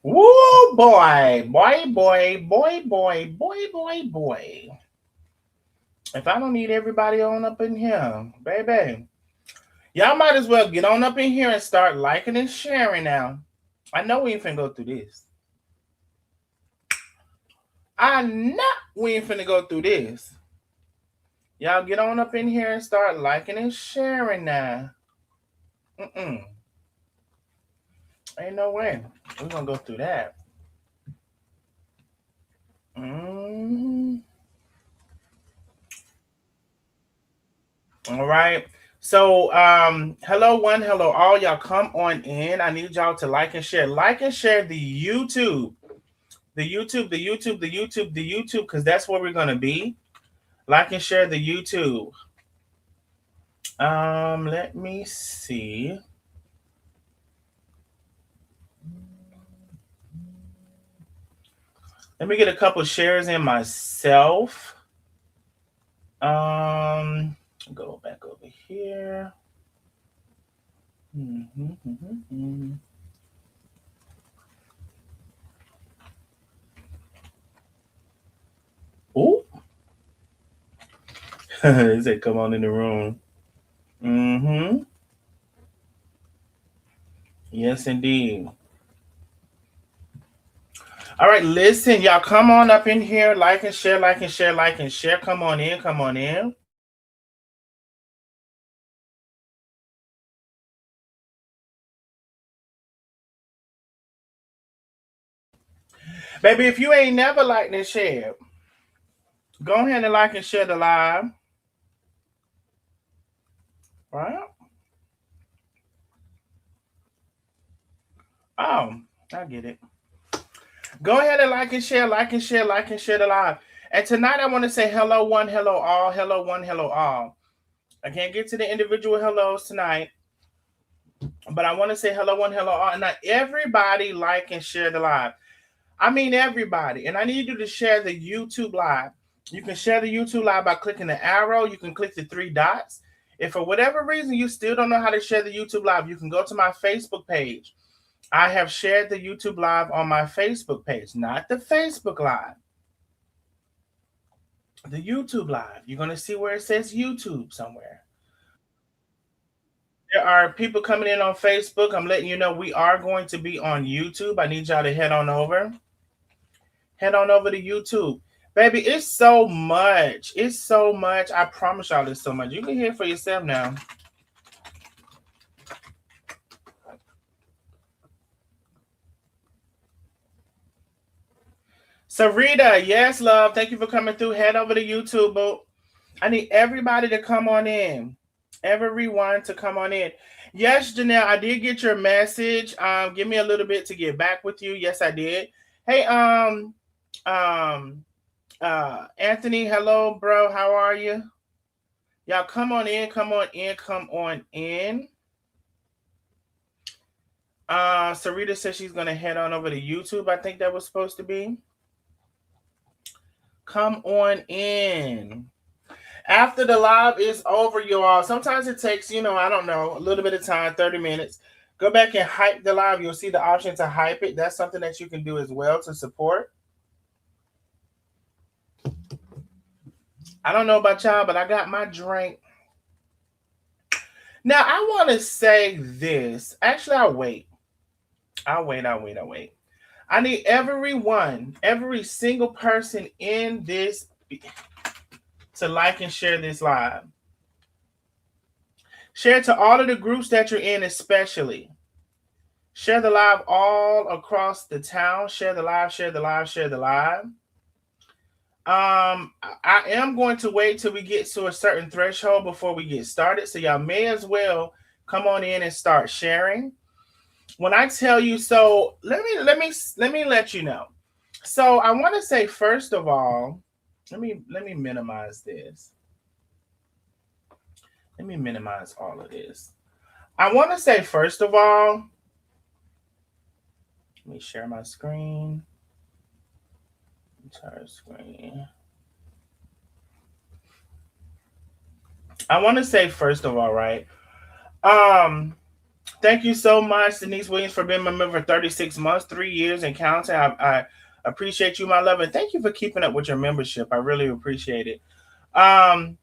Woo, boy, boy, boy, boy, boy, boy, boy, boy. If I don't need everybody on up in here, baby, y'all might as well get on up in here and start liking and sharing now. I know we ain't finna go through this. I know we ain't finna go through this. Y'all get on up in here and start liking and sharing now. Mm-mm. Ain't no way. We're gonna go through that. Mm. All right. So, hello one, hello all. Y'all come on in. I need y'all to like and share. Like and share the YouTube. The YouTube, the YouTube, the YouTube, the YouTube, because that's where we're gonna be. Like and share the YouTube. Let me see. Let me get a couple shares in myself. Go back over here. Oh, they said come on in the room. Mm-hmm. Yes, indeed. All right, listen, y'all, come on up in here, like and share, like and share, like and share. Come on in, come on in. Baby, if you ain't never liked and shared, go ahead and like and share the live. Right? Oh, I get it. Go ahead and like and share, like and share, like and share the live. And tonight I want to say hello one, hello all, hello one, hello all. I can't get to the individual hellos tonight, but I want to say hello one, hello all. And not everybody like and share the live. I mean everybody. And I need you to share the YouTube live. You can share the YouTube live by clicking the arrow. You can click the three dots. If for whatever reason you still don't know how to share the YouTube live, you can go to my Facebook page. I have shared the YouTube live on my Facebook page, not the Facebook live, the YouTube live. You're going to see where it says YouTube somewhere. There are people coming in on Facebook. I'm letting you know we are going to be on YouTube. I need y'all to head on over. Head on over to YouTube. Baby, it's so much. It's so much. I promise y'all it's so much. You can hear it for yourself now. Sarita, yes, love. Thank you for coming through. Head over to YouTube. Boo. I need everybody to come on in. Everyone to come on in. Yes, Janelle, I did get your message. Give me a little bit to get back with you. Yes, I did. Hey, um, Anthony, hello, bro. How are you? Y'all come on in, come on in, come on in. Sarita says she's gonna head on over to YouTube. I think that was supposed to be. Come on in. After the live is over, you all. Sometimes it takes, I don't know, a little bit of time, 30 minutes. Go back and hype the live. You'll see the option to hype it. That's something that you can do as well to support. I don't know about y'all, but I got my drink. Now, I want to say this. Actually, I'll wait. I'll wait. I need everyone, every single person in this to like and share this live. Share to all of the groups that you're in, especially. Share the live all across the town. Share the live, share the live, share the live. I am going to wait till we get to a certain threshold before we get started. So y'all may as well come on in and start sharing. When I tell you, so let me let you know. So I want to say first of all, let me minimize this. Let me minimize all of this. I want to say first of all, let me share my screen. Entire screen. I want to say first of all, right? Um, Thank you so much, Denise Williams, for being my member for 36 months, 3 years, and counting. I appreciate you, my love, and thank you for keeping up with your membership. I really appreciate it. Um,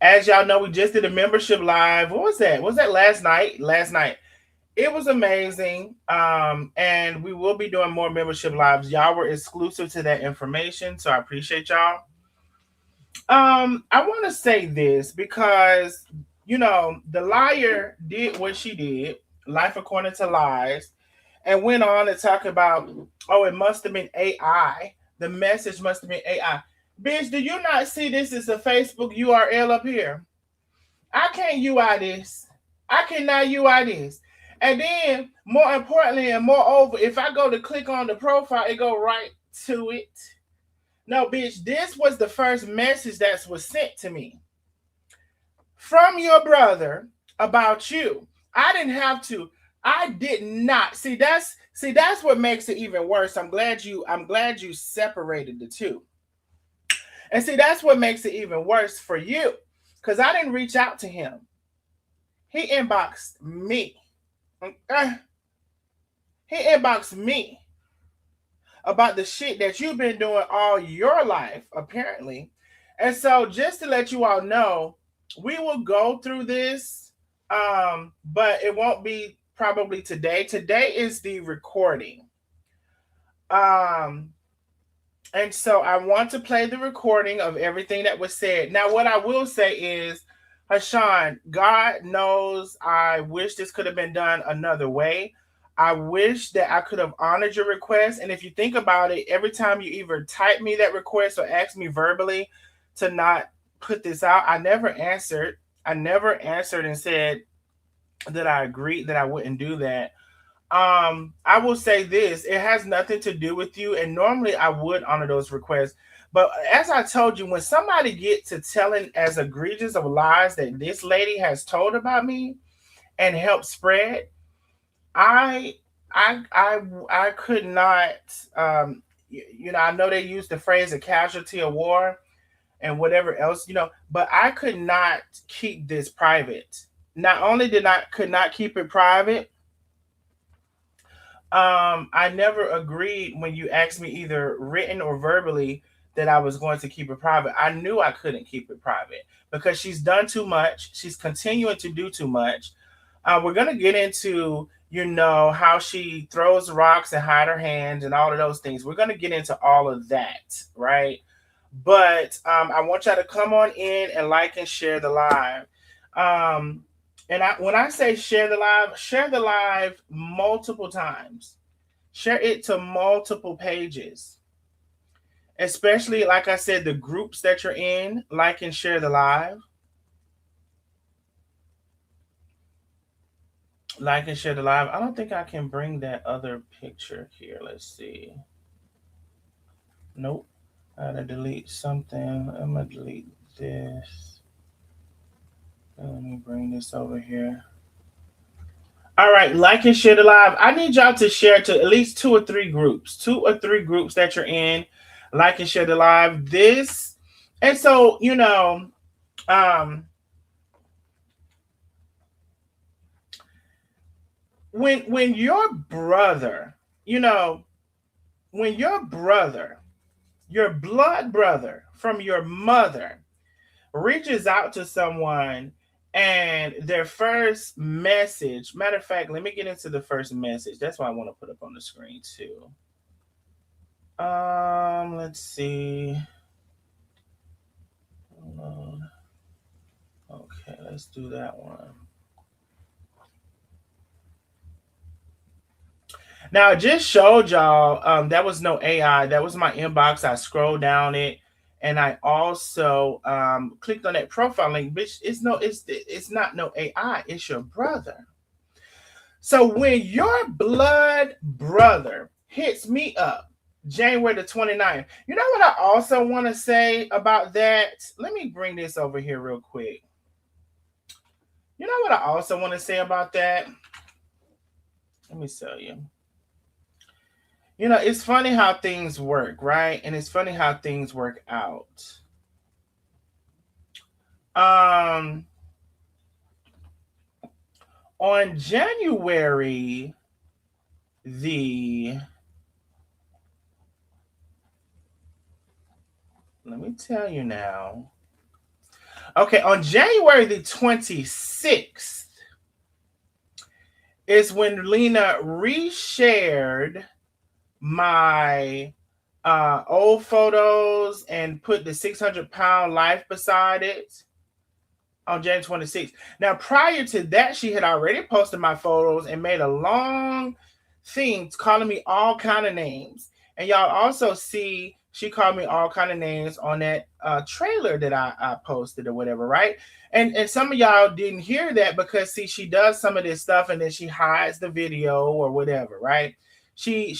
as y'all know, we just did a membership live. What was that? Was that last night? Last night. It was amazing. And we will be doing more membership lives. Y'all were exclusive to that information, so I appreciate y'all. I want to say this because the liar did what she did, life according to lies, and went on to talk about, oh, it must have been AI. The message must have been AI. Bitch, do you not see this is a Facebook URL up here? I can't UI this. I cannot UI this. And then, more importantly and moreover, if I go to click on the profile, it go right to it. No, bitch, this was the first message that was sent to me from your brother about you. I didn't have to. I did not. See that's what makes it even worse. I'm glad you separated the two. And see, that's what makes it even worse for you. Because I didn't reach out to him. He inboxed me. He inboxed me about the shit that you've been doing all your life, apparently. And so, just to let you all know, we will go through this, but it won't be probably today. Today is the recording. Um, and so I want to play the recording of everything that was said. Now, what I will say is, Hashan, God knows I wish this could have been done another way. I wish that I could have honored your request. And if you think about it, every time you either type me that request or ask me verbally to not put this out, I never answered. I never answered and said that I agreed that I wouldn't do that. I will say this, it has nothing to do with you, and normally I would honor those requests. But as I told you, when somebody gets to telling as egregious of lies that this lady has told about me and helped spread, I I could not. I know they use the phrase a casualty of war and whatever else, but I could not keep this private. Not only did I could not keep it private, I never agreed when you asked me either written or verbally that I was going to keep it private. I knew I couldn't keep it private because she's done too much. She's continuing to do too much. We're gonna get into how she throws rocks and hide her hands and all of those things. We're gonna get into all of that, right? But I want y'all to come on in and like and share the live. Um, when I say share the live multiple times. Share it to multiple pages. Especially, like I said, the groups that you're in, like and share the live. Like and share the live. I don't think I can bring that other picture here. Let's see. Nope. I gotta delete something. I'm gonna delete this. Let me bring this over here. All right, like and share the live. I need y'all to share to at least two or three groups that you're in. Like and share the live. This, and so um, when your brother, when your brother, your blood brother from your mother reaches out to someone and their first message, matter of fact, let me get into the first message. That's what I want to put up on the screen too. Let's see. Okay, let's do that one. Now I just showed y'all that was no AI. That was my inbox. I scrolled down it and I also clicked on that profile link. Bitch, it's not no AI, it's your brother. So when your blood brother hits me up January the 29th, you know what I also want to say about that? Let me bring this over here real quick. You know what I also want to say about that? Let me tell you. It's funny how things work, right? And it's funny how things work out. Um On January the, let me tell you now. Okay, on January the 26th is when Lena reshared my old photos and put the 600-pound life beside it on January 26th. Now, prior to that, she had already posted my photos and made a long thing calling me all kind of names. And y'all also see she called me all kind of names on that trailer that I posted or whatever, right? And some of y'all didn't hear that because see, she does some of this stuff and then she hides the video or whatever, right? She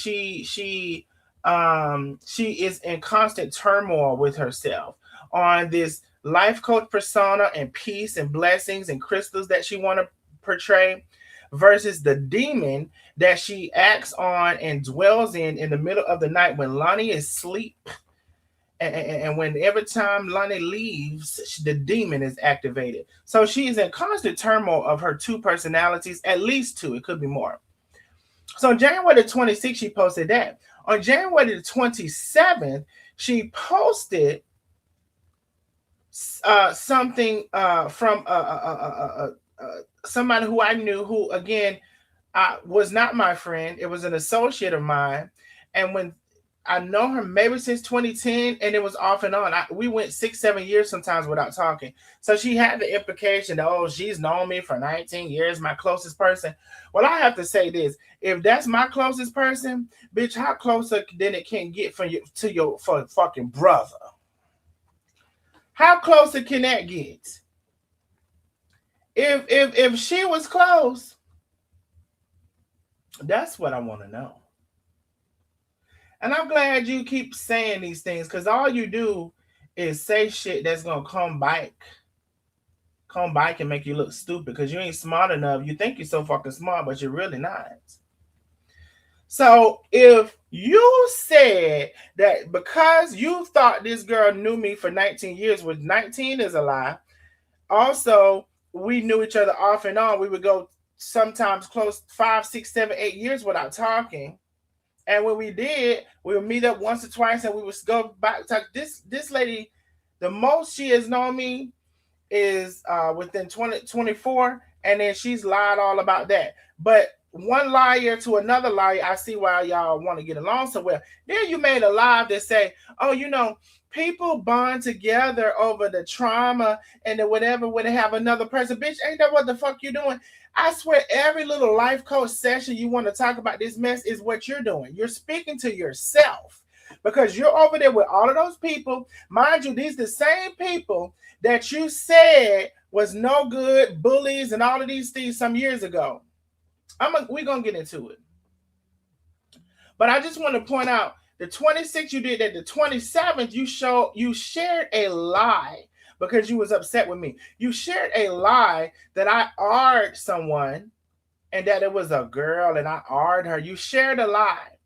is in constant turmoil with herself on this life coach persona and peace and blessings and crystals that she want to portray versus the demon that she acts on and dwells in the middle of the night when Lonnie is asleep. And when every time Lonnie leaves, the demon is activated. So she is in constant turmoil of her two personalities, at least two. It could be more. So on January the 26th, she posted that. On January the 27th, she posted something from somebody who I knew, who again was not my friend. It was an associate of mine, and when I know her maybe since 2010, and it was off and on. We went 6-7 years sometimes without talking. So she had the implication that, oh, she's known me for 19 years, my closest person. Well, I have to say this: if that's my closest person, bitch, how closer than it can get from you to your fucking brother? How closer can that get? If she was close, that's what I want to know. And I'm glad you keep saying these things, because all you do is say shit that's gonna come back and make you look stupid because you ain't smart enough. You think you're so fucking smart, but you're really not. So if you said that because you thought this girl knew me for 19 years, which 19 is a lie. Also, we knew each other off and on. We would go sometimes close 5, 6, 7, 8 years without talking. And when we did, we would meet up once or twice and we would go back. This lady, the most she has known me is within 24, and then she's lied all about that. But one liar to another liar, I see why y'all want to get along so well. Then you made a live that say, oh, people bond together over the trauma and the whatever when they have another person. Bitch, ain't that what the fuck you doing? I swear every little life coach session you want to talk about this mess is what you're doing. You're speaking to yourself because you're over there with all of those people. Mind you, these the same people that you said was no good, bullies, and all of these things some years ago. We're going to get into it. But I just want to point out, the 26th you did that, the 27th you shared a lie because you was upset with me. You shared a lie that I argued someone and that it was a girl and I argued her. You shared a lie.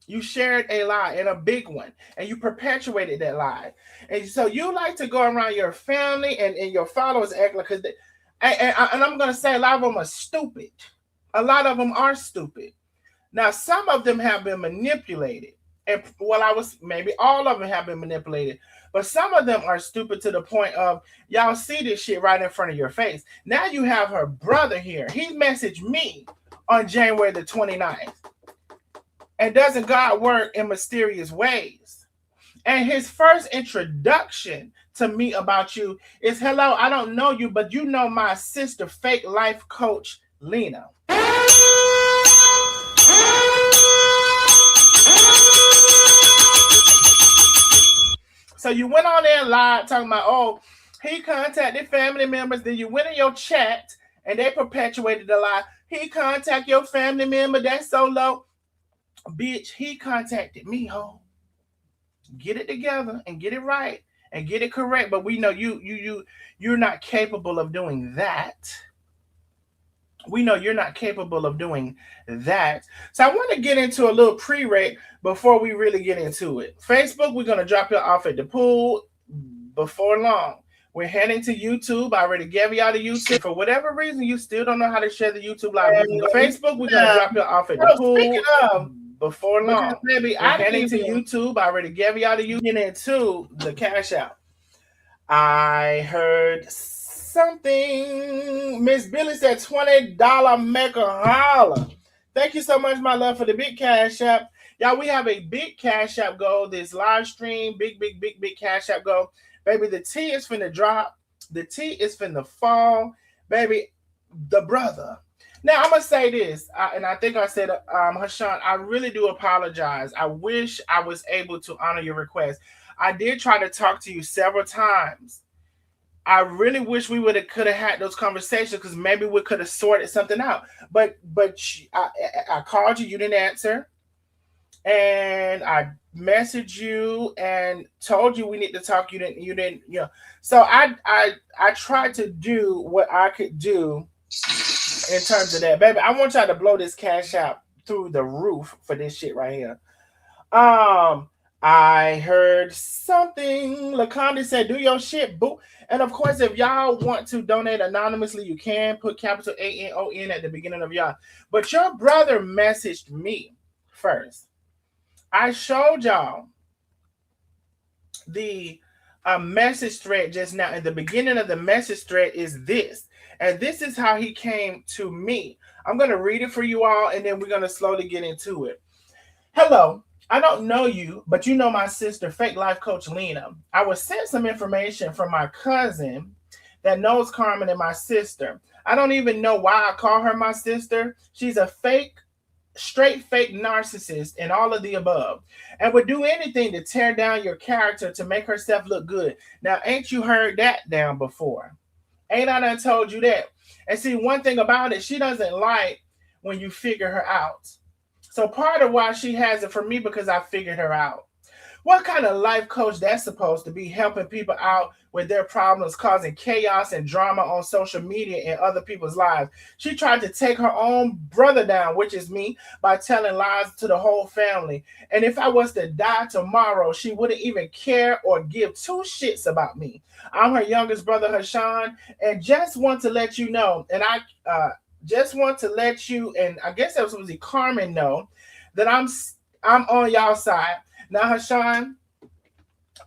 You shared a lie, and a big one, and you perpetuated that lie. And so you like to go around your family and your followers act like, and I'm going to say a lot of them are stupid. A lot of them are stupid. Now, some of them have been manipulated. And maybe all of them have been manipulated. But some of them are stupid to the point of, y'all see this shit right in front of your face. Now you have her brother here. He messaged me on January the 29th. And doesn't God work in mysterious ways? And his first introduction to me about you is, hello, I don't know you, but you know my sister, fake life coach, Lena. So you went on there live talking about, oh, he contacted family members. Then you went in your chat and they perpetuated the lie. He contacted your family member. That's so low. Bitch, he contacted me, ho. Get it together and get it right and get it correct. But we know you're not capable of doing that. We know you're not capable of doing that. So I want to get into a little pre-rec before we really get into it. Facebook, we're going to drop you off at the pool before long. We're heading to YouTube. I already gave y'all the YouTube. For whatever reason, you still don't know how to share the YouTube live. You can go to Facebook. We're gonna drop you off at the pool before long. Baby, we're heading to YouTube. I already gave y'all the YouTube. Get into the cash out. I heard something. Miss Billy said $20 make a holler. Thank you so much, my love, for the big cash app. Y'all, we have a big cash app goal. This live stream, big cash app goal. Baby, the tea is finna drop. The tea is finna fall. Baby, the brother. Now, I'm going to say this, and I think I said, Hashan, I really do apologize. I wish I was able to honor your request. I did try to talk to you several times. I really wish we could have had those conversations, because maybe we could have sorted something out. But I called you, you didn't answer, and I messaged you and told you we need to talk. You didn't. So I tried to do what I could do in terms of that, baby. I want y'all to blow this cash out through the roof for this shit right here. I heard something. LaConda said, do your shit, boo. And of course, if y'all want to donate anonymously, you can put capital ANON at the beginning of y'all. But your brother messaged me first. I showed y'all the message thread just now. At the beginning of the message thread is this. And this is how he came to me. I'm going to read it for you all, and then we're going to slowly get into it. Hello. I don't know you, but you know my sister, Fake Life Coach Lena. I was sent some information from my cousin that knows Carmen and my sister. I don't even know why I call her my sister. She's a straight fake narcissist and all of the above, and would do anything to tear down your character to make herself look good. Now, ain't you heard that down before? Ain't I done told you that? And see, one thing about it, she doesn't like when you figure her out. So part of why she has it for me, because I figured her out. What kind of life coach that's supposed to be, helping people out with their problems, causing chaos and drama on social media and other people's lives? She tried to take her own brother down, which is me, by telling lies to the whole family. And if I was to die tomorrow, she wouldn't even care or give two shits about me. I'm her youngest brother, Hashan, and just want to let you know, and I just want to let you, and I guess that was Carmen, know that I'm on y'all side. Now, Hashan,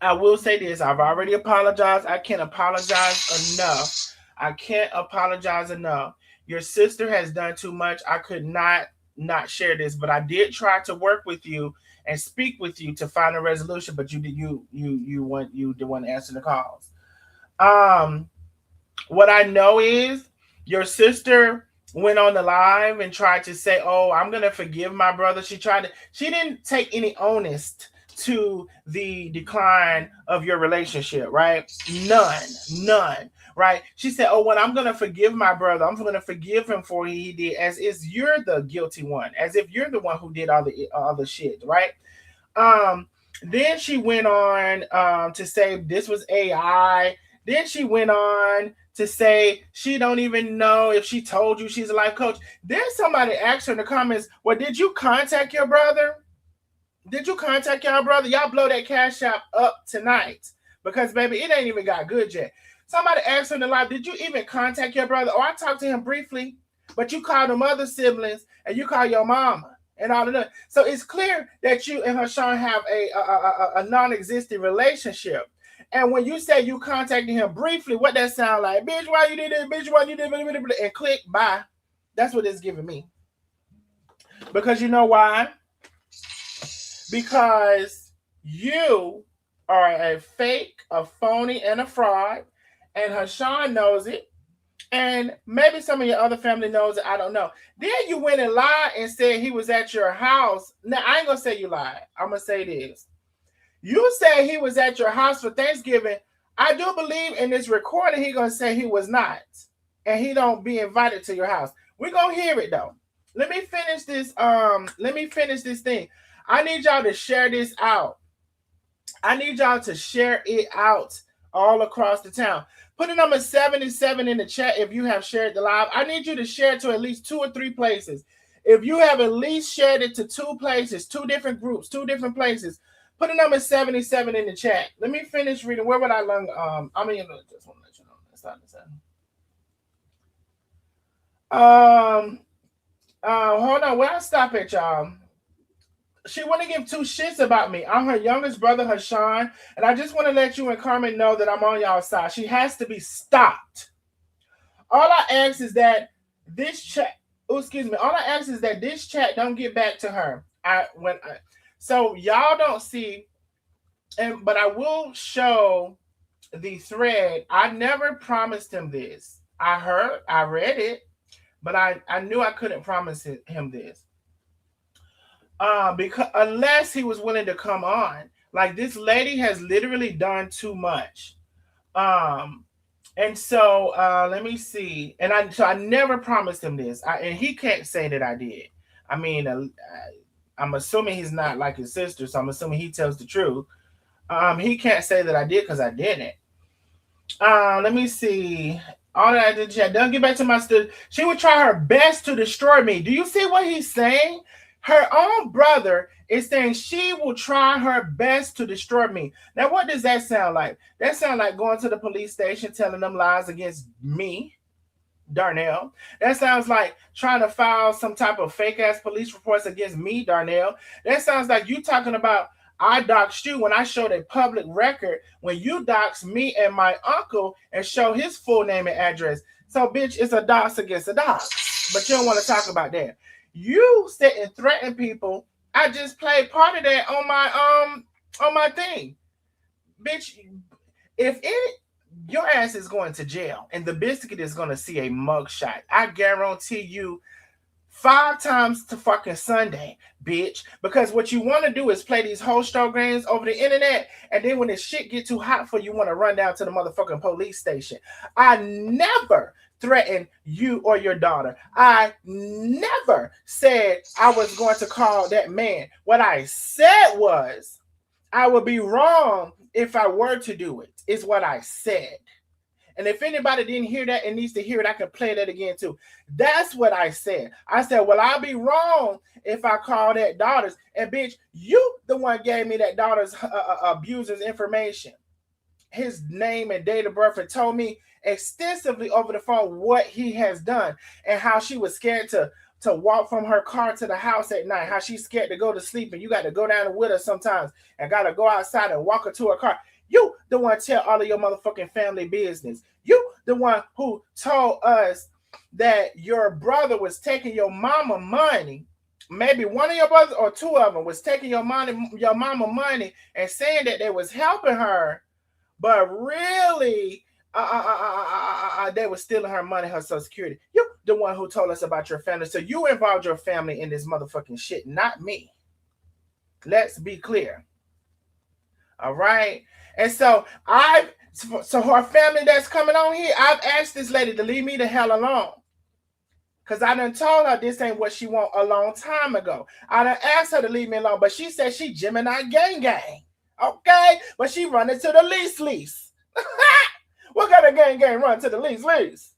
I will say this. I've already apologized. I can't apologize enough. I can't apologize enough. Your sister has done too much. I could not share this, but I did try to work with you and speak with you to find a resolution, but you didn't answer the calls. What I know is your sister went on the live and tried to say, oh, I'm going to forgive my brother. She didn't take any onus to the decline of your relationship, right? None, right? She said, oh, when I'm going to forgive my brother, I'm going to forgive him for what he did, as if you're the guilty one, as if you're the one who did all the shit, right? Then she went on to say this was AI. Then she went on to say she don't even know if she told you she's a life coach. Then somebody asked her in the comments, well, did you contact your brother? Did you contact your brother? Y'all blow that cash app up tonight, because, baby, it ain't even got good yet. Somebody asked her in the live, did you even contact your brother? Oh, I talked to him briefly, but you called them other siblings, and you call your mama and all of that. So it's clear that you and Hashan have a non-existent relationship. And when you say you contacted him briefly, what that sound like? Bitch, why you did it? Bitch, why you did it? And click, bye. That's what it's giving me. Because you know why? Because you are a fake, a phony, and a fraud. And Hashan knows it. And maybe some of your other family knows it. I don't know. Then you went and lied and said he was at your house. Now, I ain't going to say you lied. I'm going to say this. You said he was at your house for Thanksgiving. I do believe in this recording he going to say he was not. And he don't be invited to your house. We're going to hear it, though. Let me finish this. Thing. I need y'all to share this out. I need y'all to share it out all across the town. Put the number 77 in the chat if you have shared the live. I need you to share it to at least 2 or 3 places. If you have at least shared it to 2 places, 2 different groups, 2 different places, Put the number 77 in the chat. Let me finish reading. Where would I learn? I mean, just want to let you know. That's not the same. Hold on. Where I stop at, y'all? She want to give two shits about me. I'm her youngest brother, Hashan, and I just want to let you and Carmen know that I'm on y'all's side. She has to be stopped. All I ask is that this chat. Oh, excuse me. All I ask is that this chat don't get back to her. So y'all don't see, but I will show the thread. I never promised him this. I read it, but I knew I couldn't promise him this. Because unless he was willing to come on, like this lady has literally done too much. And so let me see. And I never promised him this. And he can't say that I did. I mean, I'm assuming he's not like his sister, so I'm assuming he tells the truth. He can't say that I did because I didn't. Let me see. All that I did, don't get back to my study. She would try her best to destroy me. Do you see what he's saying? Her own brother is saying she will try her best to destroy me. Now, what does that sound like? That sounds like going to the police station, telling them lies against me, Darnell. That sounds like trying to file some type of fake ass police reports against me, Darnell. That sounds like you talking about I doxed you when I showed a public record when you doxed me and my uncle and show his full name and address. So, bitch, it's a dox against a dox. But you don't want to talk about that. You sit and threaten people. I just played part of that on my thing. Bitch, if your ass is going to jail and the biscuit is going to see a mugshot, I guarantee you 5 times to fucking Sunday, bitch. Because what you want to do is play these Holstar games over the internet, and then when the shit get too hot for you, want to run down to the motherfucking police station. I never threatened you or your daughter. I never said I was going to call that man. What I said was I would be wrong if I were to do it, is what I said. And if anybody didn't hear that and needs to hear it, I can play that again too. That's what I said. I said, well, I'll be wrong if I call that daughter's. And bitch, you the one gave me that daughter's abuser's information. His name and date of birth, and told me extensively over the phone what he has done and how she was scared to walk from her car to the house at night, how she's scared to go to sleep and you got to go down with her sometimes and got to go outside and walk her to her car. You the one tell all of your motherfucking family business. You the one who told us that your brother was taking your mama money. Maybe one of your brothers or two of them was taking your mama money and saying that they was helping her, but really they were stealing her money, her Social Security. You the one who told us about your family. So you involved your family in this motherfucking shit, not me. Let's be clear. All right. And so her family that's coming on here, I've asked this lady to leave me the hell alone. Because I done told her this ain't what she want a long time ago. I done asked her to leave me alone, but she said she Gemini gang. Okay? But she running to the lease. What kind of gang run to the lease?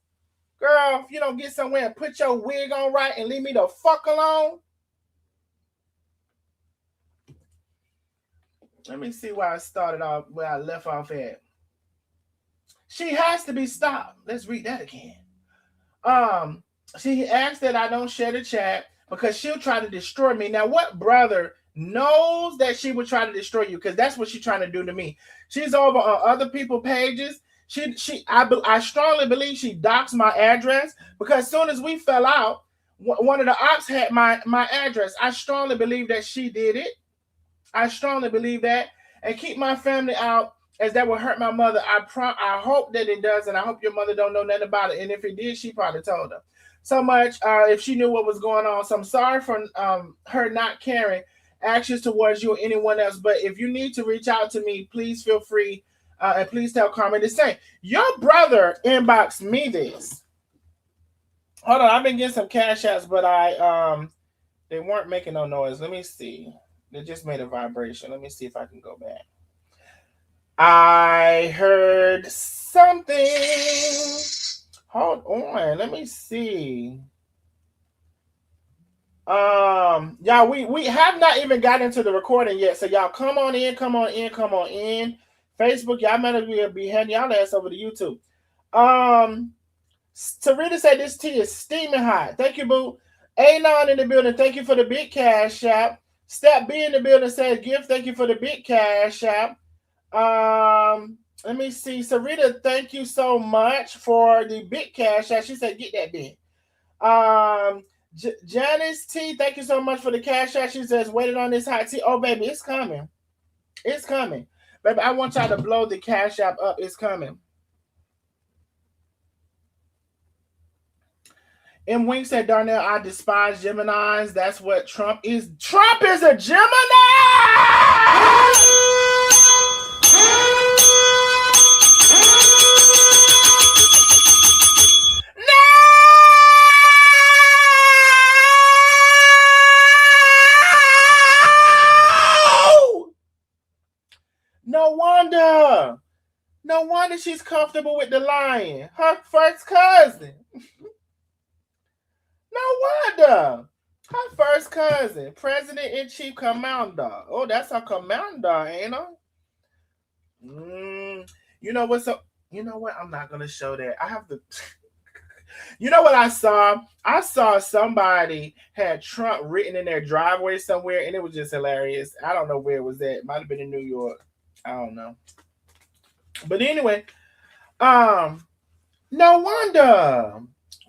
Girl, if you don't get somewhere and put your wig on right and leave me the fuck alone. Let me see where I started off, where I left off at. She has to be stopped. Let's read that again. She asked that I don't share the chat because she'll try to destroy me. Now, what brother knows that she would try to destroy you? Because that's what she's trying to do to me. She's over on other people's pages. I strongly believe she doxed my address because as soon as we fell out, one of the ops had my address. I strongly believe that she did it. I strongly believe that. And keep my family out, as that will hurt my mother. I hope that it does, and I hope your mother don't know nothing about it. And if it did, she probably told her. So much if she knew what was going on. So I'm sorry for her not caring actions towards you or anyone else. But if you need to reach out to me, please feel free. And please tell Carmen the same. Your brother inboxed me this. Hold on, I've been getting some cash outs, but they weren't making no noise. Let me see. They just made a vibration. Let me see if I can go back. I heard something. Hold on. Let me see. Y'all, we have not even got into the recording yet. So y'all come on in. Facebook, y'all might be heading y'all ass over to YouTube. Tarita said this tea is steaming hot. Thank you, boo. Anon in the building. Thank you for the big cash app. Step B in the building says gift. Thank you for the big cash app. Let me see. Sarita, thank you so much for the big cash app. She said get that big. Janice T, thank you so much for the cash app. She says waiting on this hot tea. Oh, baby, it's coming. It's coming. Baby, I want y'all to blow the cash app up. It's coming. M. Wing said, Darnell, I despise Geminis. That's what Trump is. Trump is a Gemini! No! No wonder she's comfortable with the lion. Her first cousin. No wonder. Her first cousin, President-in-Chief Commander. Oh, that's her commander, ain't it? You know what's up? You know what? I'm not gonna show that. I have to. You know what I saw? I saw somebody had Trump written in their driveway somewhere, and it was just hilarious. I don't know where it was at. It might have been in New York. I don't know. But anyway, no wonder.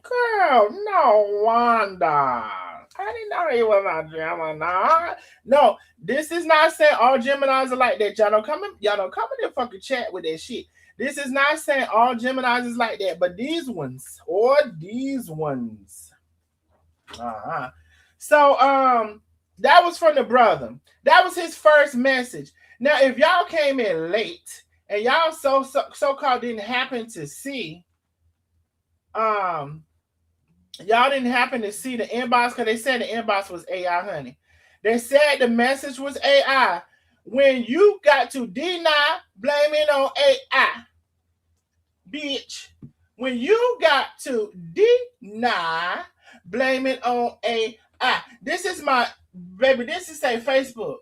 Girl, no wonder. I didn't know he was a Gemini. No, this is not saying all Geminis are like that. Y'all don't come in and fucking chat with that shit. This is not saying all Geminis is like that, but these ones. So that was from the brother. That was his first message. Now, if y'all came in late and y'all so-called didn't happen to see, y'all didn't happen to see the inbox because they said the inbox was AI, honey. They said the message was AI. When you got to deny, blame it on AI. Bitch. When you got to deny, blame it on AI. This is my, baby, this is say Facebook.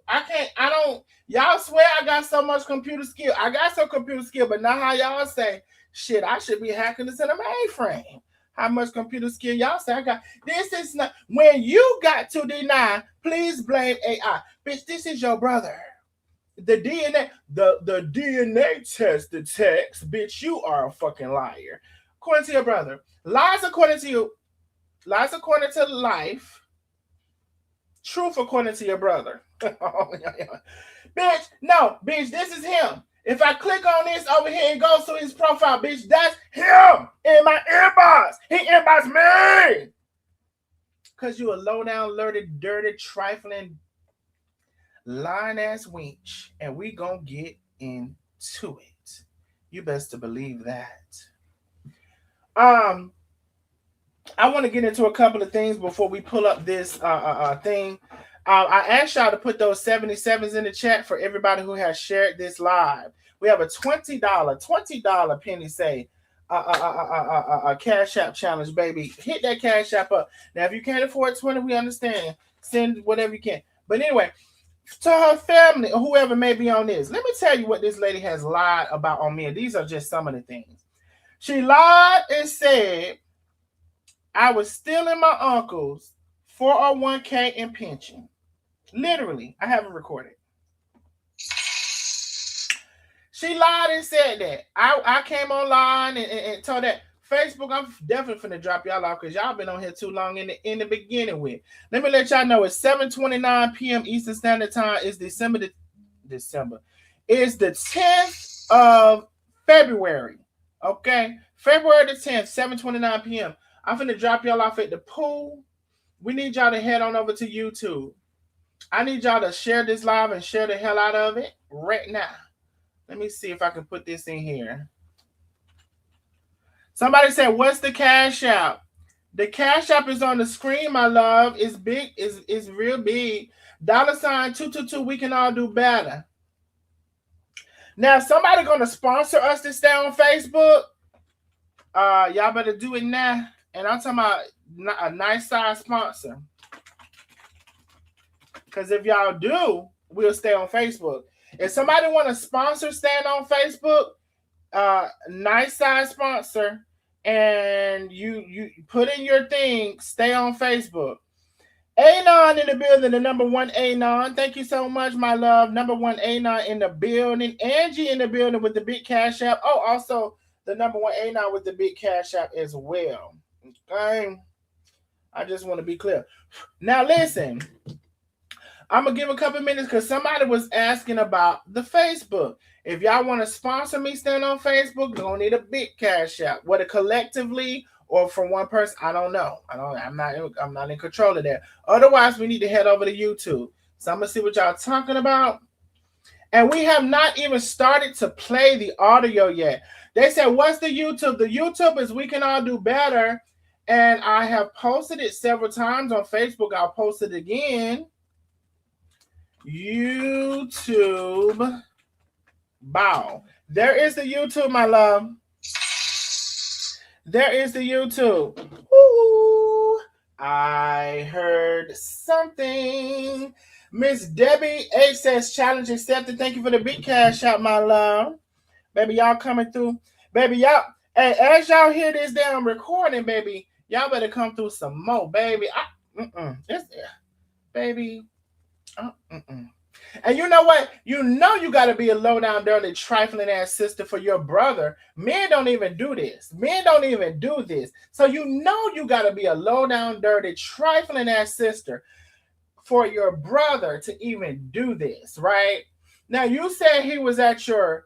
Y'all swear I got so much computer skill. I got some computer skill, but not how y'all say, shit, I should be hacking this in a mainframe. How much computer skill y'all say I got? This is not, when you got to deny, please blame AI. Bitch, this is your brother. The DNA, the DNA test detects, bitch, you are a fucking liar. According to your brother. Lies according to you. Lies according to life. Truth according to your brother. Bitch, no, bitch, this is him. If I click on this over here and goes to his profile, bitch, that's him in my inbox. He inboxed me. Because you a low-down, alerted, dirty, trifling, lying-ass wench. And we gonna get into it. You best to believe that. I want to get into a couple of things before we pull up this thing. I asked y'all to put those 77s in the chat for everybody who has shared this live. We have a $20 penny say a cash app challenge, baby. Hit that cash app up. Now, if you can't afford 20, we understand. Send whatever you can. But anyway, to her family or whoever may be on this, let me tell you what this lady has lied about on me. And these are just some of the things. She lied and said I was stealing my uncle's 401k and pension. Literally, I have it recorded. She lied and said that. I came online and told that Facebook, I'm definitely finna drop y'all off because y'all been on here too long in the beginning with. Let me let y'all know it's 7:29 p.m. Eastern Standard Time. It's December. It's the 10th of February. Okay? February the 10th, 7:29 p.m. I'm finna drop y'all off at the pool. We need y'all to head on over to YouTube. I need y'all to share this live and share the hell out of it right now. Let me see if I can put this in here. Somebody said, what's the cash app? The cash app is on the screen, my love. It's big. It's real big. $222. We can all do better. Now, if somebody going to sponsor us to stay on Facebook, y'all better do it now. And I'm talking about a nice size sponsor. Because if y'all do, we'll stay on Facebook. If somebody want to sponsor staying on Facebook, nice size sponsor, and you put in your thing, stay on Facebook. Anon in the building, the number one Anon. Thank you so much, my love. Number one Anon in the building. Angie in the building with the big cash app. Oh, also the number one Anon with the big cash app as well. Okay. I just want to be clear. Now listen, I'm gonna give a couple minutes because somebody was asking about the Facebook. If y'all want to sponsor me staying on Facebook, you're gonna need a big cash app. Whether collectively or from one person, I don't know. I'm not in control of that. Otherwise, we need to head over to YouTube. So I'm gonna see what y'all talking about. And we have not even started to play the audio yet. They said, what's the YouTube? The YouTube is We Can All Do Better. And I have posted it several times on Facebook. I'll post it again. YouTube. Bow. There is the YouTube, my love. There is the YouTube. Ooh, I heard something. Miss Debbie H says challenge accepted. Thank you for the big cash out, my love. Baby, y'all coming through. Baby, y'all. Hey, as y'all hear this damn recording, baby, y'all better come through some more, baby. Baby. And you know what? You know you got to be a low down, dirty, trifling ass sister for your brother. Men don't even do this. Men don't even do this. So you know you got to be a low down, dirty, trifling ass sister for your brother to even do this, right? Now you said he was at your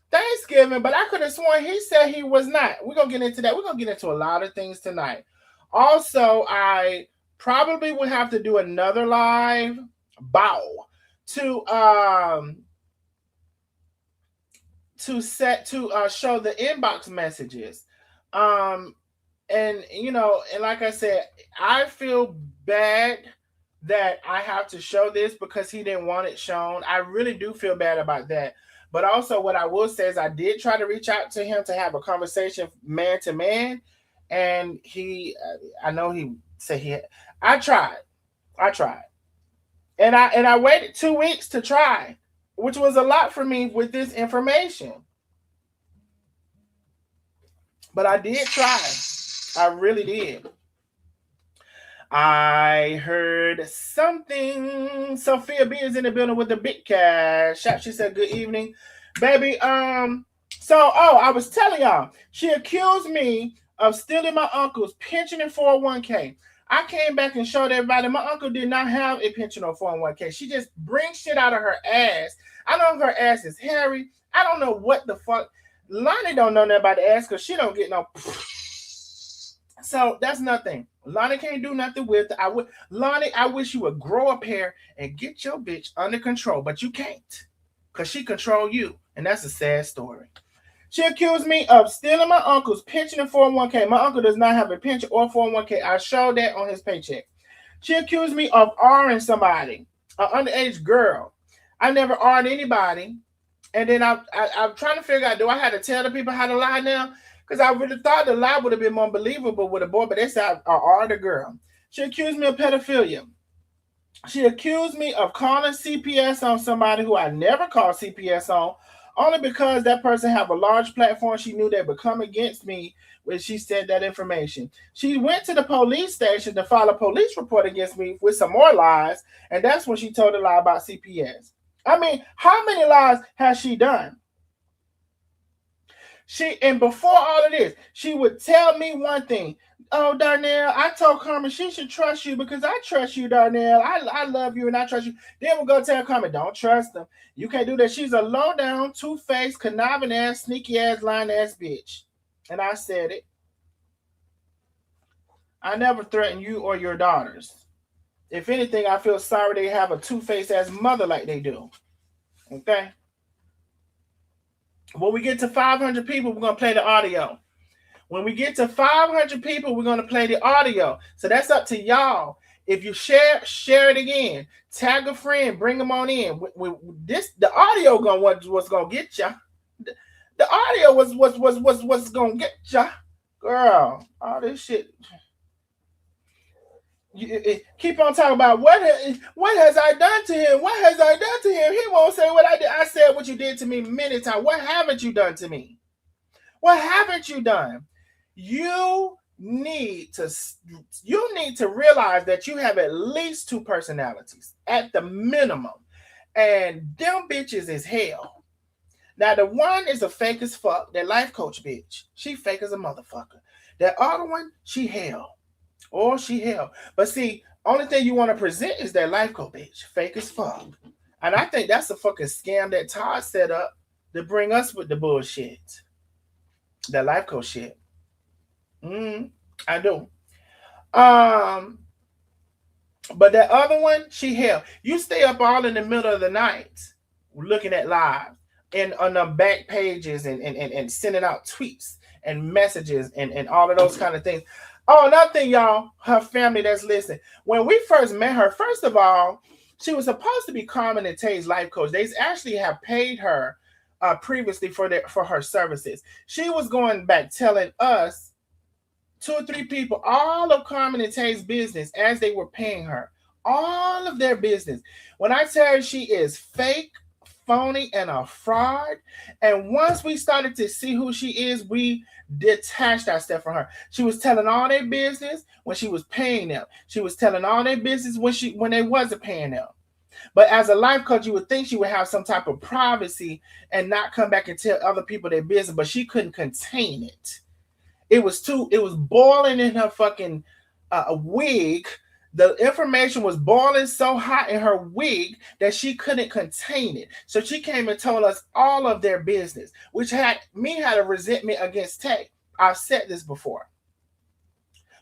Thanksgiving, but I could have sworn he said he was not. We're going to get into that. We're going to get into a lot of things tonight. Also, I probably will have to do another live to show the inbox messages. And you know, and like I said, I feel bad that I have to show this because he didn't want it shown. I really do feel bad about that. But also what I will say is I did try to reach out to him to have a conversation man to man. And I know he said I tried. And I waited 2 weeks to try, which was a lot for me with this information. But I did try. I really did. I heard something. Sophia B is in the building with the big cash. She said, good evening. Baby, I was telling y'all, she accused me of stealing my uncle's pension and 401k. I came back and showed everybody my uncle did not have a pension or 401k. She just brings shit out of her ass. I know her ass is hairy. I don't know what the fuck. Lonnie don't know nothing about the ass because she don't get no. So that's nothing. Lonnie can't do nothing with it. Lonnie, I wish you would grow up here and get your bitch under control, but you can't because she control you. And that's a sad story. She accused me of stealing my uncle's pension and 401k. My uncle does not have a pension or 401k. I showed that on his paycheck. She accused me of R-ing somebody, an underage girl. I R-ed anybody. And then I'm trying to figure out, do I have to tell the people how to lie now? Because I really thought the lie would have been more believable with a boy, but they said I R-ed a girl. She accused me of pedophilia. She accused me of calling CPS on somebody who I never called CPS on, only because that person have a large platform. She knew they would come against me when she said that information. She went to the police station to file a police report against me with some more lies, and that's when she told a lie about CPS. I mean, how many lies has she done? And before all of this, she would tell me one thing. Oh, Darnell, I told Carmen she should trust you because I trust you, Darnell. I love you and I trust you. Then we'll go tell Carmen, don't trust them. You can't do that. She's a low-down, two-faced, conniving ass, sneaky ass, lying ass bitch. And I said it. I never threaten you or your daughters. If anything, I feel sorry they have a two-faced ass mother like they do. Okay? When we get to 500 people, we're going to play the audio. When we get to 500 people, we're going to play the audio. So that's up to y'all. If you share it again. Tag a friend, bring them on in. The audio what's going to get ya. The audio was what's going to get ya. Girl, all this shit. keep on talking about what has I done to him? What has I done to him? He won't say what I did. I said what you did to me many times. What haven't you done to me? What haven't you done? You need to realize that you have at least two personalities at the minimum, and them bitches is hell. Now the one is a fake as fuck, that life coach bitch. She fake as a motherfucker. That other one, she hell. Or she hell. But see, only thing you want to present is that life coach bitch. Fake as fuck. And I think that's a fucking scam that Todd set up to bring us with the bullshit. That life coach shit. I do. Um, but that other one, she hell. You stay up all in the middle of the night looking at live and on the back pages and sending out tweets and messages and all of those kind of things. Oh, another thing, y'all, her family that's listening. When we first met her, first of all, she was supposed to be Carmen and Tay's life coach. They actually have paid her previously for her services. She was going back telling us, 2 or 3 people, all of Carmen and Tay's business as they were paying her. All of their business. When I tell her she is fake, phony, and a fraud, and once we started to see who she is, we detached ourselves from her. She was telling all their business when she was paying them. She was telling all their business when they wasn't paying them. But as a life coach, you would think she would have some type of privacy and not come back and tell other people their business, but she couldn't contain it. It was boiling in her fucking wig. The information was boiling so hot in her wig that she couldn't contain it. So she came and told us all of their business, which had a resentment against Tay. I've said this before.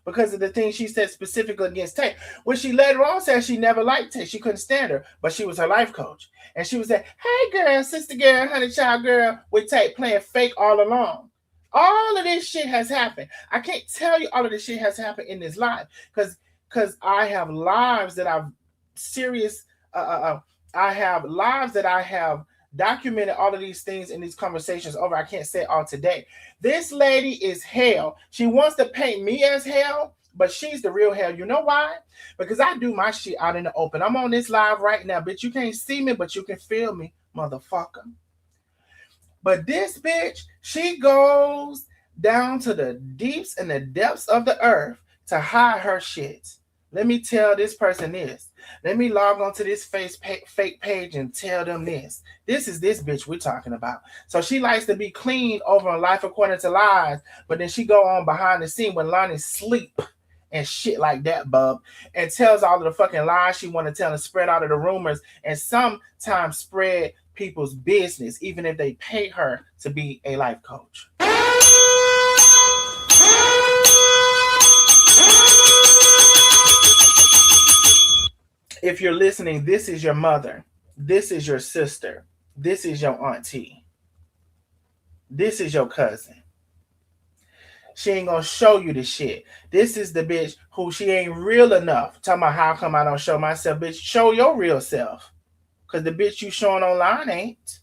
Because of the things she said specifically against Tay. When she later on said she never liked Tay. She couldn't stand her, but she was her life coach. And she was saying, hey girl, sister girl, honey child girl, with Tay playing fake all along. All of this shit has happened. I can't tell you all of this shit has happened in this life because I have lives that I've I have lives that I have documented all of these things in these conversations over. I can't say it all today. This lady is hell. She wants to paint me as hell, but she's the real hell. You know why? Because I do my shit out in the open. I'm on this live right now, bitch. You can't see me, but you can feel me, motherfucker. But this bitch, she goes down to the deeps and the depths of the earth to hide her shit. Let me tell this person this. Let me log on to this fake page and tell them this. This is this bitch we're talking about. So she likes to be clean over on Life According to Lies, but then she go on behind the scene when Lonnie sleep and shit like that, bub, and tells all of the fucking lies she want to tell and spread out of the rumors and sometimes spread people's business, even if they pay her to be a life coach. If you're listening, this is your mother. This is your sister. This is your auntie. This is your cousin. She ain't gonna show you the shit. This is the bitch who she ain't real enough. Talking about how come I don't show myself, bitch. Show your real self. Because the bitch you showing online ain't.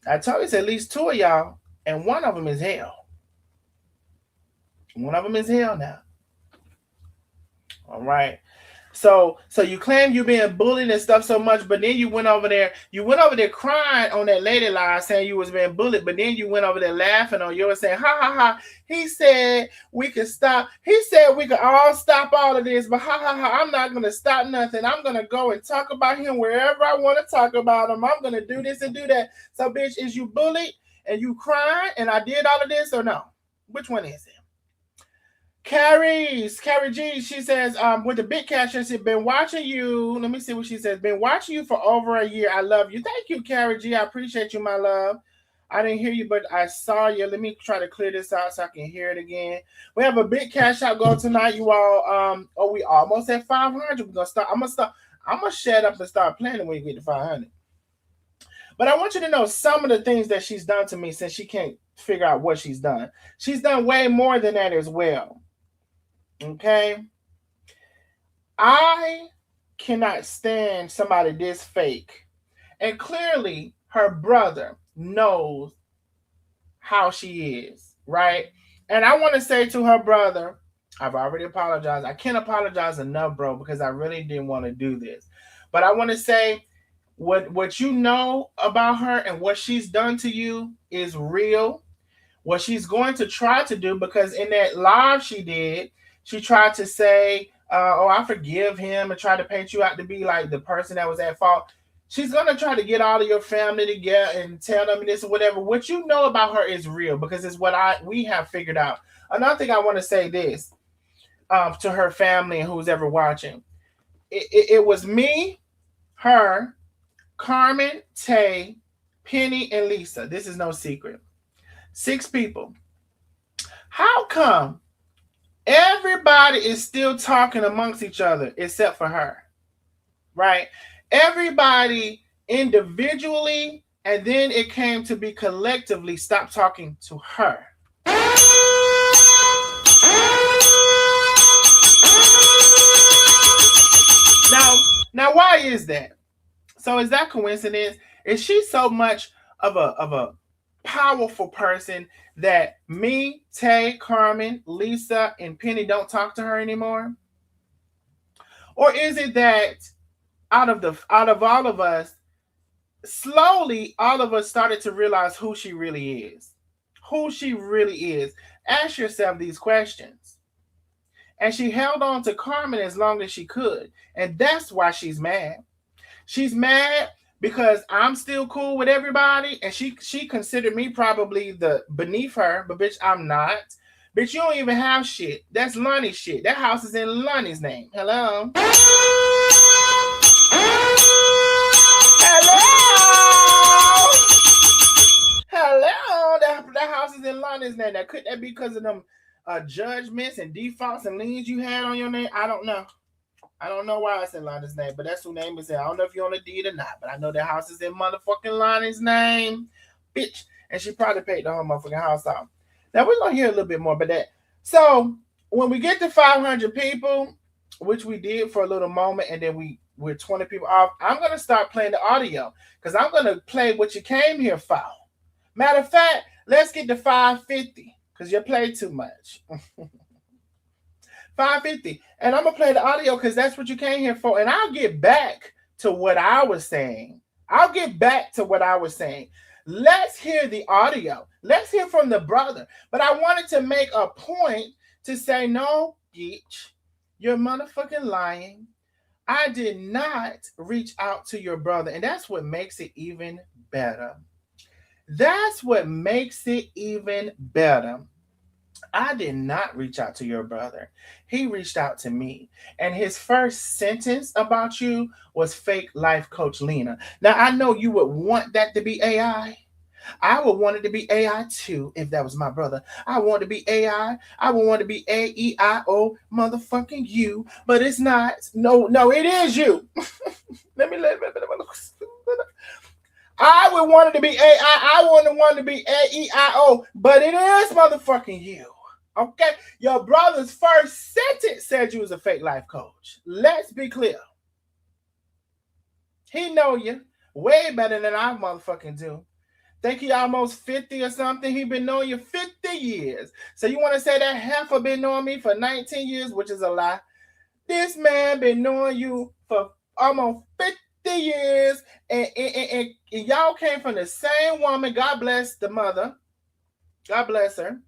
I told you it's at least 2 of y'all, and one of them is hell. One of them is hell now. All right. So you claim you being bullied and stuff so much, but then you went over there crying on that lady lie saying you was being bullied, but then you went over there laughing on yours saying, ha ha ha, he said we could stop. He said we could all stop all of this, but ha ha ha, I'm not gonna stop nothing. I'm gonna go and talk about him wherever I want to talk about him. I'm gonna do this and do that. So bitch, is you bullied and you crying and I did all of this or no? Which one is it? Carrie G, she says, with the big cash, she said, been watching you. Let me see what she says. Been watching you for over a year. I love you. Thank you, Carrie G. I appreciate you, my love. I didn't hear you, but I saw you. Let me try to clear this out so I can hear it again. We have a big cash out go tonight, you all. We almost at 500. We're gonna start. I'm gonna shut up and start planning when you get to 500. But I want you to know some of the things that she's done to me since she can't figure out what she's done. She's done way more than that as well. Okay, I cannot stand somebody this fake. And clearly her brother knows how she is, right? And I want to say to her brother, I've already apologized. I can't apologize enough, bro, because I really didn't want to do this. But I want to say what you know about her and what she's done to you is real. What she's going to try to do, because in that live she did, she tried to say, oh, I forgive him, and try to paint you out to be like the person that was at fault. She's gonna try to get all of your family together and tell them this or whatever. What you know about her is real, because it's what we have figured out. Another thing I want to say this to her family and who's ever watching. It was me, her, Carmen, Tay, Penny, and Lisa. This is no secret. 6 people. How come everybody is still talking amongst each other except for her? Right? Everybody individually, and then it came to be collectively stopped talking to her. Now, why is that? So is that coincidence? Is she so much of a powerful person that me, Tay, Carmen, Lisa, and Penny don't talk to her anymore? Or is it that out of all of us, slowly all of us started to realize who she really is? Who she really is. Ask yourself these questions. And she held on to Carmen as long as she could. And that's why she's mad. She's mad because I'm still cool with everybody, and she considered me probably the beneath her, but bitch, I'm not. Bitch, you don't even have shit. That's Lonnie's shit. That house is in Lonnie's name. Hello? Hello? Hello? That house is in Lonnie's name. Now, could that be because of them judgments and defaults and liens you had on your name? I don't know. I don't know why it's in Lonnie's name, but that's who name is in. I don't know if you're on the deed or not, but I know the house is in motherfucking Lonnie's name. Bitch. And she probably paid the whole motherfucking house off. Now, we're going to hear a little bit more about that. So, when we get to 500 people, which we did for a little moment, and then we're 20 people off, I'm going to start playing the audio, because I'm going to play what you came here for. Matter of fact, let's get to 550, because you played too much. 550. And I'm going to play the audio because that's what you came here for. And I'll get back to what I was saying. Let's hear the audio. Let's hear from the brother. But I wanted to make a point to say, no, bitch, you're motherfucking lying. I did not reach out to your brother. And that's what makes it even better. I did not reach out to your brother. He reached out to me. And his first sentence about you was fake life coach Lena. Now, I know you would want that to be AI. I would want it to be AI too if that was my brother. I want to be AI. I would want to be AEIO motherfucking you, but it's not. No, it is you. I would want it to be AI. I wouldn't want it to be AEIO, but it is motherfucking you. Okay? Your brother's first sentence said you was a fake life coach. Let's be clear. He know you way better than I motherfucking do. Think he almost 50 or something? He been knowing you 50 years. So you want to say that heifer been knowing me for 19 years, which is a lie. This man been knowing you for almost 50 years, and y'all came from the same woman. God bless the mother. God bless her.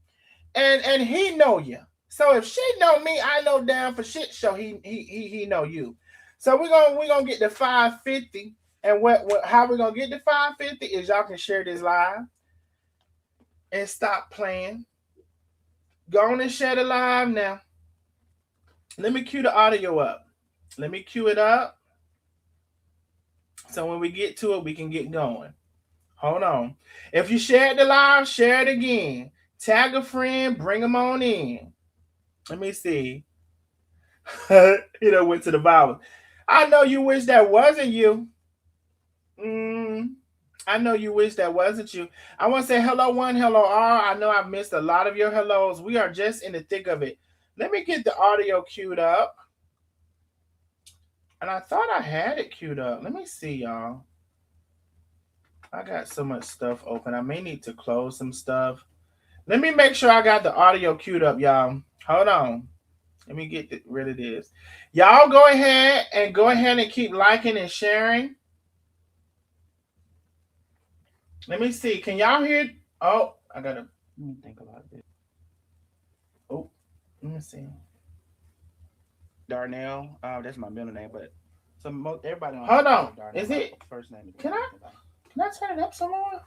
And he know you. So if she know me, I know damn for shit show he know you. So we're gonna get to 550. And how we're gonna get to 550 is y'all can share this live and stop playing. Go on and share the live now. Let me cue the audio up. Let me cue it up. So when we get to it, we can get going. Hold on. If you shared the live, share it again. Tag a friend, bring them on in. Let me see. He done went to the Bible. I know you wish that wasn't you. I know you wish that wasn't you. I want to say hello one, hello all. I know I've missed a lot of your hellos. We are just in the thick of it. Let me get the audio queued up. And I thought I had it queued up. Let me see, y'all. I got so much stuff open. I may need to close some stuff. Let me make sure I got the audio queued up, y'all. Hold on. Let me get rid of this. Y'all go ahead and keep liking and sharing. Let me see. Can y'all hear? Oh, I gotta let me think about this. Oh, let me see. Darnell. That's my middle name, but everybody on. Hold on. Darnell, is it first name? Can I turn it up some more?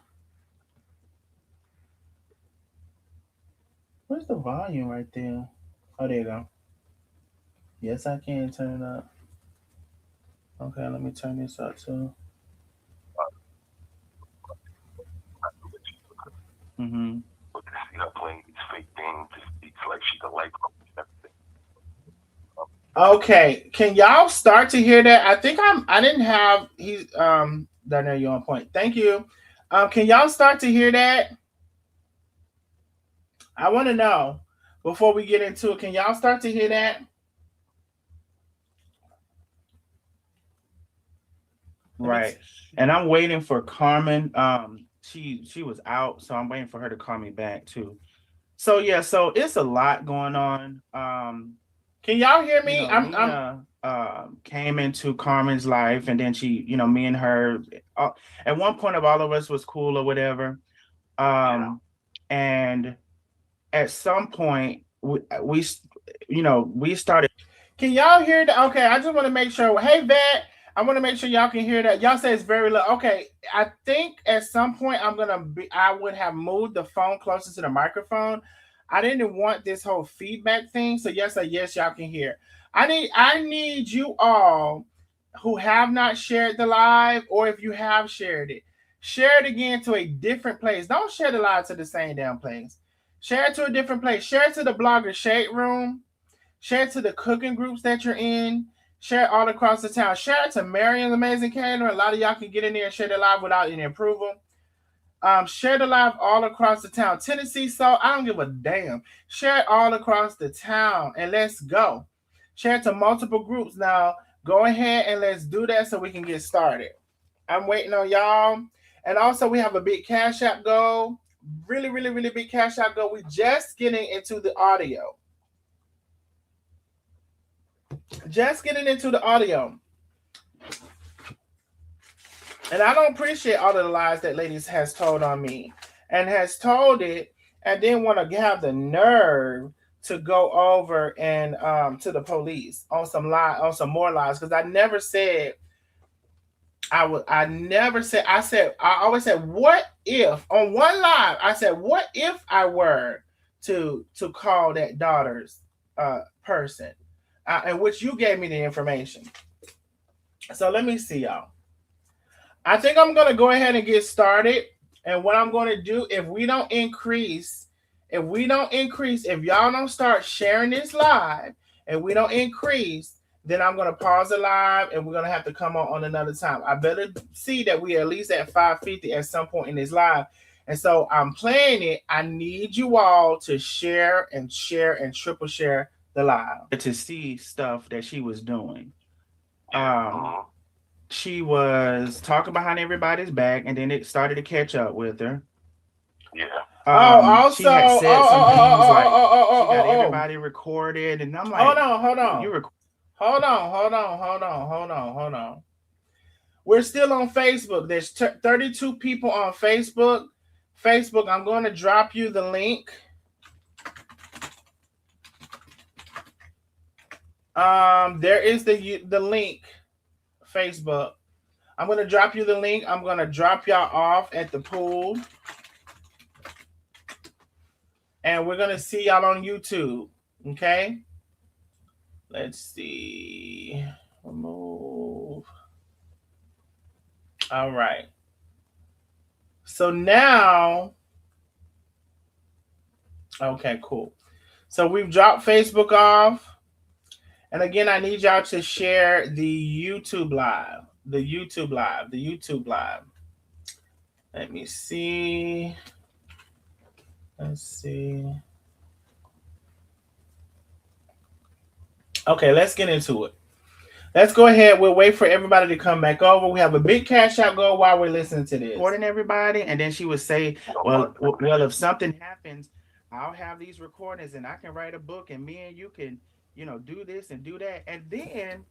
Where's the volume right there? Oh, there you go. Yes, I can turn it up. Okay, let me turn this up too. Mm-hmm. Playing these fake things. It's like she's a light. Okay, can y'all start to hear that? I think I didn't have he's Darnell, you on point. Thank you. Can y'all start to hear that? I want to know before we get into it. Can y'all start to hear that? Right. And I'm waiting for Carmen. She was out, so I'm waiting for her to call me back too. So yeah, so it's a lot going on. Can y'all hear me? You know, I'm came into Carmen's life, and then she, me and her. At one point, of all of us was cool or whatever. And at some point, we started. Can y'all hear that? Okay, I just want to make sure. Hey, Vet, I want to make sure y'all can hear that. Y'all say it's very low. Okay, I think at some point I would have moved the phone closer to the microphone. I didn't want this whole feedback thing. So yes, y'all can hear. I need you all who have not shared the live, or if you have shared it, share it again to a different place. Don't share the live to the same damn place. Share it to a different place. Share it to the blogger shade room. Share it to the cooking groups that you're in. Share it all across the town. Share it to Marion's Amazing Catering. A lot of y'all can get in there and share the live without any approval. Share the live all across the town. Tennessee, so I don't give a damn. Share it all across the town and let's go. Share it to multiple groups. Now, go ahead and let's do that so we can get started. I'm waiting on y'all. And also, we have a big Cash App goal. Really, really, really big Cash App goal. We're just getting into the audio. Just getting into the audio. And I don't appreciate all of the lies that ladies has told on me and has told it and then want to have the nerve to go over and to the police on some more lies, because I never said I always said, what if on one live I said, what if I were to call that daughter's person, in which you gave me the information. So let me see, y'all. I think I'm going to go ahead and get started. And what I'm going to do, if y'all don't start sharing this live, and we don't increase, then I'm going to pause the live and we're going to have to come on another time. I better see that we are at least at 550 at some point in this live. And so I'm playing it. I need you all to share and triple share the live to see stuff that she was doing. She was talking behind everybody's back, and then it started to catch up with her. Yeah. Also, she had said some things like she got everybody recorded, and I'm like, hold on. Hold on. We're still on Facebook. There's 32 people on Facebook. I'm going to drop you the link. There is the link. Facebook. I'm going to drop you the link. I'm going to drop y'all off at the pool. And we're going to see y'all on YouTube. Okay? Let's see. Remove. All right. So now. Okay, cool. So we've dropped Facebook off. And again, I need y'all to share the YouTube live. Let me see. Let's see. Okay, let's get into it. Let's go ahead. We'll wait for everybody to come back over. We have a big Cash App goal while we're listening to this. Recording everybody, and then she would say, well, if something happens, I'll have these recordings and I can write a book and me and you can do this and do that. And then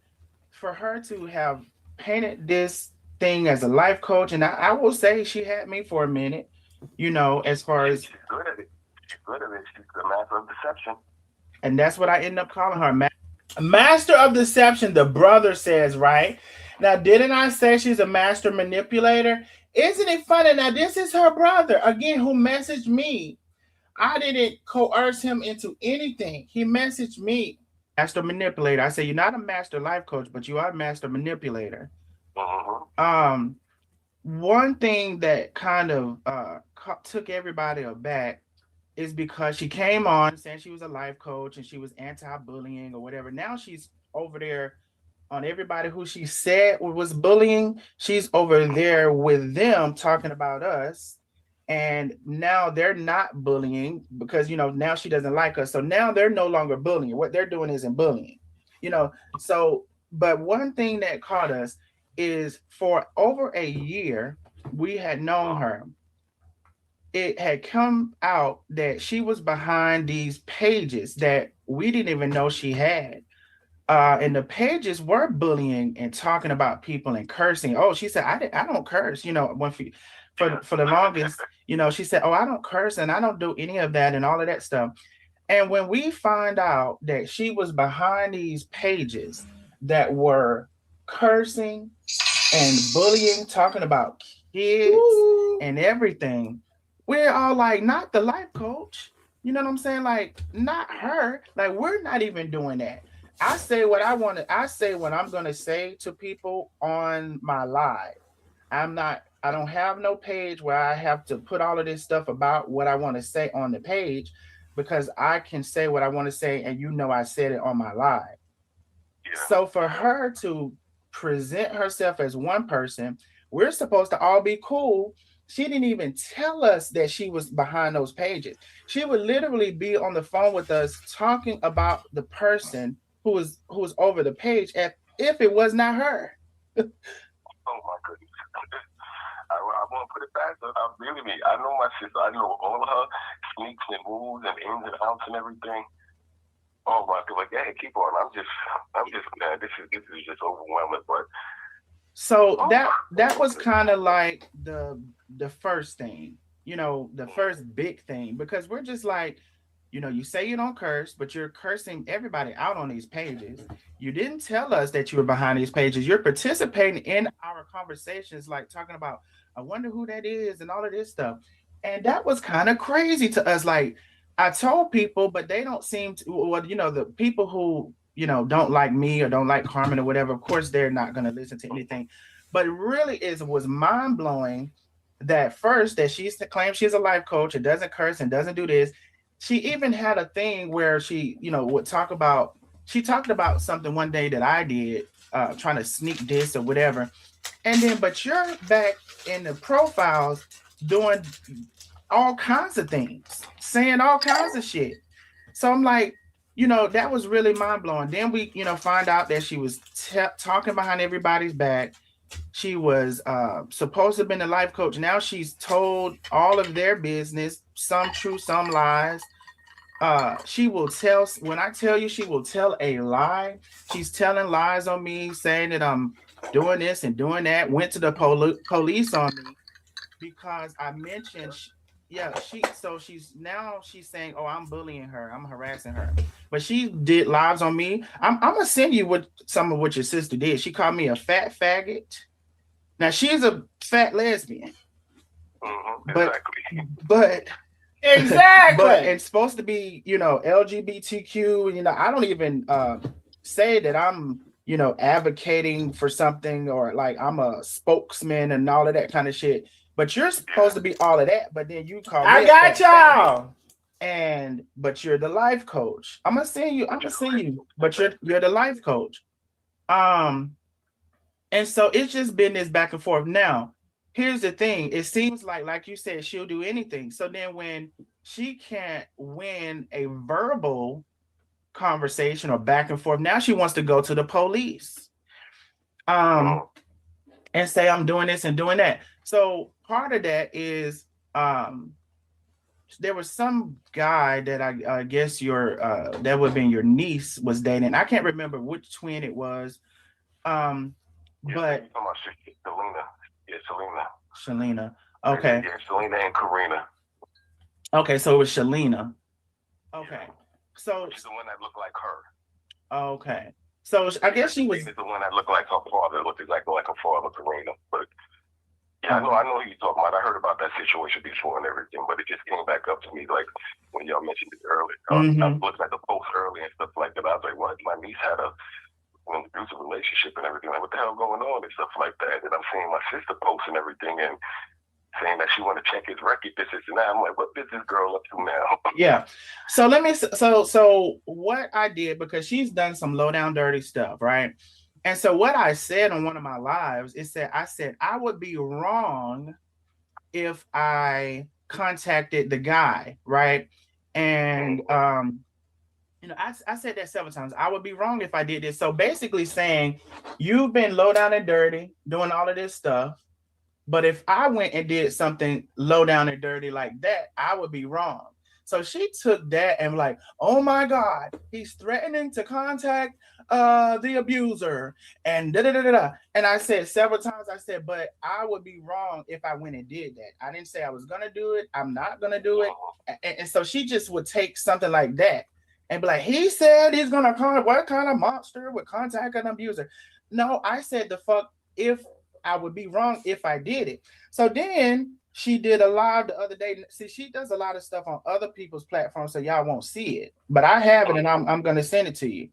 for her to have painted this thing as a life coach, and I will say she had me for a minute, as far as, She's good at it. She's good at it. She's the master of deception. and that's what I end up calling her, master of deception. The brother says, right now, didn't I say she's a master manipulator? Isn't it funny? Now, this is her brother again who messaged me. I didn't coerce him into anything. He messaged me. Master manipulator. I say you're not a master life coach, but you are a master manipulator. Mm-hmm. Um, One thing that kind of took everybody aback is because she came on saying she was a life coach and she was anti-bullying or whatever. Now she's over there on everybody who she said was bullying. She's over there with them talking about us. And now they're not bullying because now she doesn't like us. So now they're no longer bullying. What they're doing isn't bullying. You know, so but one thing that caught us is for over a year we had known her. It had come out that she was behind these pages that we didn't even know she had. And the pages were bullying and talking about people and cursing. Oh, she said, I don't curse. When for the longest, she said, oh, I don't curse and I don't do any of that and all of that stuff. And when we find out that she was behind these pages that were cursing and bullying, talking about kids and everything, we're all like, not the life coach. You know what I'm saying? Like, not her. Like, we're not even doing that. I say what I want to. I say what I'm going to say to people on my live. I'm not. I don't have no page where I have to put all of this stuff about what I want to say on the page, because I can say what I want to say, and I said it on my live. Yeah. So for her to present herself as one person, we're supposed to all be cool. She didn't even tell us that she was behind those pages. She would literally be on the phone with us talking about the person who was over the page if it was not her. Oh my goodness. I won't put it past her. I really mean, I know my sister. I know all of her sneaks and moves and ins and outs and everything. Oh my god! Like, yeah, keep on. I'm just, man. This is just overwhelming. But So oh that my was goodness. kind of like the first thing, the first big thing, because we're just like, you say you don't curse, but you're cursing everybody out on these pages. You didn't tell us that you were behind these pages. You're participating in our conversations, like talking about, I wonder who that is and all of this stuff. And that was kind of crazy to us. Like, I told people, but they don't seem to, well, the people who, don't like me or don't like Carmen or whatever, of course, they're not going to listen to anything. But it really was mind blowing that first that she's to claim she's a life coach and doesn't curse and doesn't do this. She even had a thing where she, would talk about, she talked about something one day that I did, trying to sneak this or whatever. And then, but you're back in the profiles doing all kinds of things, saying all kinds of shit. So I'm like, that was really mind blowing. Then we, find out that she was talking behind everybody's back. She was supposed to have been a life coach. Now she's told all of their business, some true, some lies. She will tell, when I tell you she will tell a lie, she's telling lies on me, saying that I'm doing this and doing that. Went to the police on me because I mentioned, yeah, she's saying, oh, I'm bullying her, I'm harassing her, but she did lives on me. I'm gonna send you what some of what your sister did. She called me a fat faggot. Now she's a fat lesbian, but Exactly. but but Exactly. it's supposed to be, LGBTQ. I don't even say that I'm, advocating for something, or like I'm a spokesman and all of that kind of shit. But you're supposed Yeah. to be all of that. But then you call me I a got fat faggot, y'all. but you're the life coach. I'm gonna send you. I'm But gonna you're send right. you. But you're the life coach. Um, and so it's just been this back and forth. Now, here's the thing. It seems like you said, she'll do anything. So then when she can't win a verbal conversation or back and forth, now she wants to go to the police. Um, Mm. and say I'm doing this and doing that. So part of that is there was some guy that I guess your that would have been your niece was dating. I can't remember which twin it was. But you're talking about Selena. Yeah, Selena. Shalina. Okay. Yeah, Selena and Karina. Okay, so it was Shalina. Okay. So she's the one that looked like her. Okay. So I guess she was the one that looked like her father, looked exactly like her father, Karina. But yeah, I know who you're talking about. I heard about that situation before and everything, but it just came back up to me like when y'all mentioned it earlier. I looked at the post earlier and stuff like that. I was like, what? My niece had an abusive relationship and everything. Like, what the hell going on and stuff like that? And I'm seeing my sister post and everything and saying that she want to check his record, this and that. I'm like, what is this girl up to now? Yeah. So let me so what I did, because she's done some low down dirty stuff, right? And so what I said on one of my lives is that I said I would be wrong if I contacted the guy, right? And I said that several times. I would be wrong if I did this. So basically saying you've been low down and dirty, doing all of this stuff. But if I went and did something low down and dirty like that, I would be wrong. So she took that and like, oh my God, he's threatening to contact the abuser and da da da da. And I said several times, I said, but I would be wrong if I went and did that. I didn't say I was gonna do it. I'm not gonna do it. And so she just would take something like that and be like, he said he's gonna contact, what kind of monster would contact an abuser? No, I said the fuck if I would be wrong if I did it. So then she did a live the other day. See, she does a lot of stuff on other people's platforms, so y'all won't see it. But I have it, and I'm gonna send it to you.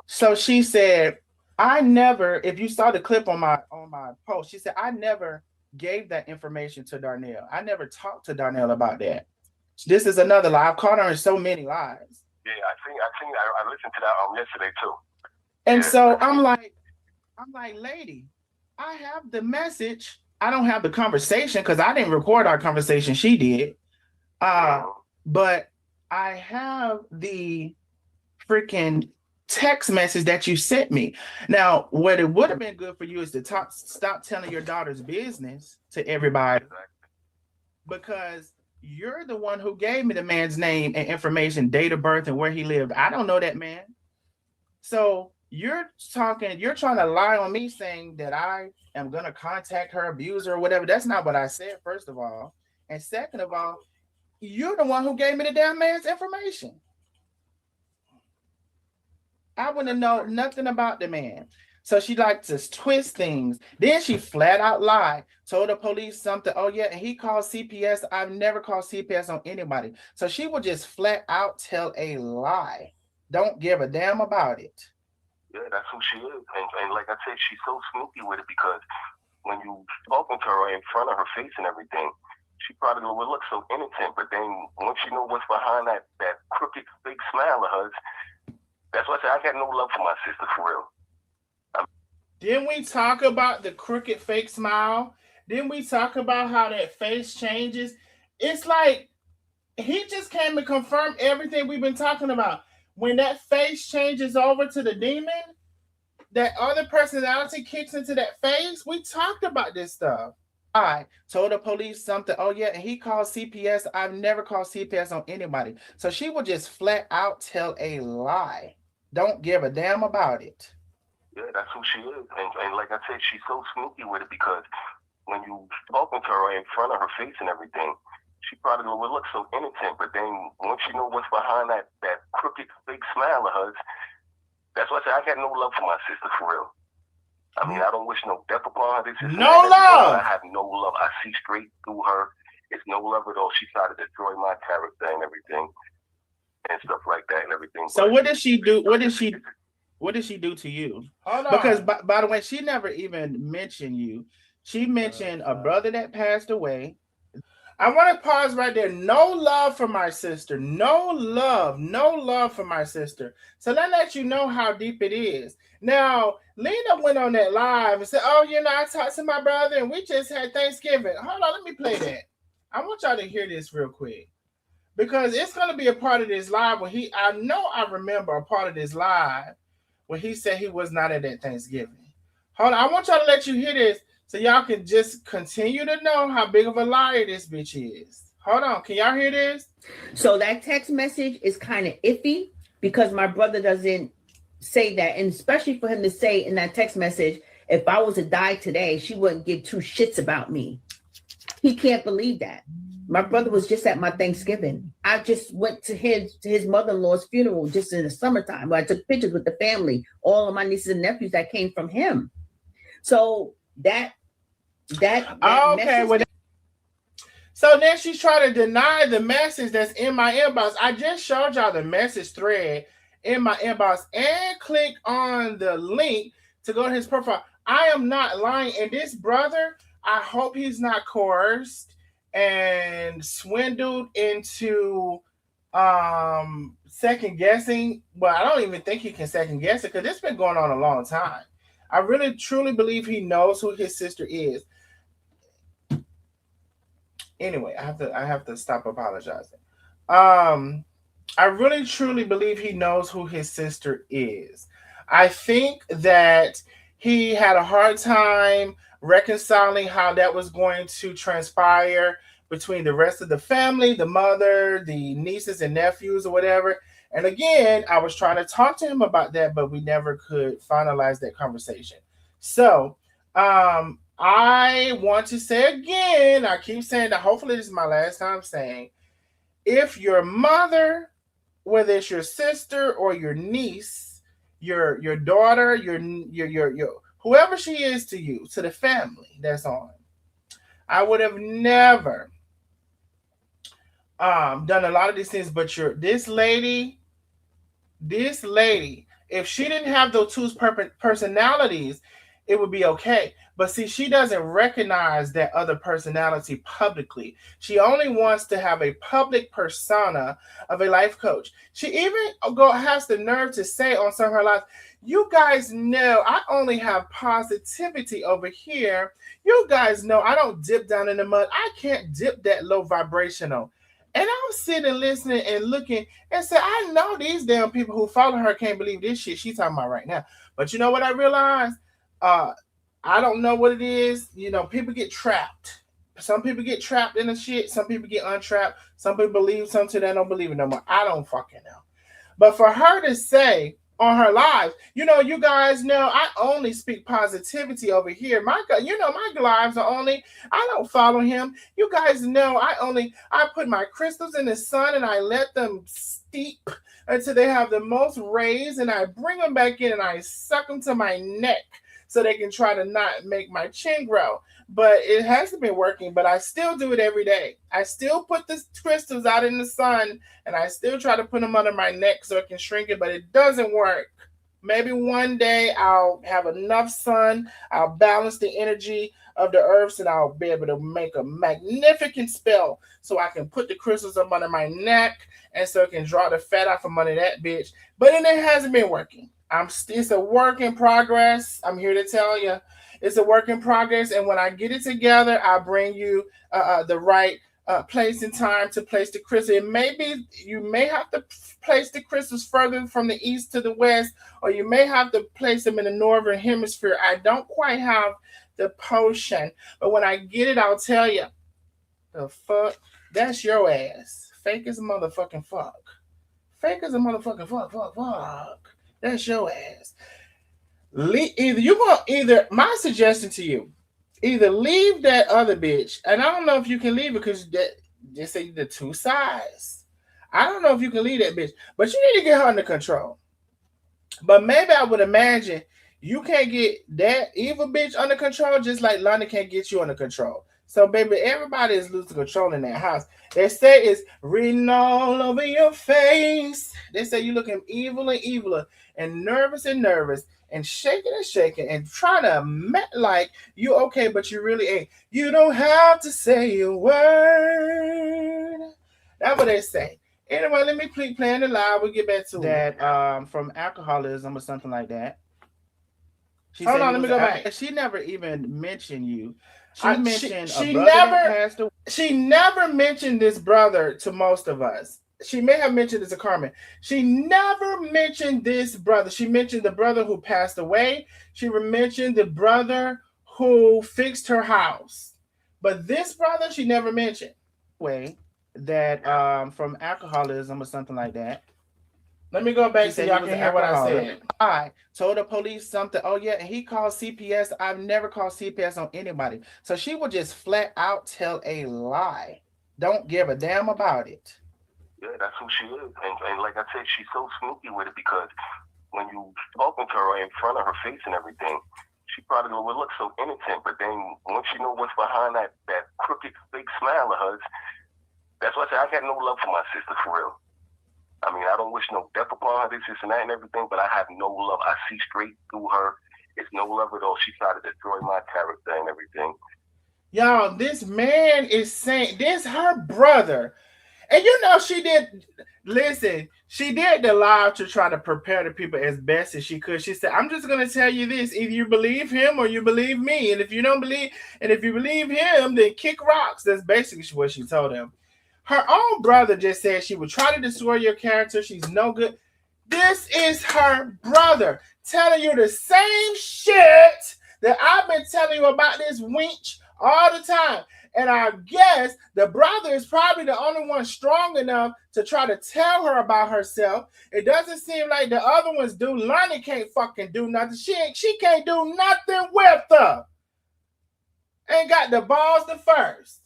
So she said, I never, if you saw the clip on my post, she said, I never gave that information to Darnell. I never talked to Darnell about that. This is another lie. I've caught her in so many lies. Yeah, I listened to that yesterday too. And so I'm like, lady, I have the message. I don't have the conversation because I didn't record our conversation. She did. But I have the freaking text message that you sent me. Now, what it would have been good for you is to stop telling your daughter's business to everybody, because you're the one who gave me the man's name and information, date of birth, and where he lived. I don't know that man. So you're trying to lie on me saying that I am going to contact her abuser or whatever. That's not what I said, first of all. And second of all, you're the one who gave me the damn man's information. I wouldn't know nothing about the man. So she liked to twist things. Then she flat out lied, told the police something. Oh yeah, and he called CPS. I've never called CPS on anybody. So she would just flat out tell a lie. Don't give a damn about it. Yeah, that's who she is. And like I said, she's so sneaky with it, because when you spoken to her in front of her face and everything, she probably would look so innocent. But then once you know what's behind that crooked, fake smile of hers, that's why I said I got no love for my sister, for real. Didn't we talk about the crooked, fake smile? Didn't we talk about how that face changes? It's like he just came to confirm everything we've been talking about. When that face changes over to the demon, that other personality kicks into that face. We talked about this stuff. I told the police something. Oh yeah, and he called CPS. I've never called CPS on anybody. So she would just flat out tell a lie. Don't give a damn about it. Yeah, that's who she is. And like I said, she's so sneaky with it, because when you spoken to her in front of her face and everything, she probably would look so innocent. But then once you know what's behind that crooked, fake smile of hers, that's why I said I got no love for my sister, for real. I mean, I don't wish no death upon her. No love. I have no love. I see straight through her. It's no love at all. She tried to destroy my character and everything, and stuff like that and everything. So what did she do? What did she do to you? Hold on. Because by the way, she never even mentioned you. She mentioned a brother that passed away. I want to pause right there. No love for my sister. No love for my sister. So that lets you know how deep it is. Now, Lena went on that live and said, oh, I talked to my brother and we just had Thanksgiving. Hold on, let me play that. I want y'all to hear this real quick, because it's going to be a part of this live where I remember a part of this live where he said he was not at that Thanksgiving. Hold on, I want y'all to let you hear this So y'all can just continue to know how big of a liar this bitch is. Hold on, can y'all hear this? So that text message is kind of iffy because my brother doesn't say that, and especially for him to say in that text message, if I was to die today, she wouldn't give two shits about me. He can't believe that. My brother was just at my Thanksgiving. I just went to his mother-in-law's funeral just in the summertime where I took pictures with the family, all of my nieces and nephews that came from him. So that Okay, well, so then she's trying to deny the message that's in my inbox. I just showed y'all the message thread in my inbox and click on the link to go to his profile. I am not lying. And this brother, I hope he's not coerced and swindled into second guessing. Well, I don't even think he can second guess it because it's been going on a long time. I really truly believe he knows who his sister is. Anyway, I have to stop apologizing. I really truly believe he knows who his sister is. I think that he had a hard time reconciling how that was going to transpire between the rest of the family, the mother, the nieces and nephews, or whatever. And again, I was trying to talk to him about that, but we never could finalize that conversation. So, I want to say again, I keep saying that hopefully this is my last time saying, if your mother, whether it's your sister or your niece, your daughter, your whoever she is to you, to the family that's on, I would have never done a lot of these things, but this lady, if she didn't have those two personalities, it would be okay. But see, she doesn't recognize that other personality publicly. She only wants to have a public persona of a life coach. She even has the nerve to say on some of her lives, you guys know I only have positivity over here. You guys know I don't dip down in the mud. I can't dip that low vibrational. And I'm sitting listening and looking and say, I know these damn people who follow her can't believe this shit she's talking about right now. But you know what I realized? I don't know what it is. You know, people get trapped. Some people get trapped in the shit. Some people get untrapped. Some people believe something they don't believe it no more. I don't fucking know. But for her to say on her lives, you know, you guys know I only speak positivity over here. My lives are only, I don't follow him. You guys know I put my crystals in the sun and I let them steep until they have the most rays, and I bring them back in and I suck them to my neck so they can try to not make my chin grow. But it hasn't been working, but I still do it every day. I still put the crystals out in the sun and I still try to put them under my neck so it can shrink it, but it doesn't work. Maybe one day I'll have enough sun, I'll balance the energy of the earths, and I'll be able to make a magnificent spell so I can put the crystals up under my neck and so it can draw the fat out from under that bitch. But it hasn't been working. It's a work in progress. I'm here to tell you. It's a work in progress, and when I get it together, I'll bring you the right place and time to place the crystal. It may be you may have to place the crystals further from the east to the west, or you may have to place them in the northern hemisphere. I don't quite have the potion, but when I get it, I'll tell you. The fuck? That's your ass. Fake as a motherfucking fuck. Fake as a motherfucking fuck. That's your ass. Either my suggestion to you, either leave that other bitch, and I don't know if you can leave it because they say the two sides. I don't know if you can leave that bitch, but you need to get her under control. But maybe I would imagine you can't get that evil bitch under control, just like London can't get you under control. So, baby, everybody is losing control in that house. They say it's written all over your face. They say you're looking evil and eviler and nervous and shaking and trying to met like you okay, but you really ain't. You don't have to say a word. That's what they say. Anyway, let me keep playing the live. We'll get back to that from alcoholism or something like that. Hold on, let me go back. She never even mentioned you. She never mentioned this brother to most of us. She may have mentioned it to Carmen. She never mentioned this brother. She mentioned the brother who passed away. She mentioned the brother who fixed her house. But this brother, she never mentioned. Way that from alcoholism or something like that. Let me go back so y'all can hear what I said. I told the police something. Oh, yeah, and he called CPS. I've never called CPS on anybody. So she would just flat out tell a lie. Don't give a damn about it. Yeah, that's who she is. And like I said, she's so sneaky with it because when you talking to her in front of her face and everything, she probably will look so innocent. But then once you know what's behind that crooked, fake smile of hers, that's why I say I got no love for my sister, for real. I mean, I don't wish no death upon her, this and that and everything, but I have no love. I see straight through her. It's no love at all. She tried to destroy my character and everything. Y'all, this man is saying, this her brother. And you know, she did the live to try to prepare the people as best as she could. She said, I'm just going to tell you this. Either you believe him or you believe me. And if you believe him, then kick rocks. That's basically what she told him. Her own brother just said she would try to destroy your character. She's no good. This is her brother telling you the same shit that I've been telling you about this wench all the time. And I guess the brother is probably the only one strong enough to try to tell her about herself. It doesn't seem like the other ones do. Lonnie can't fucking do nothing. She can't do nothing with her. Ain't got the balls to first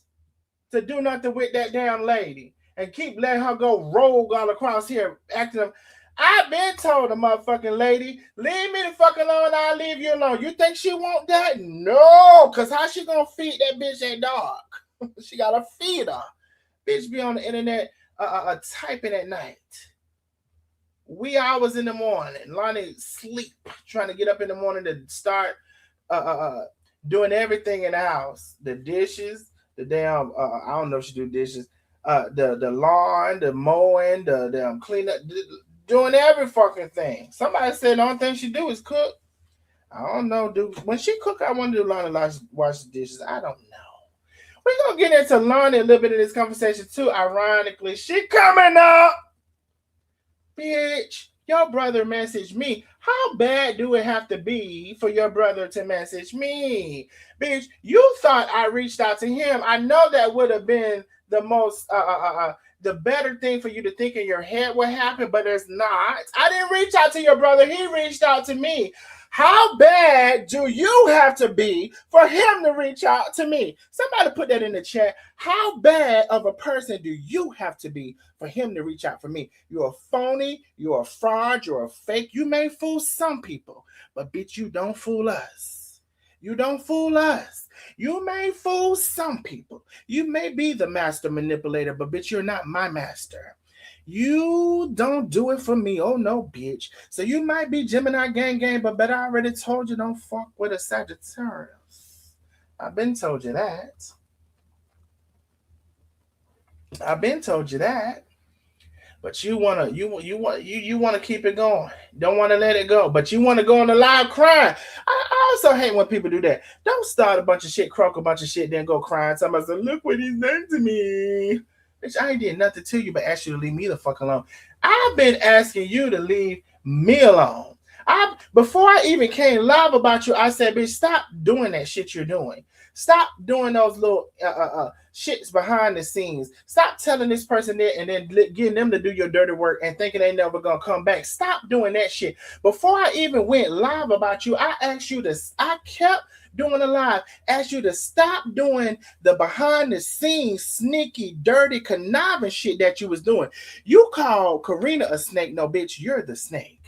to do nothing with that damn lady and keep letting her go rogue all across here acting. I've been told the motherfucking lady, leave me the fuck alone, I'll leave you alone. You think she want that? No, because how she gonna feed that bitch that dog? She gotta feed her. Bitch be on the internet typing at night. Wee hours in the morning. Lonnie sleep, trying to get up in the morning to start doing everything in the house. The dishes, the damn, I don't know if she do dishes, the lawn, the mowing, the damn cleanup, doing every fucking thing. Somebody said the only thing she do is cook. I don't know, dude. When she cook, I want to do Lonnie wash the dishes. I don't know. We're going to get into Lonnie a little bit in this conversation too. Ironically, she coming up. Bitch, your brother messaged me. How bad do it have to be for your brother to message me? Bitch, you thought I reached out to him. I know that would have been the most, the better thing for you to think in your head what happened, but it's not. I didn't reach out to your brother. He reached out to me. How bad do you have to be for him to reach out to me? Somebody put that in the chat. How bad of a person do you have to be for him to reach out for me? You're a phony, you're a fraud, you're a fake. You may fool some people, but bitch, you don't fool us. You don't fool us. You may fool some people. You may be the master manipulator, but bitch, you're not my master. You don't do it for me. Oh, no, bitch. So you might be Gemini gang, but I already told you don't fuck with a Sagittarius. I've been told you that. But you wanna keep it going. Don't want to let it go. But you want to go on the live crying. I also hate when people do that. Don't start a bunch of shit, croak a bunch of shit, then go crying. Somebody say, look what he's done to me. Bitch, I ain't did nothing to you but ask you to leave me the fuck alone. I've been asking you to leave me alone. Before I even came live about you, I said, bitch, stop doing that shit you're doing. Stop doing those little shits behind the scenes. Stop telling this person that and then getting them to do your dirty work and thinking they never gonna come back. Stop doing that shit. Before I even went live about you, I kept doing a live, asked you to stop doing the behind the scenes, sneaky, dirty, conniving shit that you was doing. You called Karina a snake. No, bitch, you're the snake.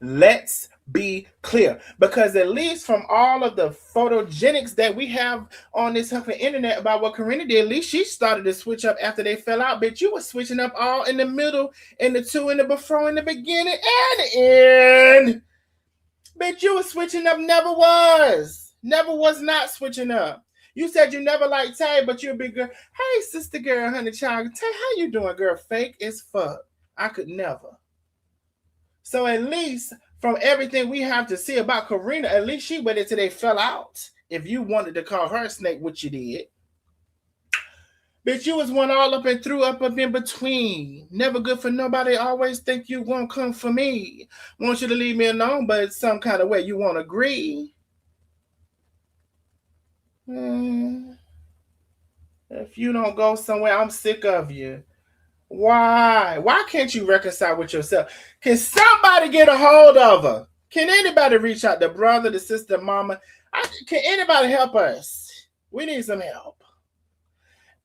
Let's be clear, because at least from all of the photogenics that we have on this fucking internet about what Karina did, at least she started to switch up after they fell out. Bitch, you were switching up all in the middle, in the two, in the before, in the beginning, and the end. Bitch, you were switching up, never was not switching up. You said you never liked Tay, but you're a big girl. Hey, sister girl, honey child, Tay, how you doing, girl? Fake as fuck. I could never. So at least from everything we have to see about Karina, at least she waited till they fell out. If you wanted to call her a snake, which you did. Bitch, you was one all up and through, up in between. Never good for nobody. Always think you won't come for me. Want you to leave me alone, but some kind of way you won't agree. If you don't go somewhere, I'm sick of you. Why? Why can't you reconcile with yourself? Can somebody get a hold of her? Can anybody reach out? The brother, the sister, mama? Can anybody help us? We need some help.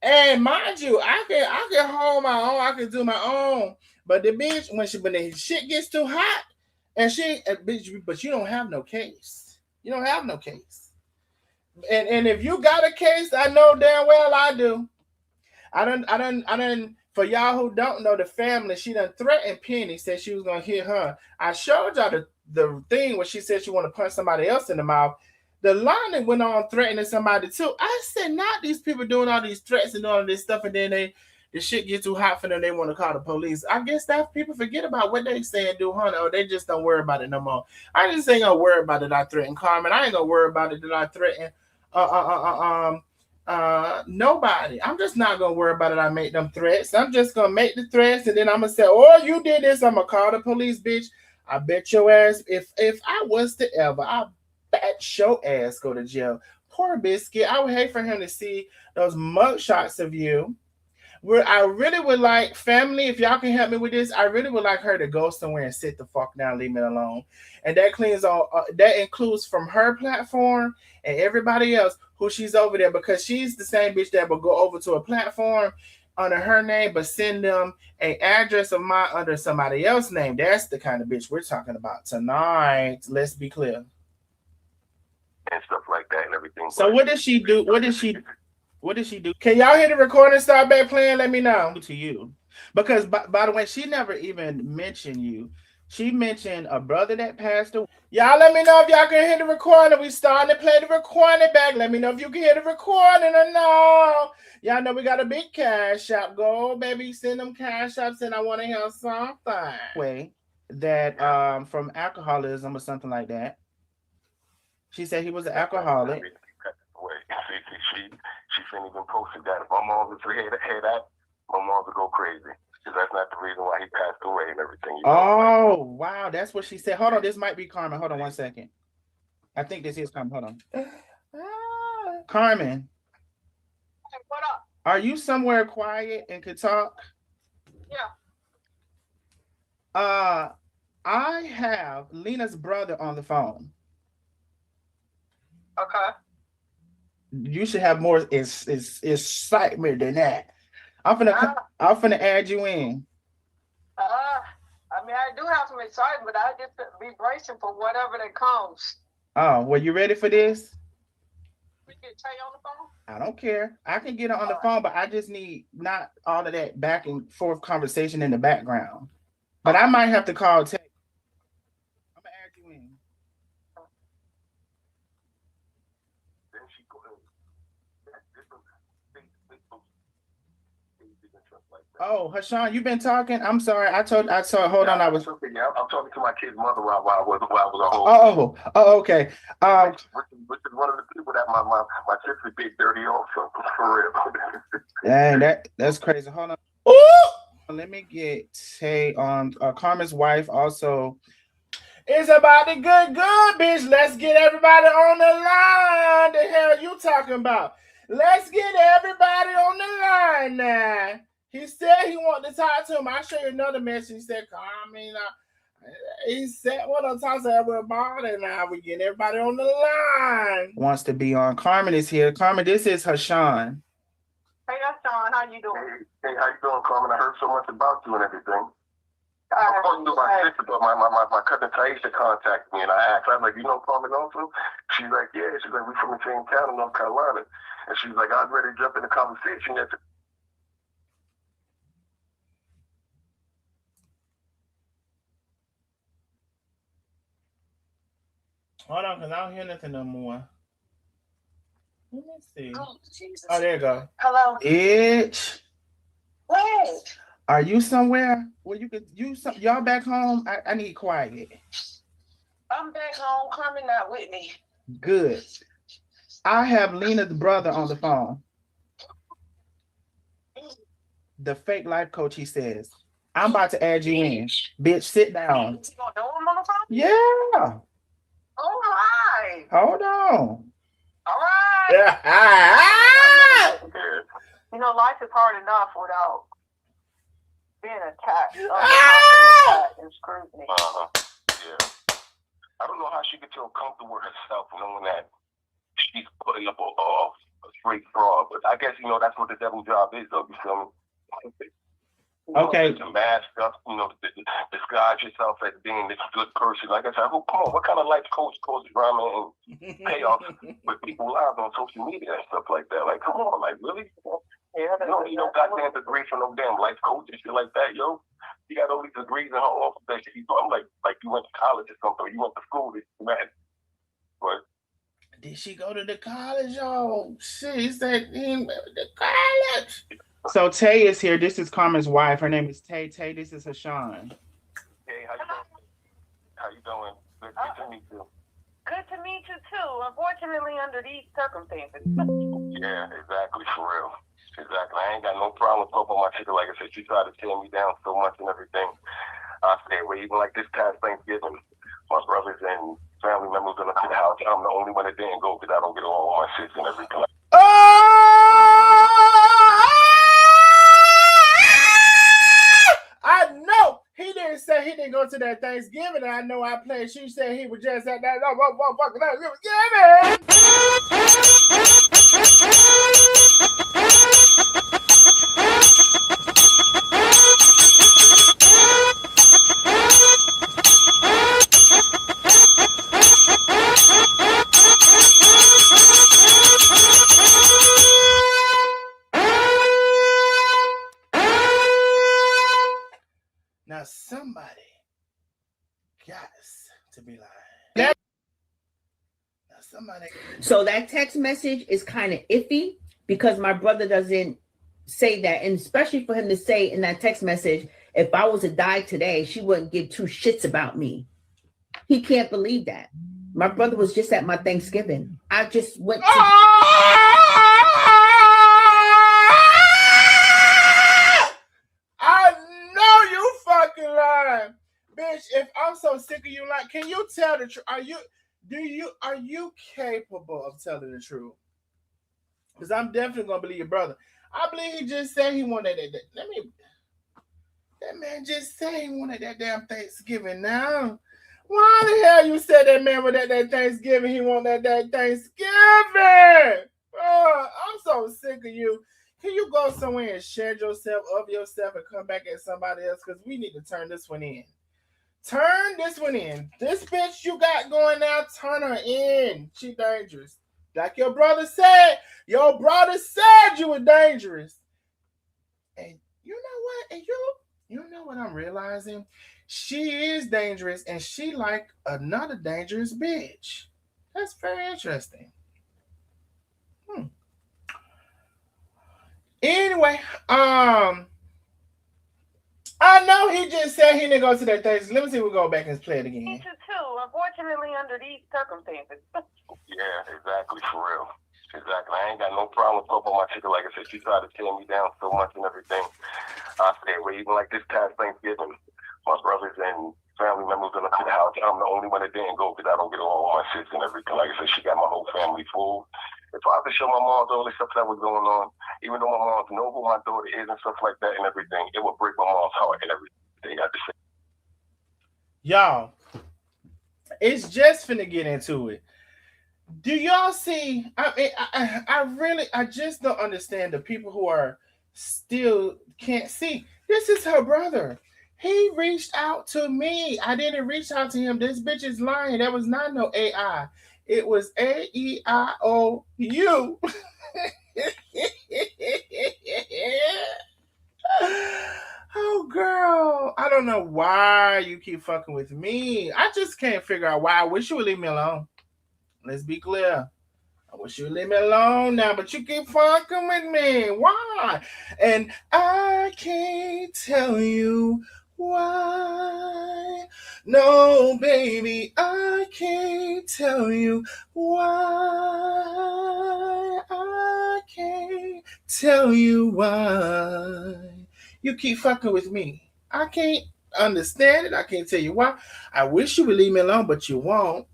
And mind you, I can hold my own. I can do my own. But the bitch, when the shit gets too hot, and bitch, but you don't have no case. You don't have no case. And if you got a case, I know damn well I do. I done. For y'all who don't know the family, she done threatened Penny, said she was gonna hit her. I showed y'all the thing where she said she want to punch somebody else in the mouth. The line went on threatening somebody too. I said, not these people doing all these threats and all this stuff, and then the shit get too hot for them. They want to call the police. I guess that people forget about what they say and do, honey, or they just don't worry about it no more. I just ain't gonna worry about it. I threaten Carmen. I ain't gonna worry about it that I threaten nobody. I'm just not gonna worry about it. I make them threats. I'm just gonna make the threats, and then I'm gonna say, oh, you did this, I'm gonna call the police, bitch. I bet your ass, if I was to ever, I bet your ass go to jail. Poor Biscuit. I would hate for him to see those mug shots of you. Where I really would like, family, if y'all can help me with this, I really would like her to go somewhere and sit the fuck down, leave me alone. And that cleans all, that includes from her platform and everybody else who she's over there, because she's the same bitch that will go over to a platform under her name, but send them an address of mine under somebody else's name. That's the kind of bitch we're talking about tonight. Let's be clear. And stuff like that and everything. So what does she do? What does she do? Can y'all hear the recording start back playing? Let me know. To you. Because, by the way, she never even mentioned you. She mentioned a brother that passed away. Y'all let me know if y'all can hear the recording. We starting to play the recording back. Let me know if you can hear the recording or no. Y'all know we got a big cash app. Go, baby, send them cash apps, and I want to hear something. Way that from alcoholism or something like that. She said he was an alcoholic. She shouldn't even posted that. If my mom was hear that, my mom would go crazy. Because that's not the reason why he passed away and everything. Oh, wow. That's what she said. Hold on. This might be Carmen. Hold on 1 second. I think this is Carmen. Hold on. Carmen. What up? Are you somewhere quiet and could talk? Yeah. I have Lena's brother on the phone. Okay. You should have more excitement than that. I'm finna add you in. I mean, I do have some excitement, but I just be bracing for whatever that comes. Oh, well, you ready for this? We can tell you on the phone? I don't care. I can get her on the phone, but I just need not all of that back and forth conversation in the background. But I might have to call Tay. I'm gonna add you in. Oh, Hashan, you been talking? I'm sorry. I saw. Hold on. I'm talking to my kid's mother while I was on hold. Oh, okay. Which is one of the people that my sister did dirty also, for real. Dang, that's crazy. Hold on. Ooh! Let me get Tay on. Carmen's wife also. It's about the good, bitch. Let's get everybody on the line. The hell you talking about? Let's get everybody on the line now. He said he wanted to talk to him. I'll show you another message. He said, Carmen, he said, what I'm talking to everybody now. We getting everybody on the line. Wants to be on. Carmen is here. Carmen, this is Hashan. Hey, Hashan, how you doing? Hey, how you doing, Carmen? I heard so much about you and everything. I talked to my sister, but my cousin Taisha contacted me, and I asked, I was like, you know Carmen also? She's like, yeah. She's like, we from the same town in North Carolina. And she's like, I'd ready to jump in the conversation. Hold on, because I don't hear nothing no more. Let me see. Oh, Jesus. Oh, there you go. Hello. Itch. Wait. Are you somewhere where you could y'all back home? I need quiet. I'm back home. Carmen not with me. Good. I have Lena's brother on the phone. the fake life coach, he says, I'm about to add you in. Bitch, sit down. You gonna do him on the phone? Yeah. All right. Hold on. All right. Yeah. You know, life is hard enough without being attacked, and scrutiny. Yeah. I don't know how she gets so comfortable with herself knowing that she's putting up a straight fraud, but I guess, you know, that's what the devil's job is, though. You feel me? Okay. To mask up, you know, disguise yourself as being this good person. Like I said, come on, what kind of life coach causes drama and chaos with people's lives on social media and stuff like that? Like, come on, like, really? Yeah, you don't need no goddamn degree from no damn life coach and shit like that, yo. You got all these degrees in her office that shit. I'm like you went to college or something, or you went to school, this man. But did she go to the college? Oh, she said the college. So Tay is here. This is Carmen's wife. Her name is Tay. Tay, this is Hashan. Hey, how you doing? How you doing? Good to meet you. Good to meet you too. Unfortunately, under these circumstances. Yeah, exactly, for real. Exactly. I ain't got no problem with my chicken. Like I said, she tried to tear me down so much and everything. I stayed away. Even like this past Thanksgiving, my brothers and family members went up to the house. I'm the only one that didn't go because I don't get along with my sis and everything. I know he didn't say he didn't go to that Thanksgiving. I know I played. She said he was just at that motherfucking Thanksgiving. Now somebody got to be lying. Now somebody. So that text message is kind of iffy because my brother doesn't say that, and especially for him to say in that text message, if I was to die today, she wouldn't give two shits about me. He can't believe that. My brother was just at my Thanksgiving. I just went to. I know you fucking lying, bitch. If I'm so sick of you, like, can you tell the truth? Are you capable of telling the truth? Because I'm definitely gonna believe your brother. I believe he just said he wanted that. That man just said he wanted that damn Thanksgiving. Now, why the hell you said that man wanted that Thanksgiving? He wanted that Thanksgiving. Oh, I'm so sick of you. Can you go somewhere and shed yourself of yourself and come back at somebody else? Because we need to turn this one in. Turn this one in. This bitch you got going now, turn her in. She dangerous. Like your brother said you were dangerous. And you know what? And you know what I'm realizing? She is dangerous and she like another dangerous bitch. That's very interesting. Anyway, I know he just said he didn't go to that Thanksgiving. Let me see if we go back and play it again. Me too. Unfortunately, under these circumstances. Yeah, exactly, for real. Exactly. I ain't got no problem with my chicken. Like I said, she tried to tear me down so much and everything. I stayed away. Even like this past Thanksgiving, my brothers and family members went up to the house. I'm the only one that didn't go because I don't get along with my sis and everything. Like I said, she got my whole family full. If I could show my mom all the stuff that was going on, even though my mom know who my daughter is and stuff like that and everything, it would break my mom's heart and everything. I just say. Y'all, it's just finna get into it. Do y'all see? I mean, I just don't understand the people who are still can't see. This is her brother. He reached out to me. I didn't reach out to him. This bitch is lying. That was not no AI. It was AEIOU. Oh, girl. I don't know why you keep fucking with me. I just can't figure out why. I wish you would leave me alone. Let's be clear. I wish you would leave me alone now, but you keep fucking with me. Why? And I can't tell you why. No, baby, I can't tell you why. I can't tell you why. you keep fucking with me. I can't understand it. I can't tell you why. I wish you would leave me alone, but you won't.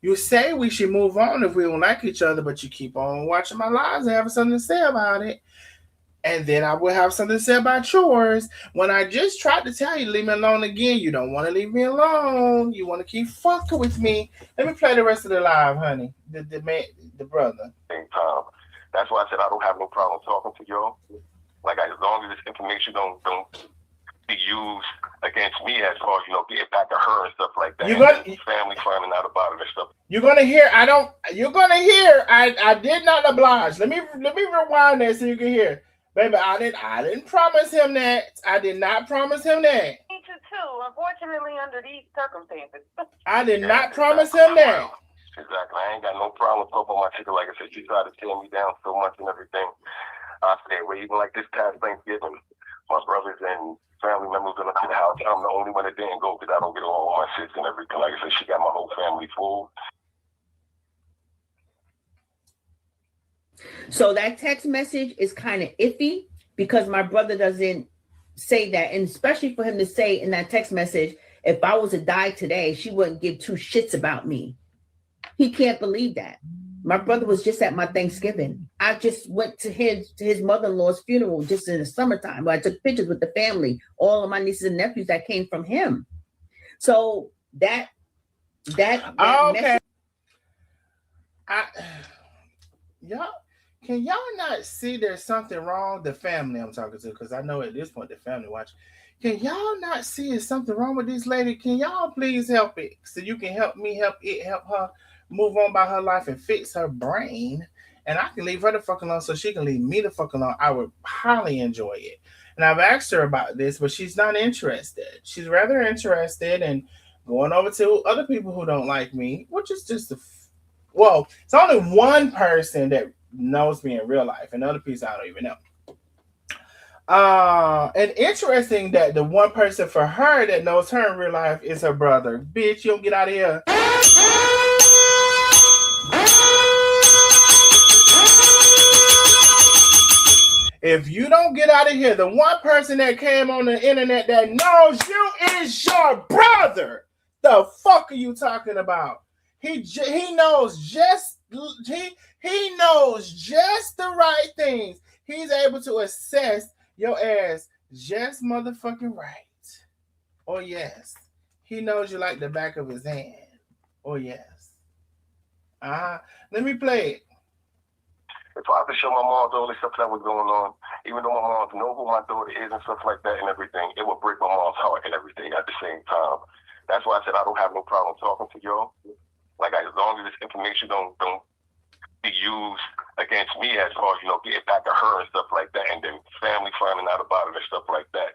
You say we should move on if we don't like each other, but you keep on watching my lives and having something to say about it. And then I will have something to say about yours. When I just tried to tell you, leave me alone again, you don't want to leave me alone. You want to keep fucking with me. Let me play the rest of the live, honey. The man, the brother. Same time. That's why I said I don't have no problem talking to y'all. Like, as long as this information don't be used against me as far as, getting back to her and stuff like that. Family finding out about it and stuff. You're gonna hear. I did not oblige. Let me rewind that so you can hear. Baby, I didn't promise him that. I did not promise him that. Me too. Unfortunately, under these circumstances. I did not promise him that. Exactly. I ain't got no problem talking about my chicken. Like I said, she tried to tear me down so much and everything. I stayed away. Even like this past Thanksgiving, my brothers and family members went up to the house. I'm the only one that didn't go because I don't get along with my sis and everything. Like I said, she got my whole family full. So that text message is kind of iffy because my brother doesn't say that. And especially for him to say in that text message, if I was to die today, she wouldn't give two shits about me. He can't believe that. My brother was just at my Thanksgiving. I just went to his mother-in-law's funeral just in the summertime where I took pictures with the family, all of my nieces and nephews that came from him. So that okay. Can y'all not see there's something wrong? The family I'm talking to, because I know at this point the family watch. Can y'all not see there's something wrong with this lady? Can y'all please help it so you can help me, help her move on by her life and fix her brain, and I can leave her the fuck alone so she can leave me the fuck alone. I would highly enjoy it. And I've asked her about this, but she's not interested. She's rather interested in going over to other people who don't like me, which is just it's only one person that knows me in real life, and other people I don't even know. And interesting that the one person for her that knows her in real life is her brother. Bitch, you don't get out of here. If you don't get out of here, the one person that came on the internet that knows you is your brother. The fuck are you talking about? He knows just he knows just the right things. He's able to assess your ass just motherfucking right. Oh yes. He knows you like the back of his hand. Oh yes. Let me play it. If I have to show my mom all the stuff that was going on, even though my mom know who my daughter is and stuff like that and everything, it would break my mom's heart and everything at the same time. That's why I said I don't have no problem talking to y'all. Like, as long as this information don't be used against me as far as, getting back to her and stuff like that, and then family finding out about it and stuff like that,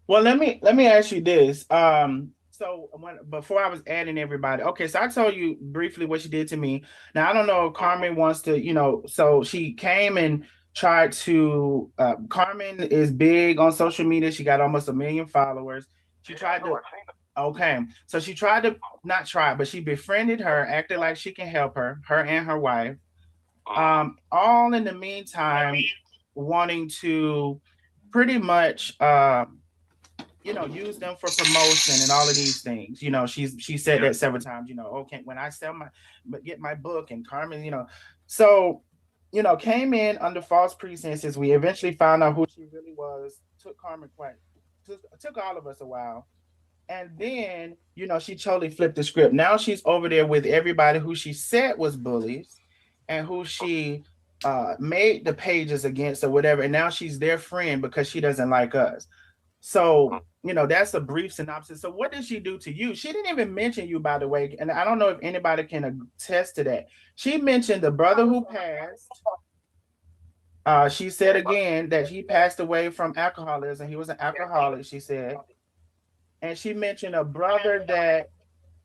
Well, let me ask you this. So before I was adding everybody, okay, so I told you briefly what she did to me. Now I don't know if Carmen wants to, so she came and tried to. Carmen is big on social media. She got almost 1 million followers. She tried to. Okay, so she tried to but she befriended her, acted like she can help her and her wife. All in the meantime, wanting to pretty much use them for promotion and all of these things. She said that several times, okay, when I get my book, and Carmen, so, came in under false pretenses. We eventually found out who she really was. Took Carmen took all of us a while. And then, she totally flipped the script. Now she's over there with everybody who she said was bullies and who she made the pages against or whatever. And now she's their friend because she doesn't like us. So, that's a brief synopsis. So what did she do to you? She didn't even mention you, by the way. And I don't know if anybody can attest to that. She mentioned the brother who passed. She said again that he passed away from alcoholism. He was an alcoholic, she said. And she mentioned a brother that